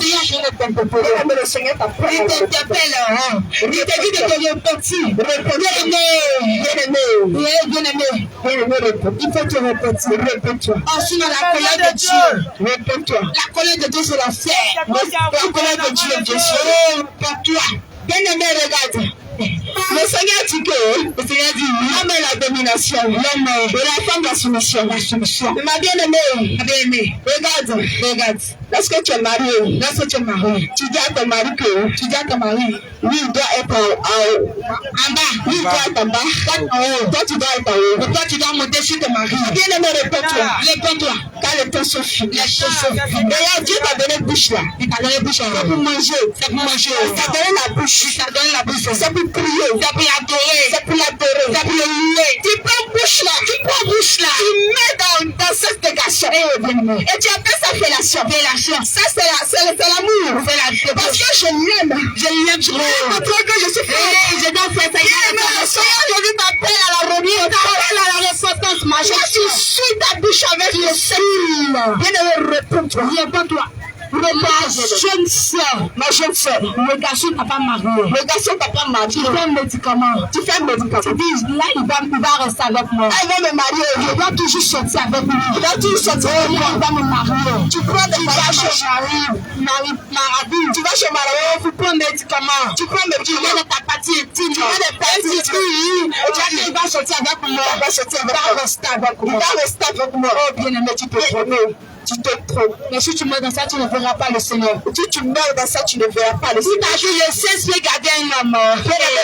Le Seigneur t'appelle. Il t'appelle. Il te dit de te répéter. Bien-aimé, il faut te répéter. Répète-toi. Sinon la colère de Dieu. Répète-toi. La colère de Dieu c'est la fière. La colère de Dieu, Dieu. Répète-toi. Bien-aimé, regarde. Le Seigneur dit que le Seigneur dit l'homme est la domination, l'homme et la femme la soumission. La soumission. Ma bien-aimée, regarde. Lorsque tu es marié, tu dis à ton mari lui il doit être en bas, lui il doit être en bas, toi tu dois être en haut, et toi tu dois monter sur ton mari. Bien-aimé, réponds-toi, car le temps se finit. D'ailleurs, Dieu t'a donné bouche là, il t'a donné bouche là, c'est pour manger, il t'a donné la bouche, c'est pour prier, c'est pour l'adorer, c'est pour le louer. Tu prends bouche là, tu mets dans cette dégation, et tu appelles ça fellation. Ça c'est l'amour, parce que je l'aime, parce que je suis frère, je dois faire ça. Le Seigneur Jésus t'appelle à la remise, t'appelle à la repentance. Je suis ta bouche avec le Seigneur. Bien-aimé, réponds-toi. jeune soeur, ma jeune soeur, le garçon n'a pas marié. le garçon t'a pas marié. Tu fais un médicament. Tu fais un médicament. Tu dis, là, il va rester avec moi. Elle va me marier. Je dois toujours sortir avec lui. Je dois toujours sortir avec moi. Il va me marier. Tu prends des chez Maradou. Tu vas chez Maradou. Tu prends un médicament. Tu prends des Tu viens de ta partie intime. Tu viens de ta partie intime. Il va sortir avec moi. Il va sortir avec moi. Il va rester avec moi. Il va rester avec moi. Oh, bien-aimé, tu te trompes. Tu te trompes. Mais si tu meurs dans ça, tu ne verras pas le Seigneur. Si tu meurs dans ça, tu ne verras pas le Seigneur. Si tu as le sexe peut garder un homme.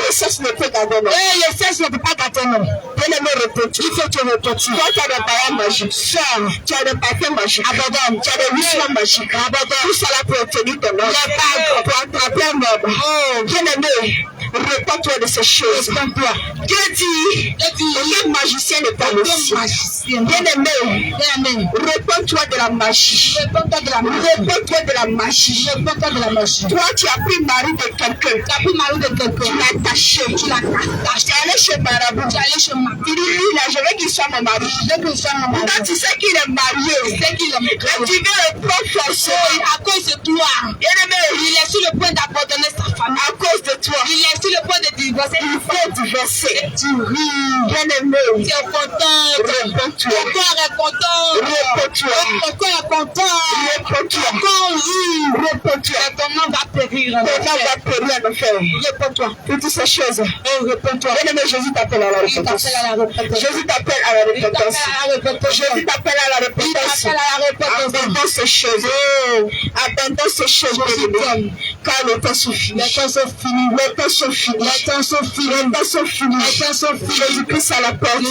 Le sexe ne peut garder un homme. Le sexe ne peut pas garder un homme. Bien-aimé, répète. Il faut que tu répètes. Toi, tu as des parents magiques. Soeur, tu as des parfums magiques. Abandonne. Tu as des visions magiques. Abandonne. Tout cela pour obtenir ton âge. Pour attraper un homme. Oh, bien-aimé, réponds-toi de ces choses. Réponds-toi. Dieu dit, aucun magicien n'est pas le sien. Bien-aimé, réponds-toi de la magie. Réponds-toi de la magie. Réponds-toi de la magie. Réponds-toi de la magie. Toi, tu as pris mari de quelqu'un. Tu as pris mari de quelqu'un. Tu l'as taché. Tu l'as taché. Tu es allé chez Marabout. Tu es allé chez Marabout. Tu dis, lui, là, je veux qu'il soit mon mari. Je veux qu'il soit mon mari. Quand tu sais qu'il est marié, tu sais qu'il est marié. et tu veux le prendre forcément. À cause de toi. Bien-aimé, il est sur le point d'abandonner sa famille. À cause de toi. Il est sur le point de divorcer. Il faut divorcer. Tu ris. Bien-aimé, tu es contente. réponds-toi. Ton cœur est content. Réponds-toi. Ton cœur est content. Réponds-toi. Ton rit. Réponds-toi. Ton nom va périr. Ton nom va périr en enfer. Réponds-toi. Pour toutes ces choses. Réponds-toi. Bien-aimé, Jésus t'appelle à la repentance. Jésus t'appelle à la repentance. Jésus t'appelle à la repentance. Abandonne ces choses. Abandonne ces choses, bien-aimé. Car le temps suffit. Les temps sont finis. Les temps sont finis. Les temps sont finis. Les temps sont finis. Les temps sont finis. Jésus-Christ à la porte.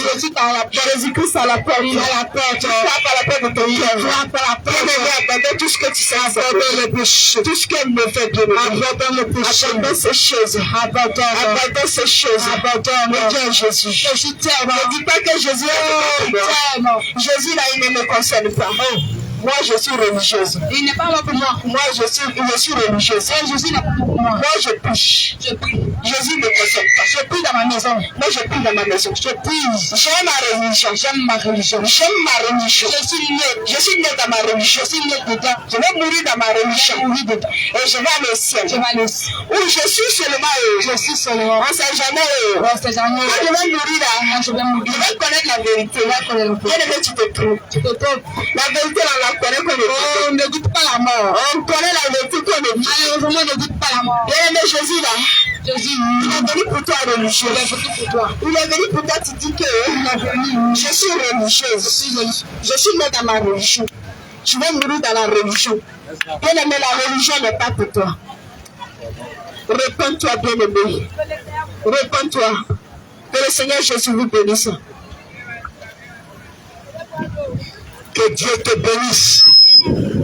Jésus-Christ à la porte. Il est à la porte. Tu frappes à la porte de ton cœur. Frappe à la porte. Abandonne tout ce que tu sais. Abandonne le péché. Tout ce qu'elle me fait de abandonne le péché. Abandonne ces choses. Abandonne ces choses. Abandonne. Reviens Jésus. Jésus t'aime. Ne dis pas que Jésus t'aime. Jésus là, il ne me concerne pas. Moi, je suis religieuse. Il n'est pas là pour moi. Moi, je suis religieuse. Jésus n'est pas pour moi. Moi, je prie. Je prie. Jésus ne me concerne pas. Je prie dans ma maison. Moi, je prie dans ma maison. Je prie. J'aime ma religion. J'aime ma religion. J'aime ma religion. Je suis né dans ma religion. Je suis né dedans. Je vais mourir dans ma religion. Je vais mourir dedans. Et je vais aller au ciel. Je vais aller au ciel. Oui, je suis seulement heureux. Je suis seulement. On ne sait jamais heureux. On ne sait jamais. Quand je vais mourir là, je vais mourir. Je vais connaître la vérité. Je vais connaître la vérité. Bien-aimé, tu te trompes. Tu te trompes. La vérité, on la connaît comme on ne goûte pas la mort. On connaît la vérité comme le malheureusement, on ne goûte pas la mort. Bien-aimé, Jésus là. Jésus, il est venu pour toi religieux. Il est venu pour toi. Il est venu pour toi, tu dis que il est venu. Je suis religieuse. Je suis né dans ma religion. Je vais mourir dans la religion. Bien-aimé, la religion n'est pas pour toi. Réponds-toi, bien-aimé. Réponds-toi. Que le Seigneur Jésus vous bénisse. Que Dieu te bénisse.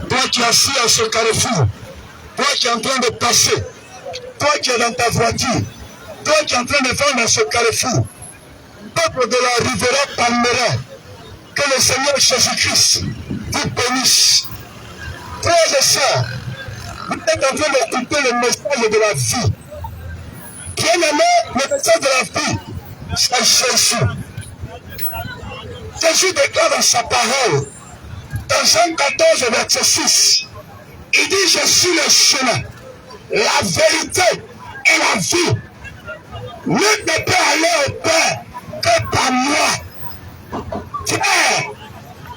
Toi qui es assis à ce carrefour, toi qui es en train de passer, toi qui es dans ta voiture, toi qui es en train de faire dans ce carrefour, peuple de la Rivera Palmera, que le Seigneur Jésus-Christ vous bénisse. Frères et sœurs, vous êtes en train d'écouter le message de la vie. Bien-aimé, le message de la vie, c'est Jésus. Jésus déclare dans sa parole, dans Jean 14, verset 6, il dit, je suis le chemin, la vérité et la vie. Nul ne peut aller au Père que par moi. Frère,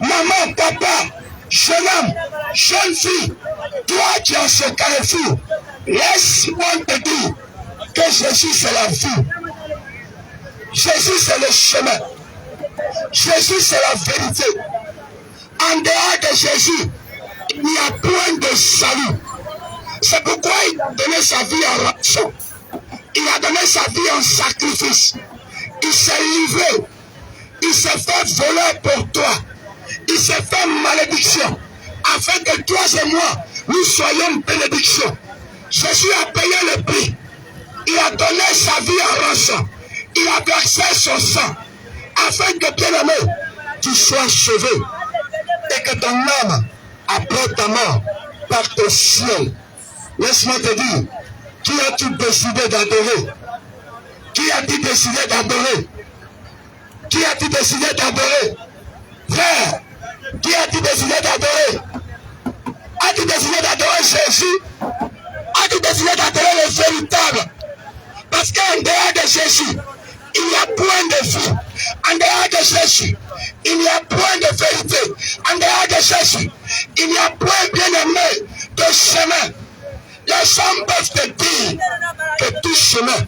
maman, papa, jeune homme, jeune fille, toi qui es en ce carrefour, laisse-moi te dire que Jésus c'est la vie. Jésus c'est le chemin. Jésus c'est la vérité. En dehors de Jésus, il n'y a point de salut. C'est pourquoi il a donné sa vie en rançon. Il a donné sa vie en sacrifice. Il s'est livré. Il s'est fait voler pour toi. Il s'est fait malédiction. Afin que toi et moi, nous soyons bénédiction. Jésus a payé le prix. Il a donné sa vie en rançon. Il a versé son sang. Afin que, bien-aimé, tu sois sauvé. Et que ton âme, après ta mort, parte au ciel. Laisse-moi te dire, qui as-tu décidé d'adorer? Qui as-tu décidé d'adorer? Qui as-tu décidé d'adorer? Frère, qui as-tu décidé d'adorer? As-tu décidé d'adorer Jésus. Il n'y a point de vérité en dehors de Jésus. Il n'y a point, bien aimé, de chemin. Les gens peuvent te dire que tout chemin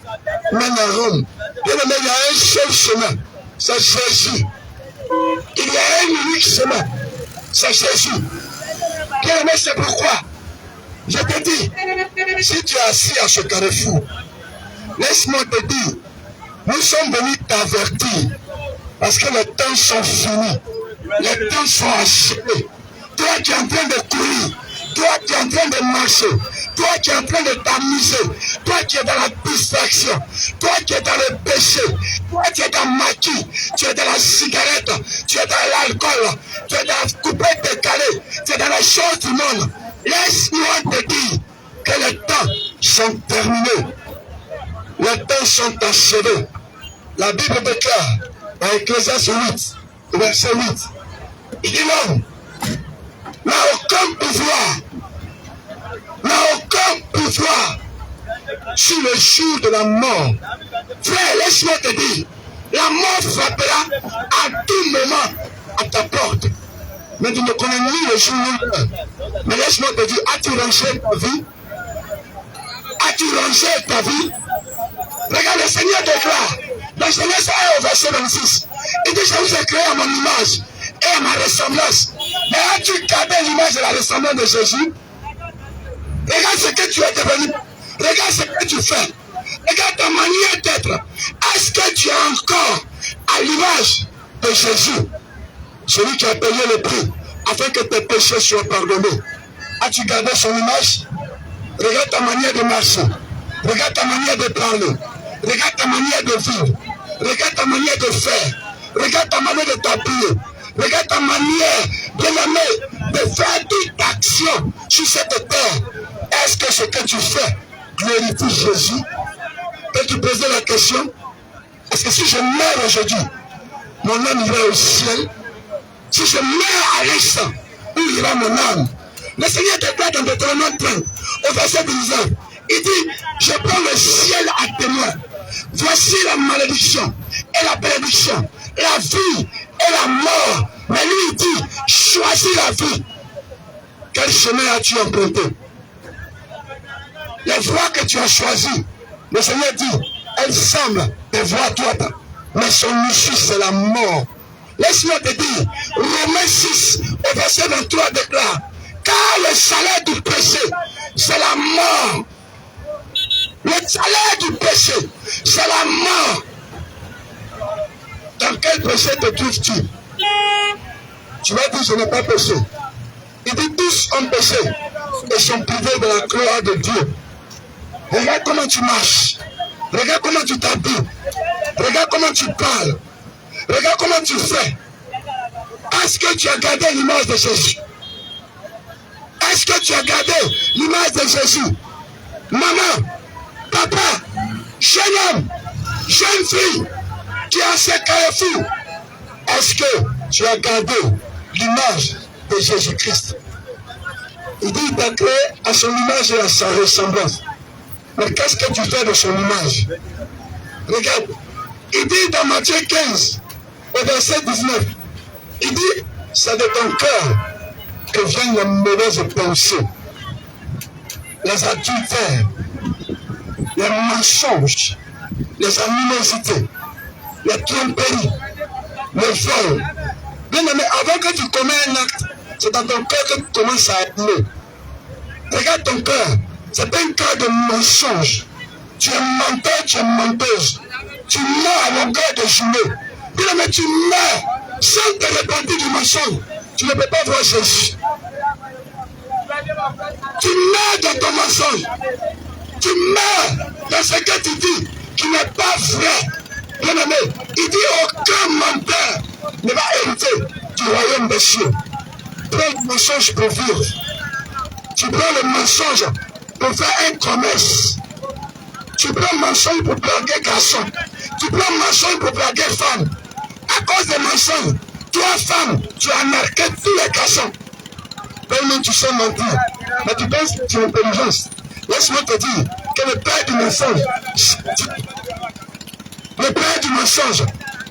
mène à Rome. Bien aimé, il y a un seul chemin, c'est Jésus. Il y a un unique chemin, c'est Jésus. Bien aimé, c'est pourquoi je te dis, si tu es assis à ce carrefour, laisse-moi te dire, nous sommes venus t'avertir parce que les temps sont finis, les temps sont achevés. Toi qui es en train de courir, toi qui es en train de marcher, toi qui es en train de t'amuser, toi qui es dans la distraction, toi qui es dans le péché, toi qui es dans le maquis, tu es dans la cigarette, tu es dans l'alcool, tu es dans la coupette décalée, tu es dans les choses du monde. Laisse-moi te dire que les temps sont terminés. Les temps sont achevés. La Bible déclare dans Ecclésiaste 8, verset 8, il dit l'homme n'a aucun pouvoir sur le jour de la mort. Frère, laisse-moi te dire, la mort frappera à tout moment à ta porte. Mais tu ne connais ni le jour ni l'heure. Mais laisse-moi te dire, as-tu rangé ta vie? As-tu rangé ta vie? Regarde, le Seigneur déclare, dans Genèse 1 au verset 26, il dit, je vous ai créé à mon image et à ma ressemblance. Mais as-tu gardé l'image et la ressemblance de Jésus? Regarde ce que tu es devenu. Regarde ce que tu fais. Regarde ta manière d'être. Est-ce que tu es encore à l'image de Jésus? Celui qui a payé le prix afin que tes péchés soient pardonnés. As-tu gardé son image? Regarde ta manière de marcher. Regarde ta manière de parler. Regarde ta manière de vivre. Regarde ta manière de faire. Regarde ta manière de t'appuyer. Regarde ta manière, bien aimé, de faire toute action sur cette terre. Est-ce que ce que tu fais glorifie Jésus? Peux-tu poser la question? Est-ce que si je meurs aujourd'hui, mon âme ira au ciel? Si je meurs à l'instant, où ira mon âme? Le Seigneur déclare dans Deutéronome 30, au verset 19, il dit, je prends le ciel à témoin. Voici la malédiction et la bénédiction, la vie et la mort. Mais lui, il dit, choisis la vie. Quel chemin as-tu emprunté? Les voies que tu as choisies, le Seigneur dit, elles semblent des voies droites, mais son issue, c'est la mort. Laisse-moi te dire, Romains 6, au verset 23 déclare, car le salaire du péché, c'est la mort. Le salaire du péché, c'est la mort. Dans quel péché te trouves-tu? Tu vas dire, je n'ai pas péché. Il dit, tous ont péché et sont privés de la gloire de Dieu. Regarde comment tu marches. Regarde comment tu t'habilles. Regarde comment tu parles. Regarde comment tu fais. Est-ce que tu as gardé l'image de Jésus? Est-ce que tu as gardé l'image de Jésus? Maman, papa, jeune homme, jeune fille, qui est à ce carrefour, est-ce que tu as gardé l'image de Jésus-Christ? Il dit, il t'a créé à son image et à sa ressemblance. Mais qu'est-ce que tu fais de son image? Regarde, il dit dans Matthieu 15, au verset 19, il dit, c'est de ton cœur que viennent les mauvaises pensées, les adultères, les mensonges, les animosités, les tromperies, les vols. Bien aimé, avant que tu commets un acte, c'est dans ton cœur que tu commences à aimer. Regarde ton cœur, c'est pas un cœur de mensonge. Tu es menteur, tu es menteuse. Tu meurs à longueur de journée. Bien aimé, tu meurs sans te repentir du mensonge. Tu ne peux pas voir Jésus. Tu meurs dans ton mensonge. Tu meurs dans ce que tu dis qui n'est pas vrai. Bien aimé, il dit aucun menteur ne va hériter du royaume des cieux. Prends le mensonge pour vivre. Tu prends le mensonge pour faire un commerce. Tu prends le mensonge pour blaguer garçon. Tu prends le mensonge pour blaguer femme. À cause des mensonges, toi femme, tu as marqué tous les garçons. Tellement tu sais mentir. Mais tu penses que tu es intelligence. Laisse-moi te dire que le père du mensonge,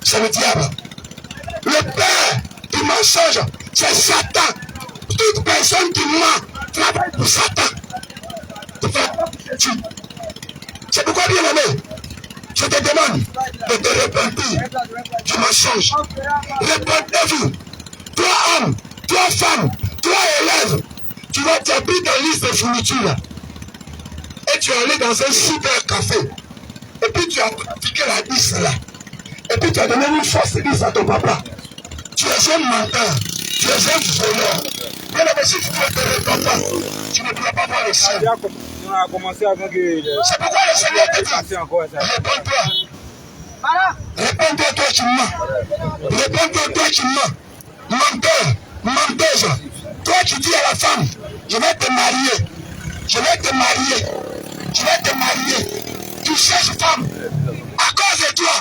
c'est le diable. Le Le père du mensonge, c'est Satan. Toute personne qui ment travaille pour Satan. C'est pourquoi, bien aimé, je te demande de te repentir du mensonge. Repentez-vous. Toi homme, toi femme, toi élève, tu vas t'habiller dans liste de fourniture. Et tu es allé dans un super café. Et puis tu as pratiqué la 10 là. Et puis tu as donné une fausse 10 à ton papa. Tu es un menteur. Tu es un voleur. Bien aimé, si tu ne te repens pas, tu ne pourras pas voir le ciel. C'est pourquoi le Seigneur te dit, réponds-toi. Réponds-toi, toi qui mens. Réponds-toi, toi qui mens. Menteur, menteuse. Toi qui dis à la femme, je vais te marier. Je vais te marier. Je vais te marier. Tu cherches femme. À cause de toi,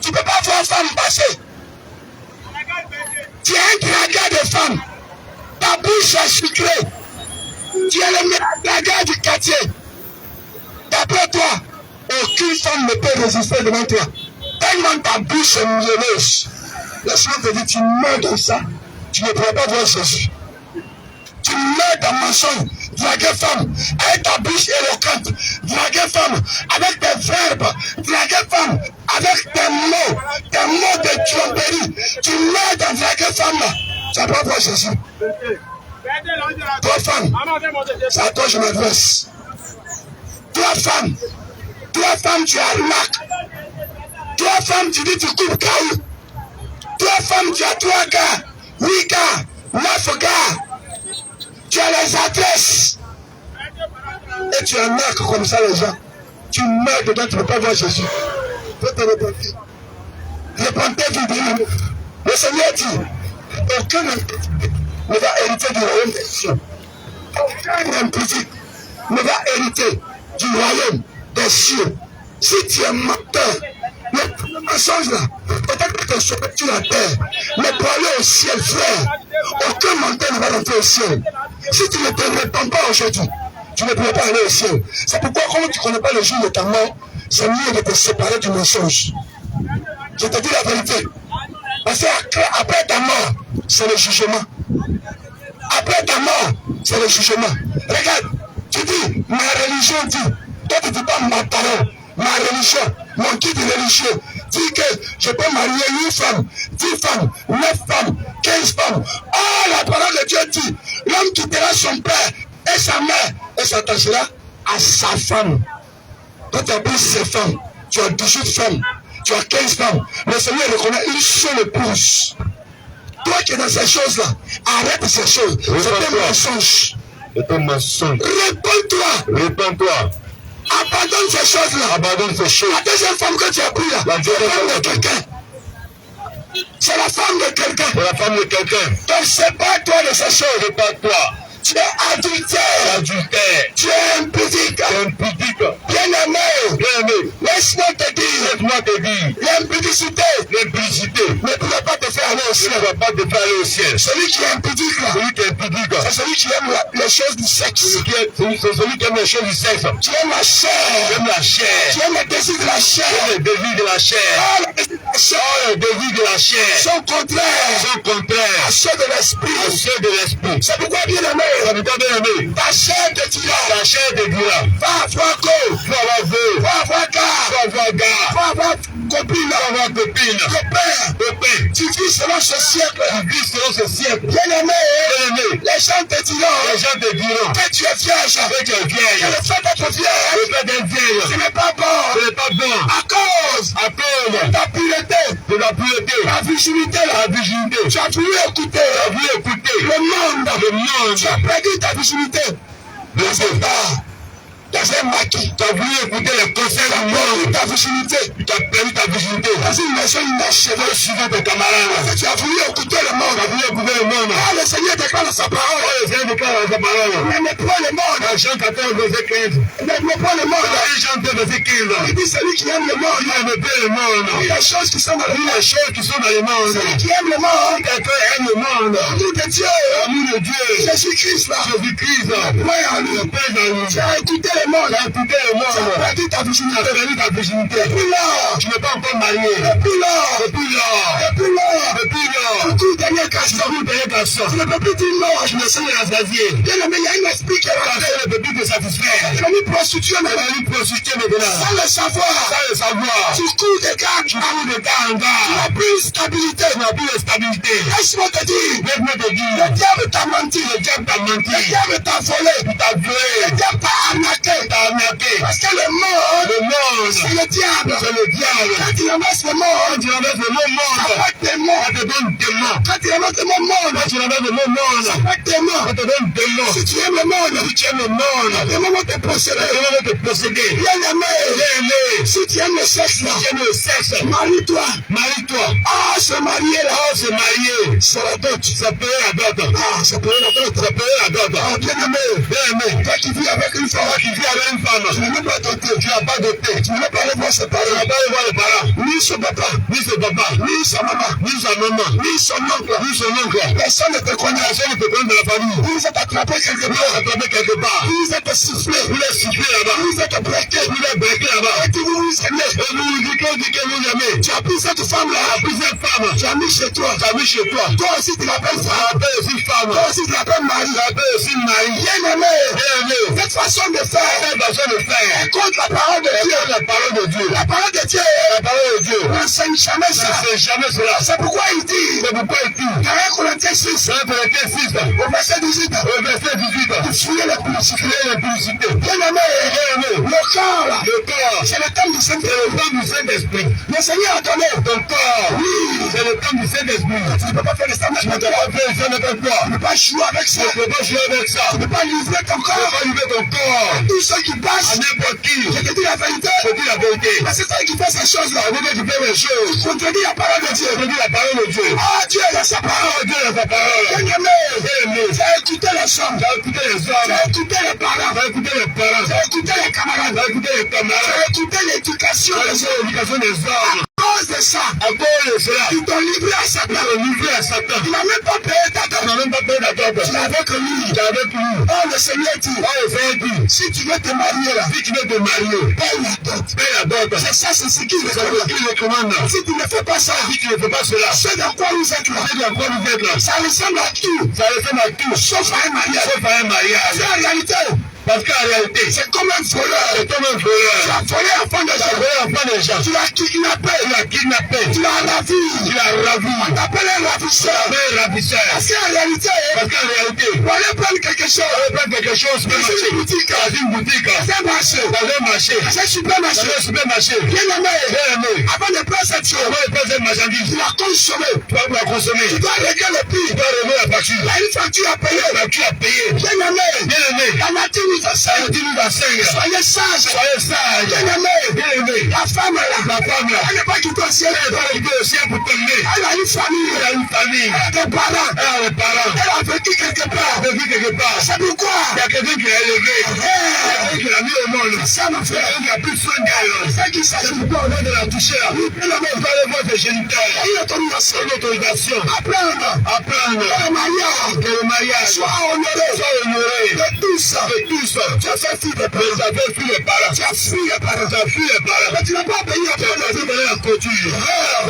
tu ne peux pas voir femme passer. Tu es un dragueur de femmes. Ta bouche est sucrée. Tu es le meilleur dragueur du quartier. D'après toi, aucune femme ne peut résister devant toi. Tellement ta bouche est mielleuse. Laisse-moi te dire, tu meurs dans ça, tu ne pourras pas voir Jésus. Tu meurs dans mensonge, draguer femme, avec ta bouche éloquente, draguer femme, avec tes verbes, draguer femme, avec tes mots de tromperie. Tu meurs dans draguer femme là, tu ne vas pas voir Jésus. Toi femme, c'est à toi que je m'adresse. Toi femme, tu arnaques. Toi femme, tu dis tu coupes caillou. Toi femme, tu as 3 gars, 8 gars, 9 gars. Tu as les adresses. Et tu arnaques comme ça les gens. Tu meurs dedans, tu ne peux pas voir Jésus. Faut te repentir. Repentez-vous bien. Le Seigneur dit, aucun ne va hériter du royaume des cieux. Aucun impudent ne va hériter du royaume des cieux. Si tu es menteur, le mensonge là, peut-être que tu es sur la terre, mais pour aller au ciel, frère, aucun menteur ne va rentrer au ciel. Si tu ne te répands pas aujourd'hui, tu ne pourras pas aller au ciel. C'est pourquoi, comme tu ne connais pas le jour de ta mort, c'est mieux de te séparer du mensonge. Je te dis la vérité. Parce qu'après ta mort, c'est le jugement. Après ta mort, c'est le jugement. Regarde, tu dis, ma religion dit, toi tu ne dis pas ma parole, ma religion, mon guide religieux dit que je peux marier 8 femmes, 10 femmes, 9 femmes, 15 femmes. Oh, la parole de Dieu dit, l'homme quittera son père et sa mère et s'attachera à sa femme. Quand tu as pris ces femmes, tu as 18 femmes, tu as 15 femmes. Le Seigneur reconnaît une seule épouse. Toi qui es dans ces choses-là, arrête ces choses. C'est un mensonge. C'est un mensonge. Réponds-toi. Répands-toi. Abandonne ces choses-là. Abandonne ces choses. La deuxième femme que tu as pris là, La c'est la deuxième femme femme. de quelqu'un. C'est la femme de quelqu'un. C'est la femme de quelqu'un. Donc sépare-toi de ces choses. Répands-toi. Tu es adultère. Adultère. Tu es impudique. Tu es impudique. Bien-aimé. Bien-aimé. Laisse-moi te dire. Laisse-moi te dire. L'impudicité L'impudicité ne pourra pas te faire aller au ne ciel. va pas te faire aller au ciel. Celui qui est impudique là, Celui qui est impudique, c'est celui qui aime les choses du sexe. c'est celui qui aime les choses du sexe. Tu aimes la chair. Tu aimes la chair. Tu aimes les désirs de la chair. Tu aimes les désirs de la chair. Oh, les désirs de la chair Les désirs de la chair sont contraires sont contraires à ceux de à l'esprit. ceux de l'esprit. C'est pourquoi, bien Ça aimé, veut dire, bien aimé, ta chair te dira, la chair te dira, va avoir go, faut avoir vœu, va avoir gars, faut avoir gars, va avoir copine, faut avoir copine, copain. copain. Tu vis selon ce siècle. Tu vis selon ce siècle. Bien aimé, Bien aimé, les gens te diront les gens te diront que tu es vierge, que tu es que vieille. le fait d'être vierge, Le fait d'être vieille, ce n'est pas ce bon. n'est pas bon. À cause À cause de ta pureté, de la pureté, ta virginité, la virginité, tu as voulu écouter tu as voulu écouter le monde. le monde, Tu as perdu ta virginité dans un bar, dans un maquis. tu as voulu écouter les conseils Tu as du perdu monde, ta virginité tu as perdu ta virginité. dans une maison inachevée. Suivant tes camarades, Tu as voulu écouter le tu as monde. voulu écouter le monde. Ah, le Seigneur déclare dans sa parole. Le Seigneur déclare dans sa parole. N'aimez pas le monde. Dans Jean 14, verset 15. N'aimez pas le monde. Dans Jean 2, verset 15. Il dit celui qui aime le monde. Il aime bien le monde. Les choses qui sont dans le Il y a monde. des choses qui sont dans le monde. Celui qui aime le monde. Quelqu'un aime le monde. L'amour de Dieu l'amour de Dieu. Jésus-Christ là. Jésus-Christ. Ouais, en lui. Tu as écouté le monde. Tu as écouté le monde. Tu as perdu ta virginité. Tu as perdu ta virginité. Depuis là. Tu n'es pas encore marié. Depuis là. Depuis là. Depuis là. Depuis là. Beaucoup dernier garçon. Beaucoup dernier garçon. Tu ne peux plus dire non. Je me sens rassasié. Bien aimé, il y a une esprit qui est rentré. Ne peut plus te satisfaire. Tu vas nous prostituer maintenant. Tu vas nous prostituer maintenant. Sans le savoir. Sans le savoir. Tu cours de garde. Tu cours de garde en garde. Tu n'as plus de stabilité. Tu n'as plus de stabilité. Laisse-moi te dire. Laisse-moi te dire. Le diable t'a menti. Le diable t'a menti. Le diable t'a volé. Il t'a volé. Le diable t'a arnaqué. Il t'a arnaqué. Parce que le monde, c'est le diable. C'est le diable. Quand tu ramasses le monde, Quand tu ramasses le monde, ça fait des mots. ça te donne des mots. Quand tu ramasses le monde, Quand tu ramasses le monde, ça fait des mots. ça te donne des mots. Si tu aimes le monde, Si tu aimes le monde, les moments te posséder. les moments te posséder. Bien aimé, Aimé. si tu aimes le sexe, là, Si tu aimes le sexe, marie-toi. marie-toi. Ah, se marier là, Oh, se marier, c'est la dot. ça peut la dot. Ah, ça peut être la dot. Ça peut la dot. Ah, bien aimé, Bien aimé. toi qui vis avec une femme, Toi qui vis avec une tu femme, n'as même pas doté. tu n'as pas doté. Tu n'as pas aller voir ses Tu n'as parents, pas allé voir les parents, ni son papa, ni son papa, ni sa maman, ni sa maman, ni son oncle. ni son oncle. Personne ne te connaît. Personne ne te connaît de la famille. Vous êtes attrapé quelque Vous part. l'avez attrapé quelque part. Vous êtes sifflé. Vous l'avez sifflé là-bas. Vous êtes braqué. Vous l'avez breaké là-bas. Et vous vous aimez. Et vous vous dites que vous aimez. Tu as pris cette femme-là. Tu as pris cette femme. Tu as mis chez toi. Tu as mis chez toi. Toi aussi, tu l'appelles Tu femme. appelles aussi femme. Toi aussi, tu l'appelles mari. Tu appelles aussi mari. Bien aimé. Bien aimé. Cette façon de faire Cette façon de faire. est contre la parole de Dieu. La parole de Dieu. La parole de Dieu La parole de Dieu. n'enseigne jamais Ça ça. ne fait jamais cela. C'est pourquoi il dit, C'est pourquoi il dit. dans 1 Corinthiens 6, Dans Corinthiens 6, au verset 18, au verset 18, de fouiller la publicité. créer l'impudicité. Bien aimé. Le corps, là, Le corps, c'est le thème du c'est Saint-Esprit. le temps du Saint-Esprit. Le Seigneur a donné. Ton corps, Oui. c'est le temps du Saint-Esprit. Tu ne peux pas faire les standards Tu ne de peux pas faire ça n'importe quoi. Tu ne peux pas jouer avec ça. Tu ne peux pas jouer avec ça. Tu ne peux pas livrer ton Tu ne peux corps. pas livrer ton corps Tous ceux qui à passent, n'importe qui. je te dis la vérité. Je te dis la vérité. Parce que c'est toi qui fais ces choses-là. C'est toi qui fais les choses. Contredis la parole de Dieu. Je te dis la parole de Dieu. Ah, Dieu est dans sa parole. Oh, Dieu dans sa parole. Bien aimé. Bien aimé. Tu as écouté les hommes. Tu as écouté les Tu hommes. as écouté les parents. Tu as écouté les parents. Tu as écouté les camarades. Tu as écouté les Tu camarades. as écouté l'éducation Tu as des écouté hommes. l'éducation des hommes. À cause de ça, À cause de cela, ils t'ont livré à Satan. ils sont livrés à Satan. Tu n'as même pas payé ta Tu dette. n'as même pas payé la dette. Tu es avec lui. Tu es avec lui. Oh, le Seigneur dit, Oh, le Seigneur dit, si tu veux te marier là, si tu veux te marier, paye la dette. paye la dette. C'est ça, c'est ce qui C'est ce qu'il recommande. Si tu ne fais pas ça, Si tu ne fais pas cela, c'est dans quoi vous êtes là. c'est dans quoi vous êtes là. Ça ressemble à tout, Ça ressemble à tout, sauf à un mariage. sauf à un mariage. C'est en réalité, Parce qu'en réalité, c'est comme un voleur. c'est comme un Tu voleur. as volé enfant de Tu as gens. volé l'enfant des gens. Tu l'as kidnappé. Tu l'as kidnappé. Tu l'as ravi. Tu l'as ravi. On t'appelle un ravisseur. Un ravisseur. Parce qu'en réalité, Parce qu'en réalité, pour aller prendre quelque chose, on prend quelque chose dans dans une boutique, une boutique, dans un marché, dans un marché, dans un supermarché, dans un supermarché. bien aimé, Bien aimé. avant de prendre cette chose, Avant de prendre cette marchandise, tu l'as consommé. tu vas la consommer. Tu dois régler le prix. Tu dois remettre la facture. Il y a une facture à payer. La facture à payer. Bien aimé, Bien aimé. la nature nous enseigne. Tu nous enseignes. Soyez sages. Soyez sage. Bien aimé, Bien aimé. la femme là, La femme là, elle n'est pas quittée au ciel. elle doit arriver au ciel pour t'emmener. Elle a une famille. Elle a une famille. Elle a des parents. Elle a des parents. Elle a vécu quelque part. Elle a vécu quelque part. C'est pourquoi. Il y a quelqu'un qui l'a élevé. Il y a quelqu'un qui l'a mis au monde. Ça, mon frère. Quelqu'un qui a pris soin d'elle. C'est qui ça? C'est pourquoi on doit la toucher là. Bien aimé, On doit aller voir ses géniteurs. une autorisation. Une autorisation. Apprendre. Apprendre Que le mariage que le mariage soit honoré. soit honoré De tous. de tous. Tu as fait fi des Mais parents. ça fait fuir les parents. Tu as fui les parents. Ça fuit les parents. Mais tu n'as pas payé à Tu as pas donné la clôture.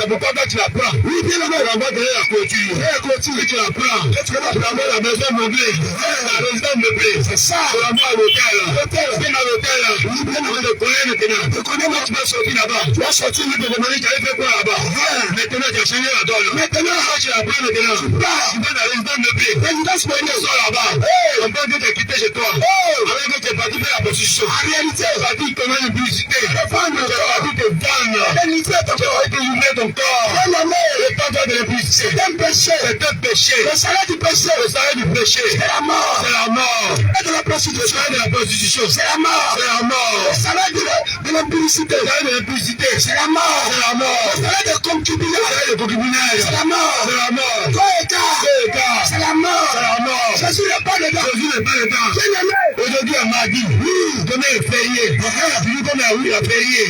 C'est pourquoi toi tu la prends. Oui, bien aimé. Tu n'as pas donné la clôture. La clôture, tu la prends. Tu l'envoies à la maison meublée. La résidence meublée. C'est ça. Tu l'envoies à l'hôtel. Viens à l'hôtel. On te connaît maintenant. Tu connais Moi, tu vas sortir là-bas. Tu vas sortir, tu te demander, tu avais fait quoi là-bas. Maintenant, tu as changé la donne. Maintenant, Quand tu la prends maintenant, tu vas dans la résidence meublée. résidence Tu meublée. sors là-bas. On peut que tu as quitté chez toi. Alors que tu es parti faire la prostitution. En réalité, Tu es parti commettre une publicité. Tu es vendre le corps. parti te vendre. Délivrer ton Tu corps. as été livrer ton corps. Bien aimé. Et pas toi de l'impudicité. C'est un péché. C'est un péché. Le salaire du péché, Le salaire du péché, c'est la mort. c'est la mort. Et de la Le prostitution, salaire de la prostitution, c'est la mort. c'est la mort. Le salaire de l'impudicité, Le salaire de l'impudicité, c'est la mort. c'est la mort. Le salaire de Le concubinage, salaire de concubinage, c'est la mort. c'est la mort. Toi écart, C'est écart, c'est la mort. c'est la mort. Jésus n'est pas dedans. Jésus n'est pas dedans. Bien aimé, Aujourd'hui, en mariage, dit, demain est férié. Tu dis qu'on a oui, la férié.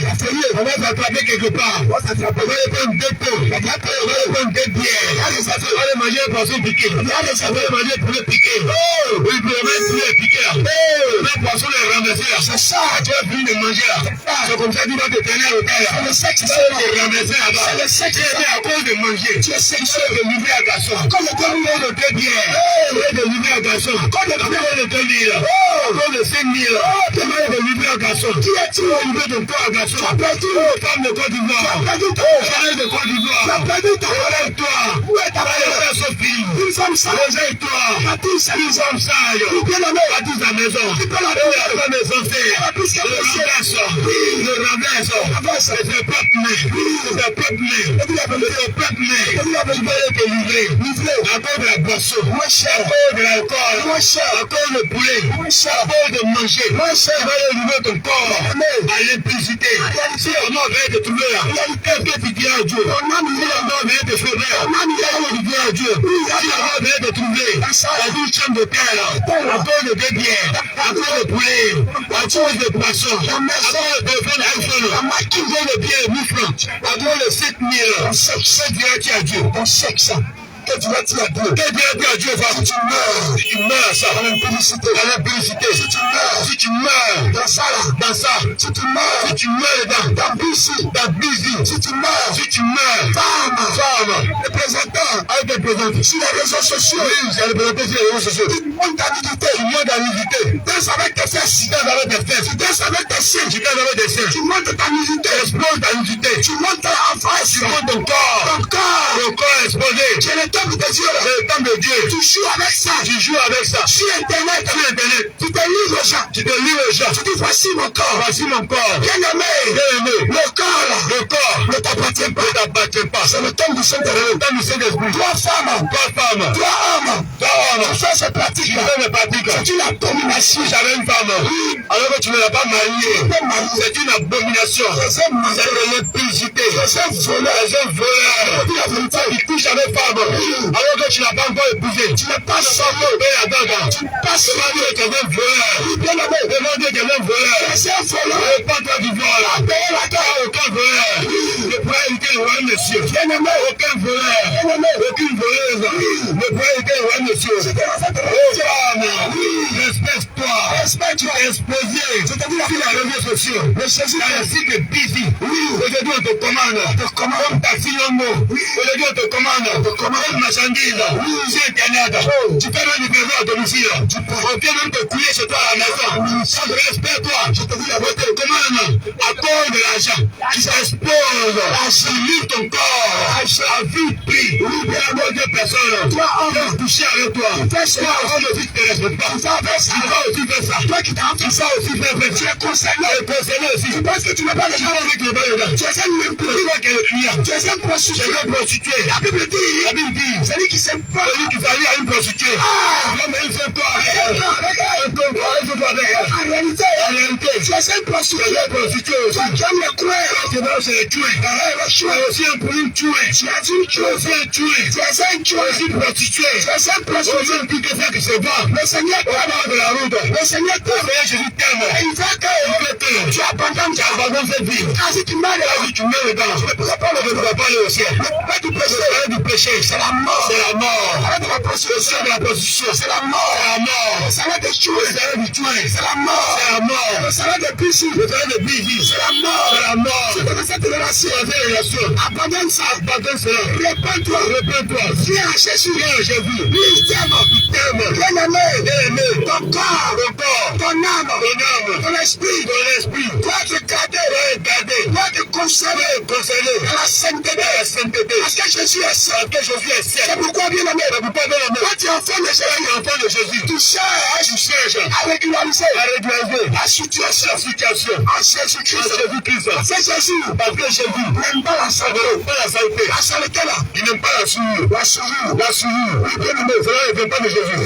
On va s'attraper quelque part. On va aller prendre deux pots. On va aller prendre deux bières. On va aller manger un poisson piqué. On va aller manger un poulet piqué. Oui, le poulet piqué là. Le poisson est renversé là. C'est ça. Tu vas finir de manger là. C'est comme ça que tu vas te tenir à l'hôtel là. C'est le sexe. Tu vas renverser là-bas. C'est le sexe. C'est à cause de manger. Tu es sexuel de livrer à garçon. Comme le temps de deux bières. Tu es de livrer à garçon. Comme le temps de deux bières. Comme le 5 000. Tu es de livrer à garçon. Qui est-tu au niveau de toi à garçon? Tu as perdu. Femme de Côte d'Ivoire. Tu as perdu. Femme de Côte d'Ivoire. Tu as perdu. Toi. Où est ta mère? Sophie. Une femme sage. Toi. Patrice. Une femme sage. Bien la mère. Patrice à la maison. Tu peux la mère. La maison c'est. Le renverse. C'est le peuple. C'est le peuple. C'est le peuple. Tu peux te livrer. À cause de la boisson. À cause de l'alcool. À cause de poulet. À cause de manger. Tu vas livrer ton corps à l'implicité. Si on vient te trouver là, qu'est-ce que tu dis à Dieu? Si on vient te sauver là, qu'est-ce que tu dis à Dieu? Si on vient te trouver dans une chambre de terre là, à cause de deux bières, à cause de poulet, à cause de poisson, à cause de téléphone iPhone, à cause de bière 1000 francs, à cause de 7 000, que dirais-tu à Dieu? Ton sexe. Que tu vas dire à Dieu? Que dirais-tu à Dieu? Si tu meurs, si tu meurs ça, à l'impudicité, si tu meurs, dans ça, si tu meurs dans busy, si tu meurs, femme, les présentants, sur les réseaux sociaux, oui, j'ai représenté sur les réseaux sociaux, tu montes ta nudité, danse avec tes fesses, tu danses avec tes seins, tu montes ta nudité, expose ta nudité, tu montes en face, tu montes ton corps exposé, tu es le temple de Dieu, tu joues avec ça, sur internet, tu te livres aux gens, tu dis voici mon corps, bien aimé, le corps ne t'appartient pas, c'est le temple du Saint-Esprit, toi femme, toi homme, ça c'est pratique, c'est une abomination. Si j'avais une femme, alors que tu ne l'as pas mariée, c'est une abomination, c'est de l'impudicité, c'est un voleur, qui couche avec femme, alors que tu n'as pas encore épousé, tu n'es pas sauvé, tu passes devant Dieu quelqu'un voleur, devant Dieu quelqu'un voleur, c'est un voleur, pas toi du vol, aucun voleur, ne pourrait éviter le royaume des cieux, aucun voleur, aucune voleuse, ne pourrait éviter le royaume des cieux, respecte-toi, exposé, c'est-à-dire sur les réseaux sociaux, dans le site de busy, aujourd'hui on te commande, comme taxi Longo, aujourd'hui on te commande, comme marchandise, sur internet, tu fais même livraison à domicile, on vient même te couiller chez toi à la maison, respecte-toi, je te dis la beauté, commande, à cause de l'argent, tu t'exposes, tu livres ton corps, à vie prix, bien la mort de personne, toi on va coucher avec toi, toi on aussi te respecte pas, tu vas aussi faire ça, toi qui t'as fait ça aussi faire, tu es concerné aussi, tu penses que tu n'as pas les gens avec les balles, tu es un impôt, tu es un prostitué, la Bible dit, c'est lui qui s'aime pas, celui qui s'allie à une prostituée, non mais il fait quoi, en réalité, tu es un prostitué, tu aimes le coin, tu vas se le tuer, aussi un pour tuer, tu es aussi un tué, tu es un tué, aussi prostitué, tu es un prostitué, qui te fait que c'est bon, le Seigneur t'aime de la route, le Seigneur Jésus t'aime, il veut que tu abandonnes cette vie, car si tu meurs dedans, tu ne pourras pas aller au ciel, pas du péché, c'est la mort, arrête de la prostitution, c'est la mort, ça va te tuer, c'est la mort, ça va te pisser, c'est la mort, c'est cette relation, abandonne ça, répands-toi, viens à Jésus, il t'aime, bien aimé, ton corps, ton âme, ton esprit, doit te garder, doit te conserver à la sainteté, parce que Jésus est saint, c'est pourquoi bien aimé, toi tu es enfant de Jésus, tu cherches à régulariser la situation en Jésus-Christ, c'est Jésus, parce que Jésus n'aime pas la saleté là, il n'aime pas la souillure, bien aimé, cela ne vient pas de Jésus,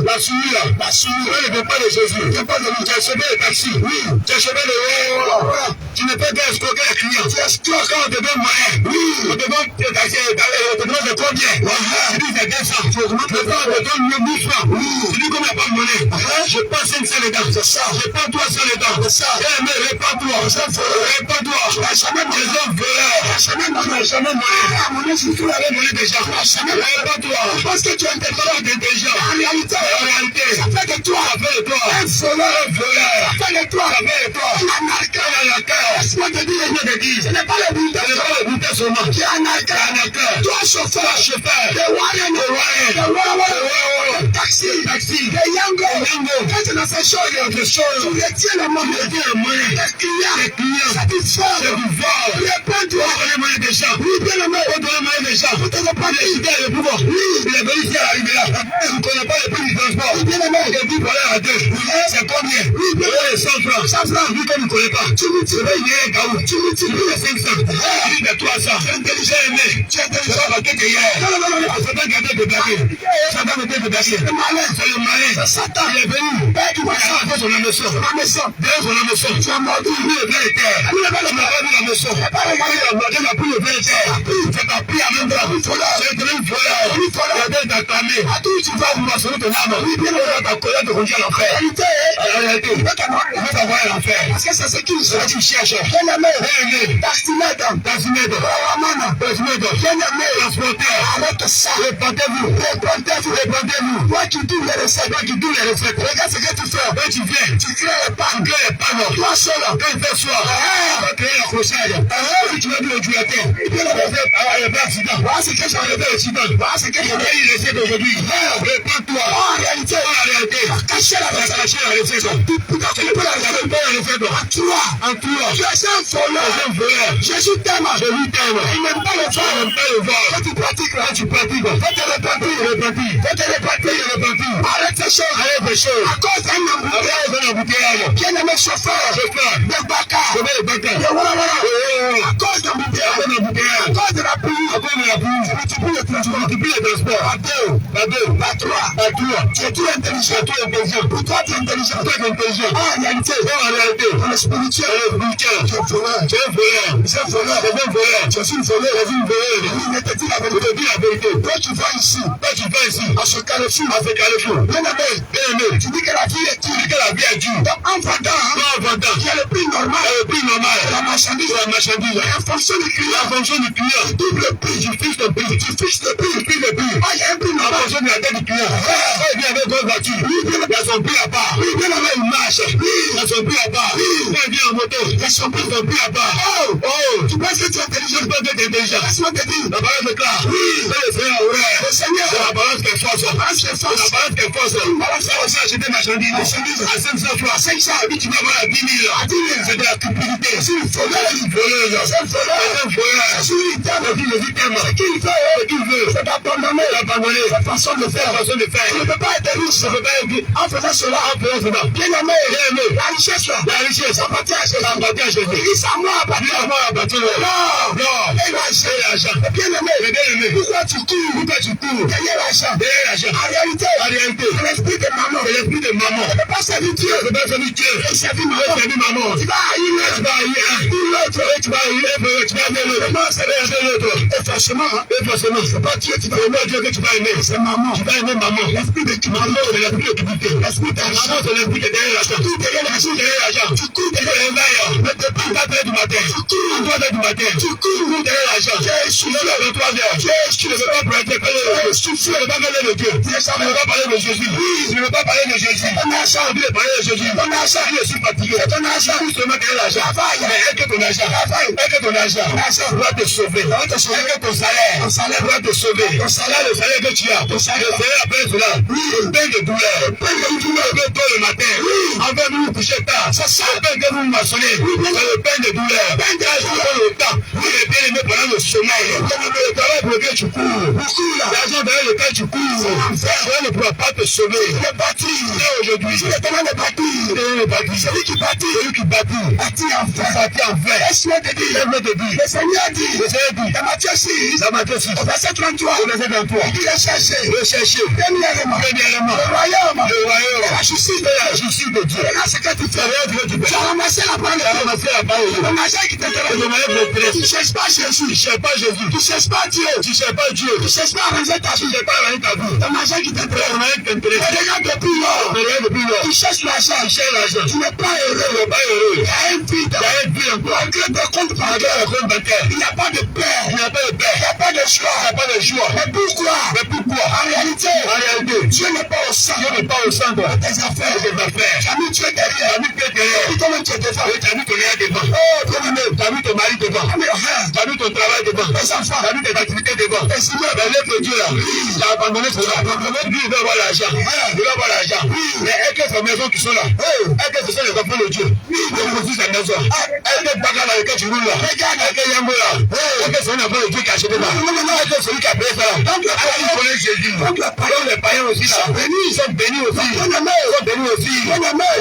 la souillure, cela ne vient pas de Jésus, tu as semé le taxi, tu as semé le tu ne peux pas escroquer les clients, tu escroques quand on te donne moyen, on te donne le taxi, on te demande de combien, tu dis c'est 200, tu augmentes le temps me donne 1000 francs. Tu dis qu'on n'a pas de monnaie. Je passe 500 les dents. C'est ça. Je prends 300 les dents. C'est ça. Mais répands-toi. Répands-toi. Je n'ai jamais monnaie. La monnaie, c'est tout la monnaie déjà. Répands-toi. Parce que tu es indépendant des gens. En réalité, ça fait de toi. Un voleur. Ça fait de toi. Un arnaqueur. Laisse-moi te dire, ce n'est pas le bulletin seulement. Tu es un arnaqueur. Toi, chauffeur. The warrior. Taxi. The yango. Quand tu as fait chose, tu retiens le moyen. Les clients. Satisfaire. Réponds-toi. Les moyens des gens. Oui, bien le moyen des gens. Vous ne tenez pas les idées et le pouvoir. Oui, il est venu ici à l'arrivée là. Vous ne connaissez pas le prix du transport. Oui, bien le moyen. Il dit pour aller à deux. C'est combien? Oui, bien le moyen. 100 francs. 100 francs. Vu que vous ne connaissez pas. Tu multiplies les gaou. Tu multiplies les 500. Tu dis de 300. Tu es intelligent aimé. Tu es intelligent avec tes hier. Non. Ça t'a gardé de blaguer. Ça t'a gardé de blaguer. C'est le malin. Satan. Il est venu. Il a fait son hameçon. Derrière son hameçon. Tu as mordu. Lui, le vrai terre. Lui, le vrai hameçon. Il a mordu la pluie, le vrai terre. C'est ta pluie à même temps. C'est le même voleur. Il a bien t'acclamé. À tout, tu vas vous moissonner ton âme. Oui, bien, ta colère te conduit à l'enfer. En réalité, il va t'envoyer à l'enfer. Parce que c'est ce qu'il cherche. Bien-aimé. Taximètre. Bien-aimé. Transporteur. Arrête ça. Répandez-vous. Toi qui doubles les recettes. Regarde ce que tu fais. Quand tu viens, tu crées les pannes. Toi seul, quand il fait soir, tu vas créer l'accrochage. Tu vas dire au duateur. Il y a un accident. Voilà ce que j'ai enlevé l'accident. Voilà ce que j'ai enlevé les recettes aujourd'hui. Réponds-toi. En réalité, cacher la recette. Tu peux la regarder pas la recette. En toi. Tu es un voleur. Jésus t'aime. Il n'aime pas le vol. Quand tu pratiques, va te repentir. Arrête ces choses. À cause d'un embouteillage. Bien-aimé chauffeur. De Baka. À cause d'un embouteillage. À cause de la pluie. Tu multiplies le transport. À deux. À trois. Tu es tout intelligent. Pour toi, tu es intelligent. En réalité, dans le spirituel, tu es voleur. Tu es un voleur. Je suis une voleur. Il ne te dit la vérité. Toi, tu vas ici. À ce carrefour. Bien-aimé. Tu dis que la vie est dure. Donc, en vendant, il y a le prix normal. La marchandise. Et en fonction du client, tu doubles le prix. Tu fixes le prix. Il y a un prix normal. En fonction de la dette du client. Il vient avec une voiture. Il y a son prix à part. Il marche. Il y a son prix à part. Il vient en moto. Il y a son prix à part. Tu penses que tu es intelligent? Laisse-moi te dire. La balance est claire. Le Seigneur. La balance est force. Ça aussi acheter des marchandises à 500 francs. 500, et puis tu vas avoir à 10 000. À 10 000, c'est de la cupidité. C'est une voleur. C'est une c'est d'abandonner la façon de faire. Tu ne peux pas être riche en faisant cela. Bien-aimé, la richesse, ça appartient à Jésus. Riche à moi, bâtir. Non. Et l'argent. Bien-aimé, pourquoi tu cours? Derrière l'argent. En réalité, c'est l'esprit de maman. Tu ne peux pas servir Dieu. Et servir maman. Tu vas haïr l'autre. Tu vas aimer l'autre. Et forcément, c'est pas Dieu que tu vas aimer. C'est maman. Tu vas aimer maman. L'esprit de maman, c'est l'esprit de cupidité. L'esprit de maman, c'est l'esprit de derrière l'argent. Tout derrière l'argent. Tu cours derrière les veilles. Ne te prends pas du matin. Tu cours derrière l'argent. Tu es soufflé de 3 heures. Tu ne veux pas prêter. Tu ne veux pas parler de Dieu. Tu ne veux pas parler de Jésus. Tu ne veux pas parler de Jésus. Ton argent, tu veux parler de Jésus. Ton argent, je suis fatigué. Ton argent, tu seulement derrière l'argent. Mais est-ce que ton argent doit te sauver? Est-ce que ton salaire doit te sauver? Ton salaire, le salaire que tu as. Le salaire après cela. Une peine de douleur. Que toi le matin. Avant de vous coucher tard. C'est ça. Le peine que vous maçonnez. C'est le peine de douleur. Peine de douleur. Le temps. Vous êtes bien aimé pendant le sommeil. Le travail pour lequel tu cours. L'argent derrière lequel tu cours. Cela ne pourra pas te sauver. Le bâti. Aujourd'hui. C'est le temps de bâtir. Celui qui bâtit. Bâtit en vain. Laisse-moi te dire. Le Seigneur dit. Dans Matthieu 6. Au verset 33. Il dit rechercher. Premièrement. Le royaume. La justice de Dieu. Regarde ce que tu tu fais. Tu as ramassé la parole. Le machin qui t'intéresse. Tu ne cherches pas Jésus. Tu ne cherches pas Jésus. Tu ne cherches pas Dieu. Tu ne cherches pas Dieu. Tu ne cherches pas arranger ta vie. Tu ne cherches pas arranger ta vie. Le machin qui t'intéresse. Regarde depuis lors. Tu cherches l'argent. Tu n'es pas heureux. Il y a un vide. Malgré tes comptes bancaires. Il n'y a pas de paix. Il n'y a pas de joie. Mais pourquoi? En réalité, Dieu n'est pas au centre. De tes affaires. Tu as mis Dieu derrière. Et comment tu es devant? Tu as mis ton lien devant. Oh, bien-aimé, tu as mis ton mari devant. Tu as mis ton travail devant. Tes enfants. Tu as mis tes activités devant. Tes signes, lève Dieu là. Tu as abandonné cela. Lui, il veut avoir l'argent. Mais est-ce que ces maisons qui sont là? Est-ce que ce sont les enfants de Dieu? Ils construisent ces maisons. Est-ce que Baga dans lequel tu roules là? Est-ce que Yambo là? Est-ce que c'est un enfant de Dieu qui a acheté là? Est-ce que celui qui a payé ça? Donc il connaît Jésus. Donc les païens aussi là. Ils sont bénis aussi.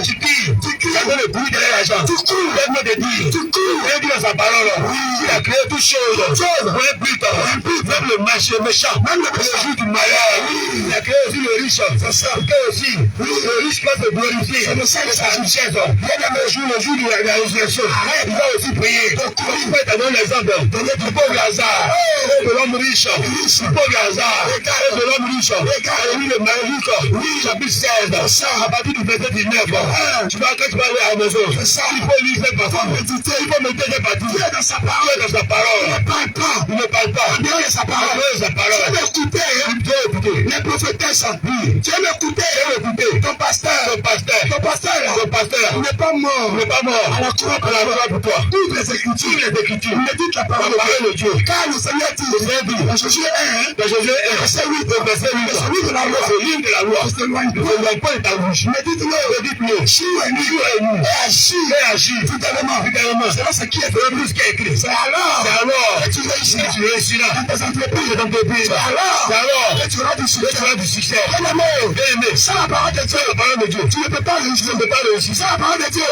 Tu cries. Ça donne le bruit derrière l'argent. Tu cours. Laisse-moi te dire. Tu cours. Il dit dans sa parole. Il a créé toutes choses. Vous n'êtes plus tard. Même le marché méchant. Même le jour du malheur. Il a créé aussi le riche. C'est ça. Il a créé aussi le riche va se glorifier. C'est ça que ça richesse. Le jour de la résurrection. Il va aussi prier. Il va te donner l'exemple du pauvre Lazare. De l'homme riche. Du pauvre Lazare. De l'homme riche. Et lui le Marie. Chapitre 16. À partir du verset 19. Tu vas aller à la maison. Il faut lire cette parole. Il faut méditer cette partie. Dieu est dans sa parole. Il ne parle pas. Dieu est sa parole. Tu veux écouter. Les prophétesses. Tu veux écouter. Ton pasteur. Il n'est pas mort. À la croix pour toi. Toutes les Écritures. Médite la parole de Dieu. Car le Seigneur dit. Dans Josué 1. Verset 8. Le livre de la loi. Ne s'éloigne pas de ta bouche. Médite-le. Et agis. Fidèlement. C'est là ce qui est écrit. C'est alors que tu réussiras dans tes entreprises. C'est alors que tu auras du succès. Bien-aimé, sans la parole de Dieu, tu ne peux pas réussir. Sans la parole de Dieu,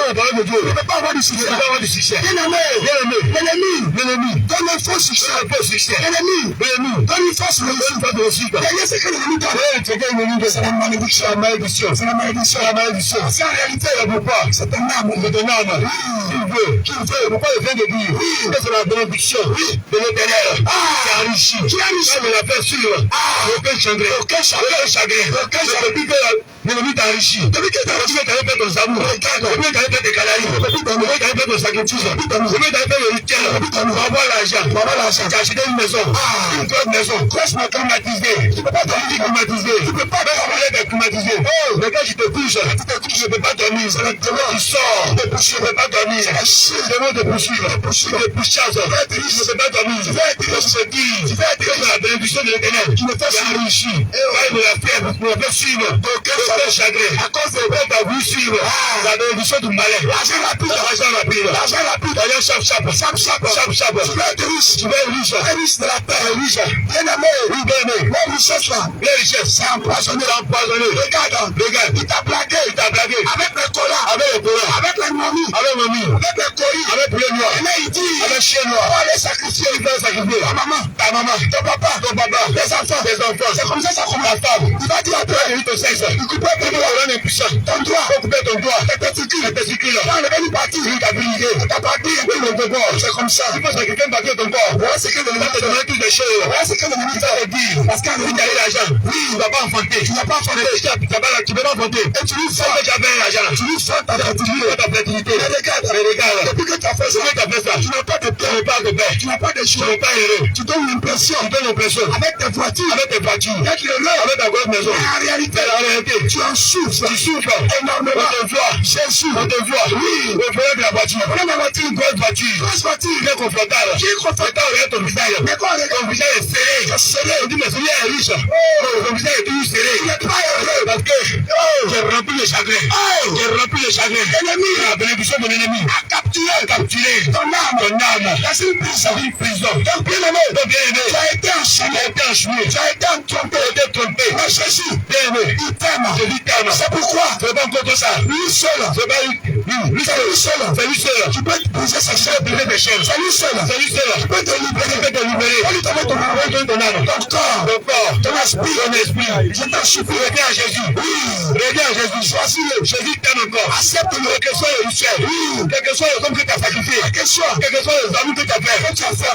tu ne peux pas avoir du succès. Bien-aimé, donne un faux succès. L'ennemi, donne une fausse réussite. Derrière ce que l'ennemi donne, c'est la malédiction. C'est en réalité, il ne veut pas. C'est un âme. Qui veut. Pourquoi il vient de dire que c'est la bénédiction de l'Éternel qui enrichit. Qui me l'a fait suivre. Aucun chagrin. Depuis que l'ennemi t'a enrichi. Depuis que t'avais fait ton amour. Depuis que t'avais fait tes canaries. Depuis que t'avais fait ton sacrifice. Depuis que t'avais fait le rituel. Pour avoir l'argent. Tu as acheté une maison. Une grosse maison. Grossement climatisée. Tu ne peux pas dormir climatisé. Tu ne peux pas dormir climatisé. Mais quand tu te couches, je ne peux pas dormir. C'est le démon qui sort. Je ne peux pas dormir. C'est le démon de poursuivre. De pourchasse. Je ne peux pas dormir. Tu vas être dans la bénédiction de l'Éternel. Tu me fais réussir. Et me la fait suivre. Aucun chagrin. À cause de toi, tu as voulu suivre la bénédiction du malin. L'argent rapide. Tu vas être riche. Un riche de la paix. Bien-aimé. La richesse là. Les richesses. C'est empoisonné. Regarde. Il t'a blagué. Avec les collas. Avec les momies. Avec les colis. Avec les noirs. Et là il dit. Avec chien noir. On va les sacrifier. Ta maman. Ton papa. Les enfants. C'est comme ça commence. La femme. Il va dire après. Il te sexe. Il coupe ton doigt. On est impuissant. Ton doigt. Il faut couper ton doigt. Tes testicules. Quand le béni parti. Il t'a brisé. T'as parti. C'est comme ça. Il faut sacrifier une partie de ton corps. Voilà ce que le ministre te donne toutes les choses. Voilà ce que le ministre te dit. Parce qu'en réalité, l'argent. Oui, tu ne vas pas enfanter. Tu peux pas enfanter. Et tu lui fais que tu avais l'argent. Tu lui fais ta fertilité. Mais regarde. Depuis que tu as fait ça, tu n'as pas de paix. Tu n'as pas de joie. Tu n'es pas heureux. Tu donnes l'impression. Avec tes voitures. D'être heureux. Avec ta grosse maison. Mais en réalité, tu en souffres. Tu souffres énormément. On te voit. Jésus. On te voit. Oui. Le problème de la voiture. Une grosse voiture. Qui est confortable. Regarde ton visage. Mais quand ton visage est serré. On dit mais celui est riche. Ton visage est toujours serré. Tu n'es pas heureux. Parce que j'ai rempli le chagrin. L'ennemi. La bénédiction de l'ennemi a capturé ton âme. Dans une prison. Donc bien-aimé. Tu as été enchaîné. Tu as été trompé. Mais Jésus, bien-aimé, il t'aime. C'est pourquoi tu ne veux pas encore ça. Lui seul. C'est lui seul. C'est lui seul. Tu peux briser sa chaîne, briser tes chaînes. C'est lui seul. C'est lui seul. Tu peux te libérer. Tu peux te libérer. On lui donne ton âme, ton corps, ton esprit, ton esprit. Je t'en supplie. Reviens à Jésus. Oui. Reviens à Jésus. Choisis-le. Jésus t'aime encore. Accepte-le. Quel que soit le rituel. Oui. Quel que soit le temps que tu as sacrifié. Quel que soit les amis que tu as fait.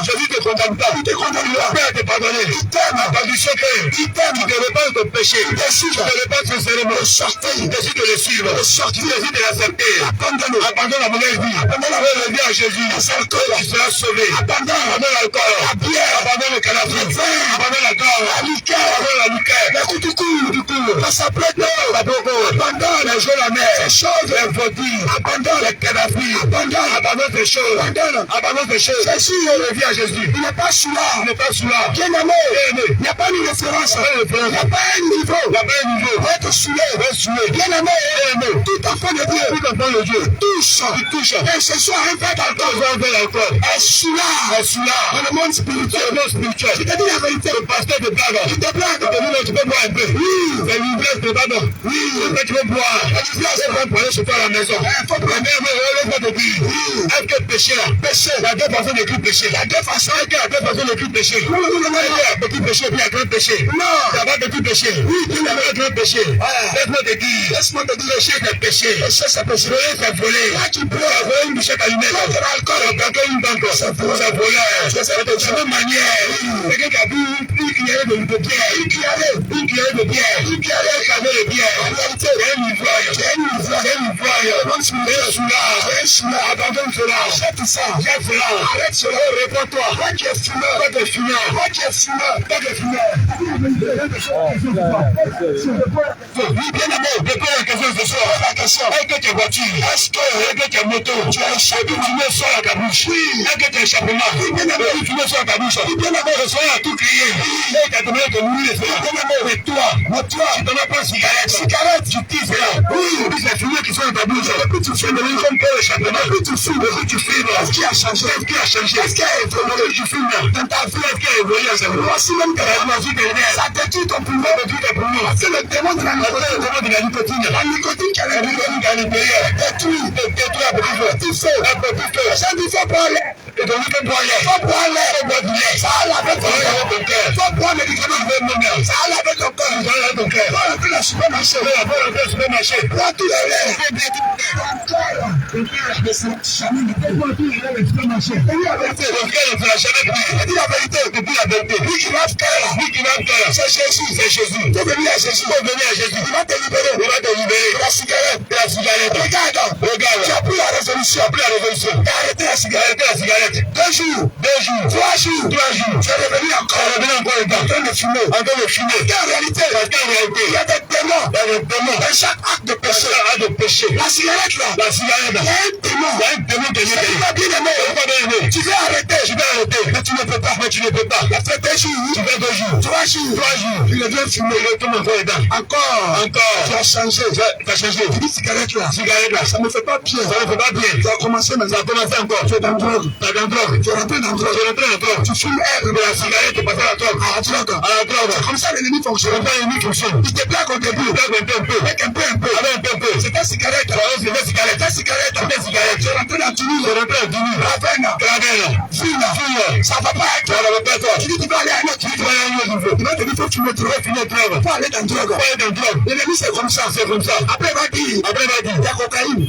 Jésus te condamne pas. Il te condamne pas. Père te pardonner. Il t'aime. Condition que il t'aime. Tu te répands de péché. Il décide. Tu te répands sincèrement. De sortir. Il décide de le suivre. De sortir. Il décide de l'accepter. Abandonne. Abandonne la mauvaise vie. Abandonne la mauvaise vie à Jésus. Tu seras sauvé. Abandonne l'alcool. La bière. Abandonne le canapé. Abandonne la gorge. La liqueur. Abandonne la liqueur. La couture. La sablette. La bobo. Abandonne les jeux la mer. Ces choses involutives. Abandonne les canapés. Abandonne ces choses. Abandonne ces choses. Jésus revient à Jésus. Il n'est pas celui-là. Il n'est pas celui-là. Bien aimé. Il n'y a pas une référence. Il n'y a pas un niveau. Il n'y a pas un niveau. Va te saouler. Bien aimé. Tout enfant de Dieu. Tout enfant de Dieu. Touche. Et ce soir, un verre d'alcool. Et celui-là. Dans le monde spirituel. Je te dis la vérité. Le pasteur te blague. Il te blague. Tu peux boire un peu. Oui. C'est l'ivresse de pardon. Oui. Tu peux boire. Tu peux prendre chez toi à la maison. Il faut prendre. Est-ce que péché là? Péché. Il y a deux façons d'écrire péché. Il y a deux façons d'écrire péché. Il y a petit péché puis il y a grand péché. Non. Il y a pas petit péché. Oui. Il y a pas grand péché. Laisse-moi te dire. Péché c'est péché. Péché c'est péché. Voler c'est voler. Là tu peux voler une bouchette allumée. Là tu as l'alcool. Une banque. C'est voler. C'est de la même manière. Quelqu'un qui a bu une cuillerée de bière. Une cuillerée de bière. Une cuillerée de bière. En réalité, c'est un ivoire. C'est celui-là. Abandonne cela. Jette ça. Arrête cela. Réponds-toi. Toi qui es fumeur. Oui, bien aimé. Réponds à la question ce soir. Est-ce que tes voitures, est-ce que tes motos, tu as échappé, tu mets ça à ta bouche. Est-ce que tes échappements, tu mets ça à ta bouche. Bien aimé, le soir a tout crié. Et tu as demandé de mourir. Bien aimé, mais toi, tu t'en as pas cigarette, tu tises là. Oui, c'est fumées qui sont dans ta bouche. Et puis tu fais le comme pour l'échappement. Et puis tu fumes, tu fumes. Est-ce qu'il a changé? Est-ce qu'il a évolué? Tu fumes. Dans ta vie, est-ce qu'il a évolué? Voici même que la vie dernière. Ça détruit ton poumon, c'est le démon de la nicotine. La nicotine qui a l'intérieur. Détruit un petit feu. Ça dit faut boire l'air. Et donc il faut boire l'air. Faut boire du lait. Ça a lavé ton cœur. Faut boire les médicaments. Ça a lavé ton cœur. Faut rentrer dans le supermarché. Prends tout le lait. Dis la vérité. Lui qui va faire. C'est Jésus. Faut venir à Jésus. Il va te libérer. La cigarette. Regarde. Tu as pris la résolution. Tu as arrêté la cigarette. 2 jours. 3 jours. Tu es revenu encore en train de fumer. En réalité, il y a des démons. Dans chaque acte de péché. La cigarette là. Il y a un démon. Il va bien aimer. Tu veux arrêter. Mais tu ne peux pas. Il a fait 2 jours. Tu fais 2 jours. 3 jours. Il devient fumer. Il retourne encore. Tu as changé. Tu dis cigarette là, ça me fait pas bien. Tu as commencé encore. Tu es dans drogue. Tu es rentré dans drogue. Tu fumes de la cigarette, tu passes à la drogue. C'est comme ça l'ennemi fonctionne. Il te plaque au début. Avec un peu. C'est ta cigarette. Tu es rentré dans Tunis. Ravenne. Fine. Ça va pas être toi. Tu dis tu vas aller à un autre niveau. Tu vas te dire faut que tu me trouves. Faut aller dans drogue. L'ennemi c'est comme ça. Après il va dire, il y a cocaïne.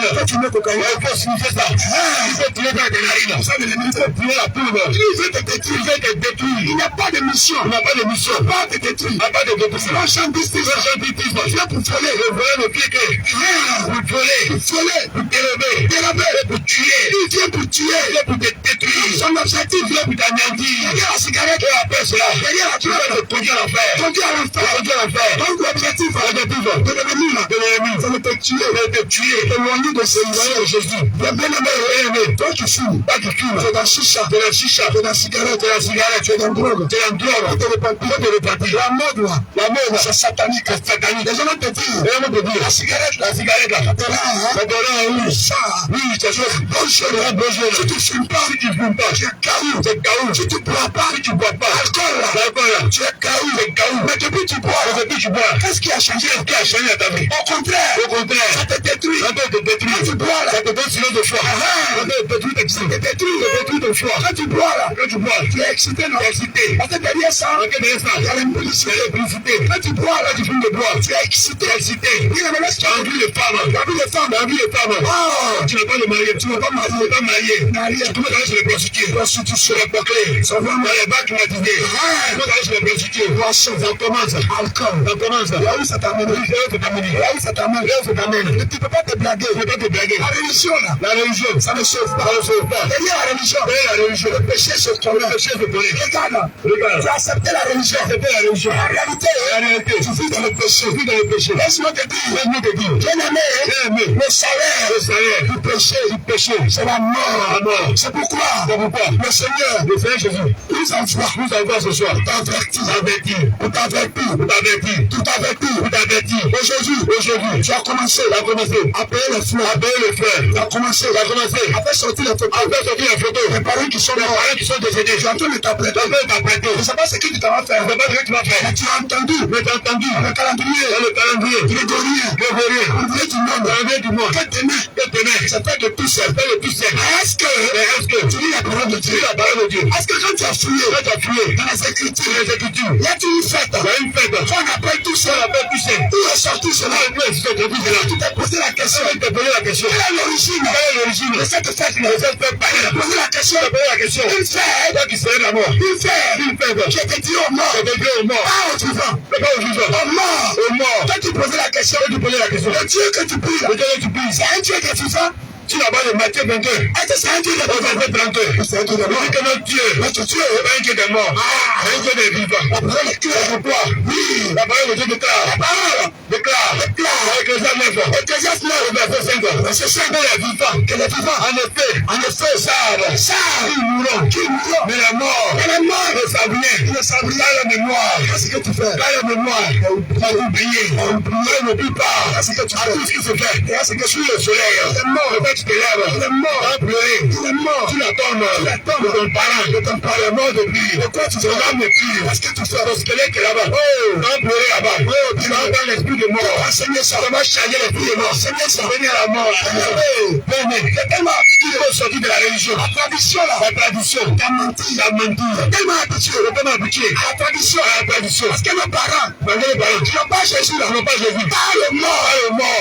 Faut fumer cocaïne. Il faut signifier ça. Il faut tuer dans des narines. Ça l'ennemi faut tuer la poule. Il veut te détruire. Il n'y a pas de mission. Pas de détruire. C'est un champistisme. Il vient pour voler. Le piquer. Pour voler. Pour dérober. Pour tuer. Il vient pour tuer. Il vient pour te détruire. Son objectif, il vient pour t'anéantir. Derrière la cigarette, il appelle cela. Derrière la cigarette, il conduit à l'enfer. Donc l'objectif de l'ennemi, c'est de te tuer. Éloigné de Jésus. Bien aimé. Toi qui fumes. Tu es dans chicha. Tu es dans cigarette. Tu es dans drogue. Il te repentir. La mode, c'est satanique. Les gens te disent, la cigarette là, t'es là, oui. Ça, oui, c'est ça. Bonjour. Si tu fumes pas, tu es KO. Tu es KO. Si tu bois pas, alcool, tu es KO. Mais depuis tu bois, qu'est-ce qui a changé à ta vie? Au contraire, ça te détruit. Quand tu bois là, ça te donne silence de foi. Ça te détruit de foi. Quand tu bois là, tu es excité, non? Parce que derrière ça, il y a l'impulsité. Quand tu bois là, tu fumes de bois, tu es excité. Tu as envie de femme. Oh, tu n'as pas de marié, tu n'as pas marié. Tu commences à aller chez les prostituées, les bouclés, ça va dans les bacs climatisés. Tu commences à aller chez les prostituées. Ça commence. Alcool. Là où ça t'amène. Tu ne peux pas te blaguer. La religion, ça ne sauve pas. Derrière la religion, le péché se connaît. Regarde, tu as accepté la religion. La réalité, tu vis dans le péché. Laisse-moi te dire, bien-aimé, le salaire du péché, c'est la mort. C'est pourquoi le Seigneur Jésus nous envoie ce soir pour t'avertir. Aujourd'hui, tu as commencé à payer les fleurs. Tu as commencé à faire sortir les photos. Les parents qui sont décédés. Tu es en train de t'apprêter. Je ne sais pas ce que tu vas faire. Mais tu as entendu le calendrier grégorien. On vient du monde. Que demain, c'est fait de tout seul. Est-ce que tu lis la parole de Dieu? Est-ce que quand tu as fouillé dans les Écritures, il y a une fête qu'on appelle tout seul. Où est sorti cela? Tu t'es posé la question. Quelle est l'origine de cette fête? Tu t'es posé la question. Une fête qui était dit aux morts. Pas aux vivants. Aux morts. Quand tu posais la question, le Dieu que tu pries, c'est un Dieu qui est vivant. Tu l'as pas de Matthieu 22. Est-ce que c'est un Dieu de vivant? C'est un Dieu de mort. Il dit que notre Dieu, c'est un Dieu de mort. C'est un Dieu de vivant. La parole est claire. Oui. La parole de Dieu déclare. Ecclésiaste 9, verset 5. Qu'elle est vivant. En effet, ça, ils mourront. Mais la mort, le sablier, la mémoire. Qu'est-ce que tu fais? La mémoire. On a oublié. On n'oublie pas. Qu'est-ce que tu fais? Tout ce qui se fait. Qu'est-ce que sur le soleil? C'est mort. Il est mort. Tu l'attends de ton parent. Il est mort depuis. Pourquoi tu fais? Ton âme est pure. Qu'est-ce que tu fais? Ton squelette est là-bas. Tu vas pleurer là-bas. Tu vas entendre l'esprit de mort. Enseigner ça. Tu vas changer l'esprit de mort. Enseigner ça. Venir à la mort. C'est tellement il faut sortir de la religion. La tradition. T'as menti. C'est tellement habitué. La tradition. Parce que nos parents, qui n'ont pas Jésus là. Par le mort.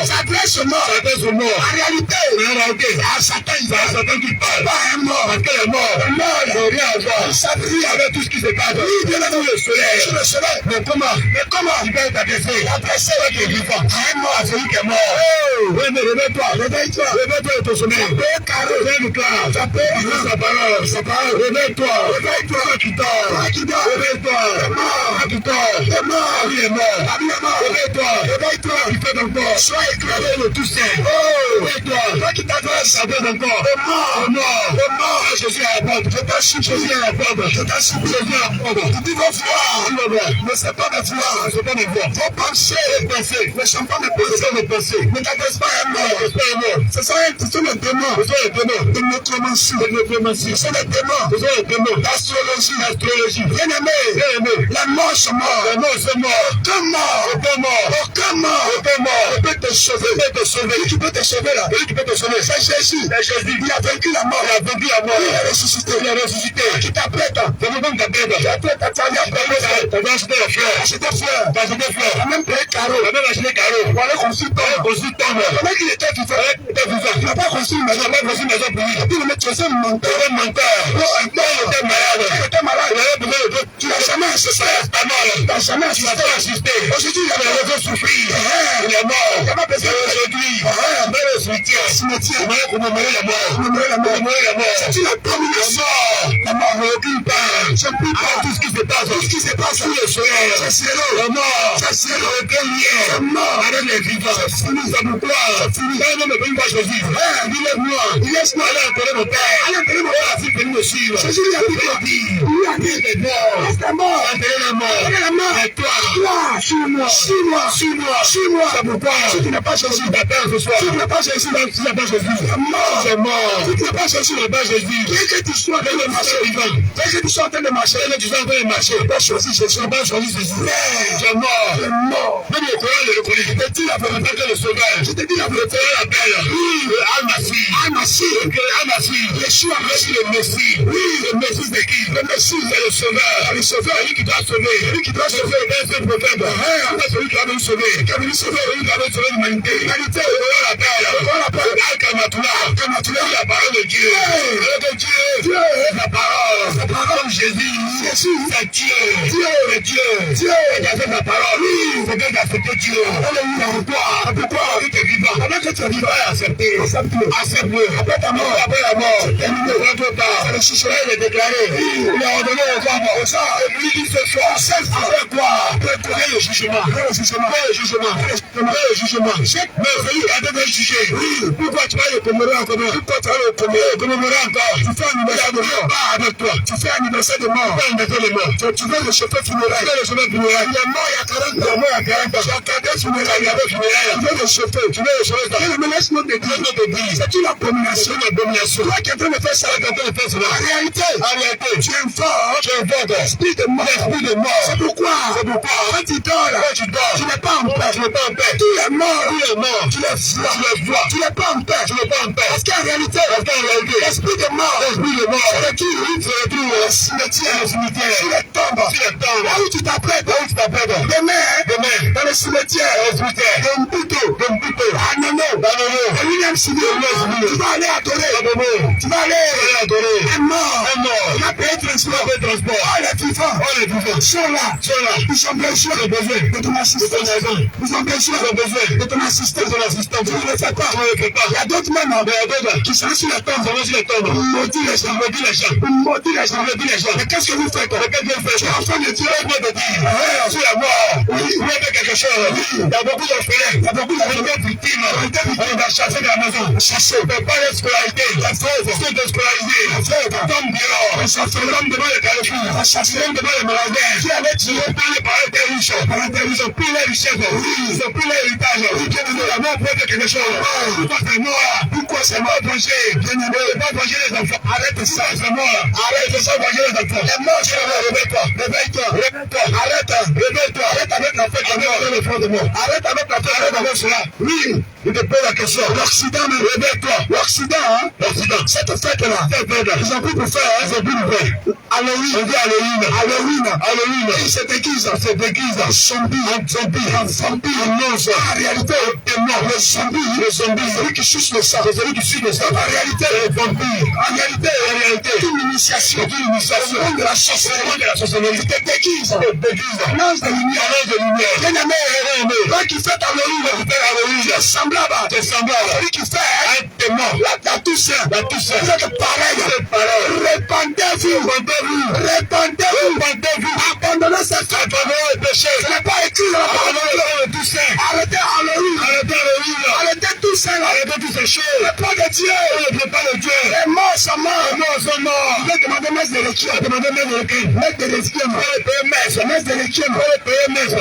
S'adresse au mort. En réalité, c'est à Satan qui parle. Pas un mort. Parce que le mort, il n'a rien à voir. Ça brille avec tout ce qui se passe. Oui, bien sûr, le soleil. Mais comment tu peux t'adresser? L'adresser qui est vivant. Un mort, celui qui est mort. Oui, mais réveille-toi de ton sommeil. Tu as peur. Sa parole. Réveille-toi. Tu dors. Réveille-toi. T'es mort. La vie est mort. Réveille-toi. Tu fais ton corps. Sois éclairé de tout ça. Réveille-toi. Toi qui t'adresses, ça donne encore. T'es mort. Jésus à la porte. Je t'assure. Jésus à la porte. Tu dis vos voix. Ne sais pas mes voix. Vos pensées. Ne sont pas mes pensées. Ne t'adresse pas à un mort. Ce sont les démons. De nécromancie. Ce sont les démons. L'astrologie. Bien-aimé. La mort sont morts. Aucun mort. Il peut te sauver. Tu peux te sauver là. C'est Jésus. Il a vaincu la mort. Il est ressuscité. Qui t'apprête? Tu apprêtes à acheter la fleur. Tu as même payé carreau. Pour aller construire tombe. Comment il était vivant? Tu n'as pas construit une maison pour lui. Tu le mets, tu es un menteur. Il était malade. Tu n'as jamais assisté. Aujourd'hui, il a besoin de souffrir. Il est mort. Il n'a pas besoin aujourd'hui. Même le cimetière. On va mourir la mort. C'est une abomination. La mort ne recule pas. Je ne plus pas tout ce qui se passe. Sous le soleil. C'est zéro. La mort. C'est zéro. hier. Avec les vivants. C'est fini, c'est pourquoi. C'est fini. Un homme ne peut pas choisir. Il laisse-moi. Il laisse-moi aller enterrer mon père. Aller enterrer mon père. Il peut me suivre. Jésus lui a dit quoi? Il a dit c'est mort. Reste mort. Enterrer la mort. Enterrer la mort. Et toi, suis-moi. Suis-moi. Suis-moi. Suis-moi. C'est pourquoi. Si tu n'as pas Jésus, ta terre ce soir. Si tu n'as pas Jésus, tu n'as pas Jésus. C'est mort. C'est mort. Si tu n'as pas Jésus, tu n'as pas Jésus. Dès que tu sois en train de marcher vivant. Dès que tu sois en train de marcher, dès que tu sois en train de marcher. Tu n'as pas choisi Jésus. Tu n'as pas choisi Jésus. C'est mort. C'est mort. Même le Coran le reconnaît. Je te dis la vérité que le sauveur. Je te dis la vérité l'appelle. Oui, Al-Masih. Al-Masih. Al-Masih. Yeshua, Messie, le Messie. Oui, le Messie c'est qui? Le Messie c'est le sauveur. Le sauveur, lui qui doit sauver. Lui qui doit sauver. C'est le prophète. C'est celui qui va nous sauver. Qui va nous sauver. Celui qui va nous sauver l'humanité. L'humanité, le Coran l'appelle. Le Coran l'appelle. Al-Kamatula. Kamatula, la parole de Dieu. Le Dieu. Dieu. La parole. La parole de Jésus. Jésus, c'est Dieu. Dieu. C'est Dieu. Dieu. Il a fait la parole. Oui, c'est bien d'accepter Dieu. Alléluia. Pourquoi tu es vivant? Pendant que tu es vivant, accepter. Accepte-le. Après ta mort, après la mort, c'est terminé. Rentre pas. C'est le chichonnet, il est déclaré. Il a ordonné aux femmes. Et lui, il se fait. Après quoi? Après le jugement. Le jugement. Le jugement. Le jugement. Mais celui qui a été jugé. Oui. Pourquoi tu vas le commémorer encore? Pourquoi tu vas le commémorer encore? Tu fais un anniversaire de mort. Pas avec toi. Tu fais un anniversaire de mort. Pas un anniversaire de mort. Tu veux le chauffeur funéraire. Tu veux le chauffeur funéraire. Il est mort il y a 40 ans. Il est mort il y a 40 ans. Tu as 40 funérailles. Il y a des funérailles. Tu veux le chauffeur. Tu veux le chauffeur. Il me laisse notre église. C'est une abomination. Une abomination. Toi qui es en train de faire ça. Tu es en train de faire cela. En réalité. Tu es fort. Tu es fort. L'esprit de mort. L'esprit de mort. C'est pourquoi. Quand tu dors là. Tu n'es pas en paix. Tu n'es pas en paix. Tu es mort. Tu es mort. Tu les vois. Tu n'es pas en paix. Tu n'es pas en paix. Parce qu'en réalité. L'esprit de mort. L'esprit de mort. C'est qui? C'est le cimetière. Sur les tombes. Là où tu t'apprêtes. Demain. Dans le cimetière. De Mbuto. À Nono. À William Sidi. Tu vas aller adorer. Tu vas aller adorer. Un mort. Il a payé transport. Oh les vivants. Sont là. Ils sont besoin de ton assistance. Ils ont besoin de ton assistance. Tu ne le fais pas. Il y a d'autres même qui sont sur la tombe. Maudit les gens. Mais qu'est-ce que vous faites? Tu es enfant de Dieu. Sur la mort. Vous avez quelque chose. Il y a beaucoup d'orphelins. Il y a beaucoup de victimes. On va chasser de la maison. Chasser. On ne peut pas les scolariser. Les fauves sont déscolarisés. Comme dehors. Comme devant les carrefours. On chasser devant les magasins. Qui avait tiré par les riches. Ils ont pris les richesses. Ils ont pris l'héritage. La mort peut faire quelque chose. Pourquoi c'est mort? Pourquoi c'est mort? Bien-aimé. Pas venger les enfants. Arrête ça. C'est mort. Arrête ça. Venger les enfants. Les morts, c'est mort. Réveille-toi. Arrête avec la fête de mort. Arrête avec la fête de mort. Cela. Oui. Je te pose la question. L'Occident, réveille-toi. L'Occident. Cette fête-là. Ils ont pris pour faire. Halloween. Ils se déguisent. En zombie. En monstre. En réalité, t'es mort. Le zombie. C'est celui qui suce le sang. En réalité, le vampire. En réalité, une initiation. De la sorcellerie. Tu te déguises. L'ange de lumière. Bien-aimé. Toi qui fais Halloween. Tu es semblable. Celui qui fait. T'es mort. La Toussaint. Vous êtes pareil. Répandez-vous. Abandonnez cette fête. Le péché. Ce n'est pas écrit dans la parole de Toussaint. Arrêtez Halloween. Arrêtez Toussaint. Arrêtez toutes ces choses. Le plan de Dieu. Les morts sont morts. Je vais demander messe de requiem. Messe de requiem. Messe de requiem. On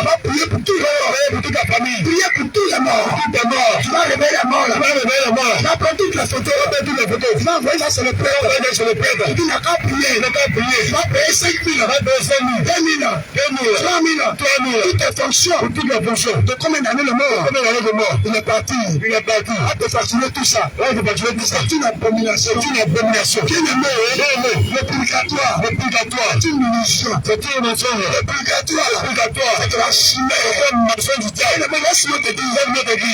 va prier pour tout le monde. Pour toute la famille. Prier pour tous les morts. Tu vas réveiller les morts. Tu vas prendre toutes les photos. Tu vas envoyer ça sur le prêtre. Tu n'as qu'à prier. Tu vas payer 5 000. 2 000. 3 000. Toutes les fonctions. De combien d'années le mort? Il est parti. À te fasciner tout ça. C'est une abomination. Bien-aimé. Le purgatoire. C'est une munition. Le purgatoire. C'est de la chimère. C'est un mensonge du diable. Laisse-moi te dire.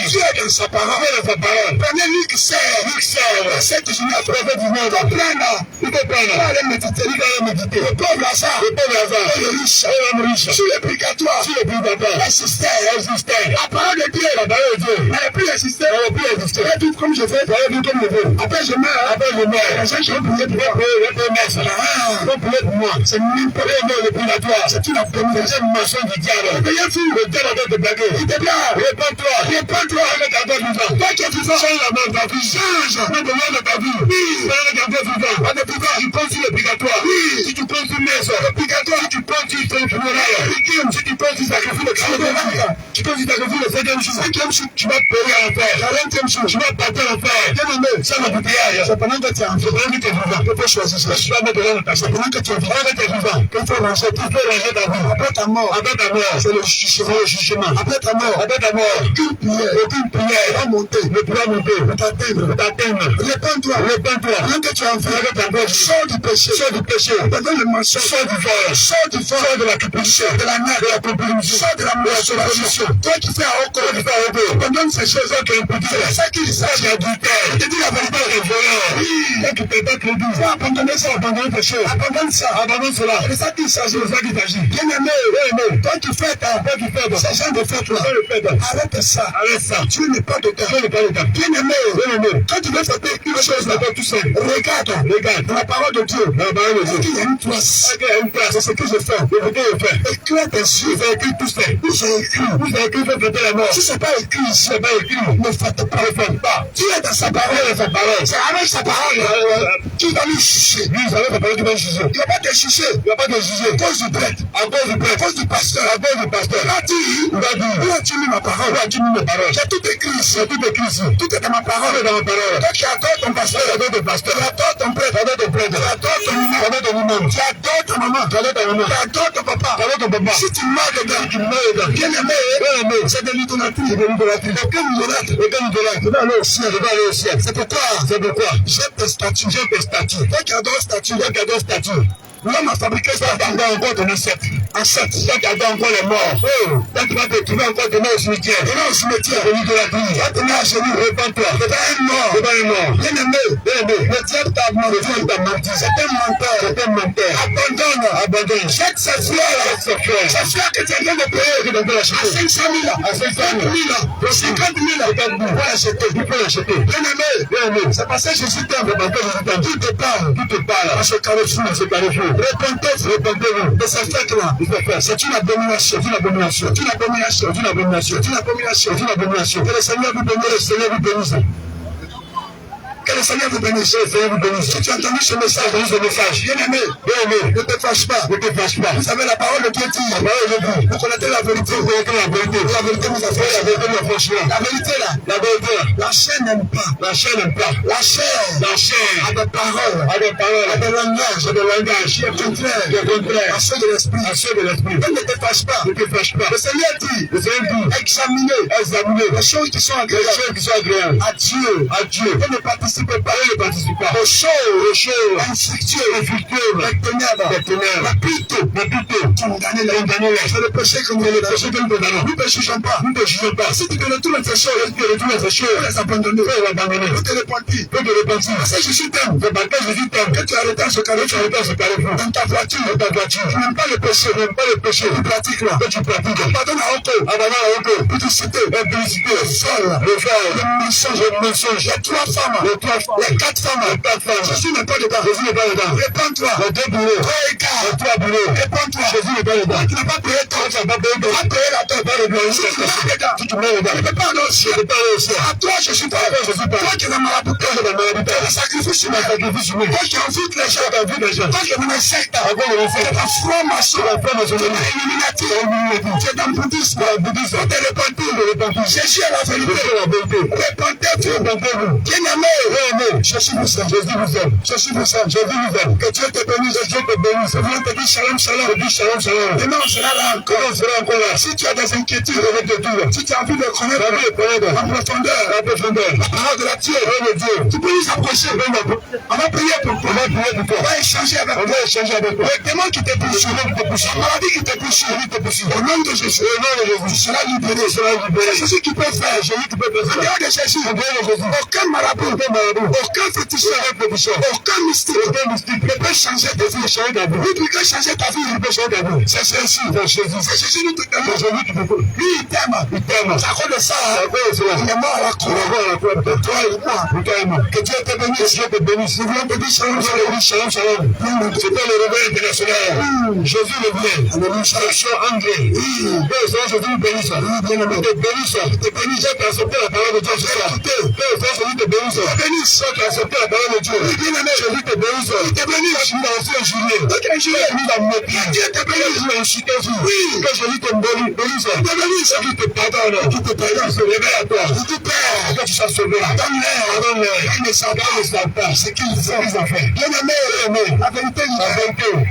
Dieu est dans sa parole. Prenez Luc 16. Verset 19. Il peut prendre. Va aller méditer. Le pauvre Lazare. Le riche. Sur le purgatoire. La système. La parole de Dieu. Elle n'est plus existée. Elle vit comme je fais. Après je meurs. Les gens qui ont prié pour moi. C'est n'importe le purgatoire. C'est une abomination. C'est une mensonge du diable. Le diable a de blaguer. Écoutez bien. Réponds-toi. Réponds-toi avec un vivant. Toi qui es vivant. Change la main de ta vie. Change le domaine de ta vie. Oui. Avec un vivant. Un vivant. Tu penses sur l'obligatoire. Oui. Si tu penses sur maison. L'obligatoire. Si tu penses sur le funéraire. Si tu penses sur sacrifice le crâne. Tu penses sur sacrifice le 5e jour. 5e jour. Tu vas payer à l'enfer. La 20e jour. Tu vas partir à l'enfer. Bien aimé. Ça va vous payer. C'est pendant que tu es en vie. C'est pendant que tu es vivant. Tu peux choisir ça. Tu vas mettre dans ta chaise. Pendant que tu es vivant. Pendant que tu es vivant. Il faut ranger. Tu peux ranger ta vie. Après ta mort. Après ta mort. C'est le jugement. Après ta mort. Après ta mort. Aucune prière. Aucune prière. Va monter. Ne pourra monter. Ne t'atteindre. Réponds-toi. Réponds-toi. Pendant que tu es en vie. Avec ta mort. Sors du péché. Sors du péché. Pendant le mensonge. Sors du vol. Sors du vol. Sors de la cupidité. De la mer. De la compétition. Sors de la manipulation. Toi qui fais un recours. Tu fais un recours. Pendant ces choses qui ont impliqué. C'est ça qui s'agit d'adultère. Je te dis la vérité. Les voleurs. Oui. Et qui peut pas crédit. Il faut abandonner ça. Abandonner tes choses. Abandonne ça. Abandonne cela. C'est ça qui s'agit. C'est ça qui s'agit. Bien aimé. Bien aimé. Toi qui fais ta. Toi qui fais ces gens de fête là. Arrête ça. Arrête ça. Tu n'es pas dedans. Tu n'es pas dedans. Bien aimé. Bien aimé. Quand tu veux faire quelque chose là, tout seul. Regarde. Regarde. Dans la parole de Dieu. Dans la parole de Dieu. Il y a une place. Il y a une place. C'est ce que je fais. Je fais. Écris tes yeux. J'ai écrit tout ça. Où j'ai écrit. Où j'ai écrit. Fais fêter la mort. Si c'est pas écrit. Si c'est pas écrit. Ne faites pas. Ne faites pas. Tu es dans sa parole. Dans sa parole. C'est avec sa parole. Qui va lui juger. Lui, c'est avec sa parole qui va lui juger. Il va pas te juger. Il va pas te juger. À cause du prêtre. À cause du prêtre. À cause du pasteur. À cause du pasteur. Il a dit. Où as-tu mis ma parole? Où as-tu mis mes paroles? J'ai tout écrit ici. J'ai tout écrit ici. Tout est dans ma parole. Dans ma parole. Toi qui adores ton pasteur. Tu adores ton pasteur. Tu adores ton prêtre. Tu adores ton prêtre. Tu adores ton imam. Tu adores ton imam. Tu adores ta maman. Tu adores ta maman. Tu adores ton papa. Tu adores ton papa. Si tu meurs dedans. Tu meurs dedans. Bien aimé. Bien aimé. C'est de l'idolâtrie. C'est de l'idolâtrie. Aucun idolâtre. Aucun idolâtre. Tu vas aller au ciel. Tu vas aller au ciel. C'est pourquoi. C'est pourquoi. J'ai tes statuts. J'ai tes statuts. Toi qui adores statut. Toi qui adores statut. L'homme a fabriqué ça dans encore ton assiette. Assiette. Toi qui adores encore les morts. Toi qui vas te trouver encore demain au cimetière. Demain au cimetière. Au milieu de la vie. Tu vas te mettre à genoux. Répands-toi. C'est pas un mort. C'est pas un mort. Bien aimé. Bien aimé. Le diable t'a menti. Le diable t'a menti. C'est un menteur. C'est un menteur. Abandonne. Abandonne. Jette ses fleurs. Jette ses fleurs. Ces fleurs que tu es en train de payer. Que tu es en train d'acheter. À 500 000. À 500 000. 50 000. Tu peux l'acheter. Tu peux l'acheter. Bien aimé. Bien aimé. C'est parce que Jésus t'aime. C'est parce que Jésus t'aime. Tout te parle. Tout te parle. À ce carrefour. À ce carrefour. Répondez-vous de ces fêtes-là. C'est une abomination. C'est une abomination. C'est une abomination. C'est une abomination. C'est une abomination. C'est une abomination. Que le Seigneur vous bénisse. Que le Seigneur vous bénisse. Que le Seigneur vous bénisse. Que le Seigneur vous bénisse. Si tu as entendu ce message, bien aimé, ne te fâche pas. Ne te fâche pas. Vous savez, la parole de Dieu dit. La parole de Dieu. Vous connaissez la vérité. Vous connaissez la vérité. La vérité vous a fait. La vérité vous a franchement. La vérité là. La vérité là. La chair n'aime pas. La chair n'aime pas. La chair. La chair. A des paroles. A des paroles. A des langages. A des langages. Qui est contraire. Qui est contraire. À ceux de l'esprit. À ceux de l'esprit. Donc ne te fâche pas. Ne te fâche pas. Le Seigneur dit. Le Seigneur dit. Examinez. Examinez. Les choses qui sont agréables. Les choses qui sont agréables. À Dieu. À Dieu. Et ne participez pas. Et ne participez pas. Aux choses. Infructueuses. Les ténèbres. Les ténèbres. La pute. La pute. Condamnez-les. C'est le péché que nous condamnons. Nous ne jugeons pas. Nous ne jugeons pas. Si tu connais toutes les choses. Si tu connais toutes les choses. Les abandonner. Les abandonner. Vous te repentir. Vous te repentir. Parce que Jésus t'aime. C'est parce que Jésus t'aime. Que tu arrêtes ce carrefour. Tu arrêtes ce carrefour. Dans ta voiture. Dans ta voiture. Tu n'aimes pas le péché. Tu n'aimes pas le péché. Tu pratiques là. Que tu pratiques. Pardonne à Oko. Pardonne à Oko. Publicité. Publicité. Le vol. Le vol. Le mensonge. Le mensonge. Les 3 femmes. Les 3 femmes. Les 4 femmes. Les 4 femmes. Jésus n'est pas dedans. Jésus n'est pas dedans. Répands-toi. Les 2 boulots. 3 écarts. Les 3 boulots. Répands-toi. Jésus n'est pas dedans. Tu n'as pas payé ton. Tu n'as pas payé ton. Tu n'as payé la tête. Si tu mets dedans. Tu ne peux pas aller au ciel. Tu ne peux pas aller au ciel. À toi, Jésus parle. Toi qui es dans ma rabouteur. Le sacrifice humain. Toi qui envoûtes les gens. Toi qui es dans les sectes. C'est un franc-maçon. C'est un illuminati. Tu es dans le bouddhisme. Tu es repentir. Jésus est la vérité. Répentez-vous. Bien-aimé. Jésus vous aime. Jésus vous aime. Jésus vous aime. Jésus vous aime. Que Dieu te bénisse. Que Dieu te bénisse. Je viens te dire shalom, shalom. Je dis shalom, shalom. Demain on sera là encore. On sera encore là. Si tu as des inquiétudes, je vais te dire. Si tu as envie de connaître en profondeur, la parole de la Dieu, tu peux nous approcher. On va prier pour toi. On va échanger avec toi. Le démon qui te poursuit, la maladie qui te poursuit, au nom de Jésus, tu seras libéré. C'est Jésus qui peut faire. En dehors de Jésus, aucun marabout Aucun féticheur, aucun mystique ne peut changer ta vie. Il peut changer ta vie. C'est Jésus. C'est Jésus nous te donne. Lui, il t'aime. C'est à cause de ça. Il est mort à la croix. Toi et moi. Que Dieu te bénisse. Nous voulons te dire shalom. C'était le réveil international. Jésus le vient. Alléluia. Chercheur anglais. Jésus nous bénisse. Te bénisse. Tu as accepté la parole de Dieu. Jésus te bénisse. Tu as accepté la parole de Dieu. Jésus te bénisse. Te bénisse. Tu as aussi injurié. Tu as moqué. Dieu te bénisse. Tu as insulté. Oui. Que Jésus te bénisse. Jésus te pardonne. Qui te pardonne. Se réveille à toi. Tu te perds. Que tu sois sauvé. Donne-leur. Ils ne savent pas ce qu'ils ont fait. Bien-aimé. La vérité,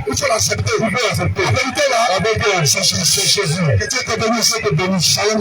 il faut l'accepter. La vérité là, c'est Jésus. Que Dieu te bénisse. Shalom.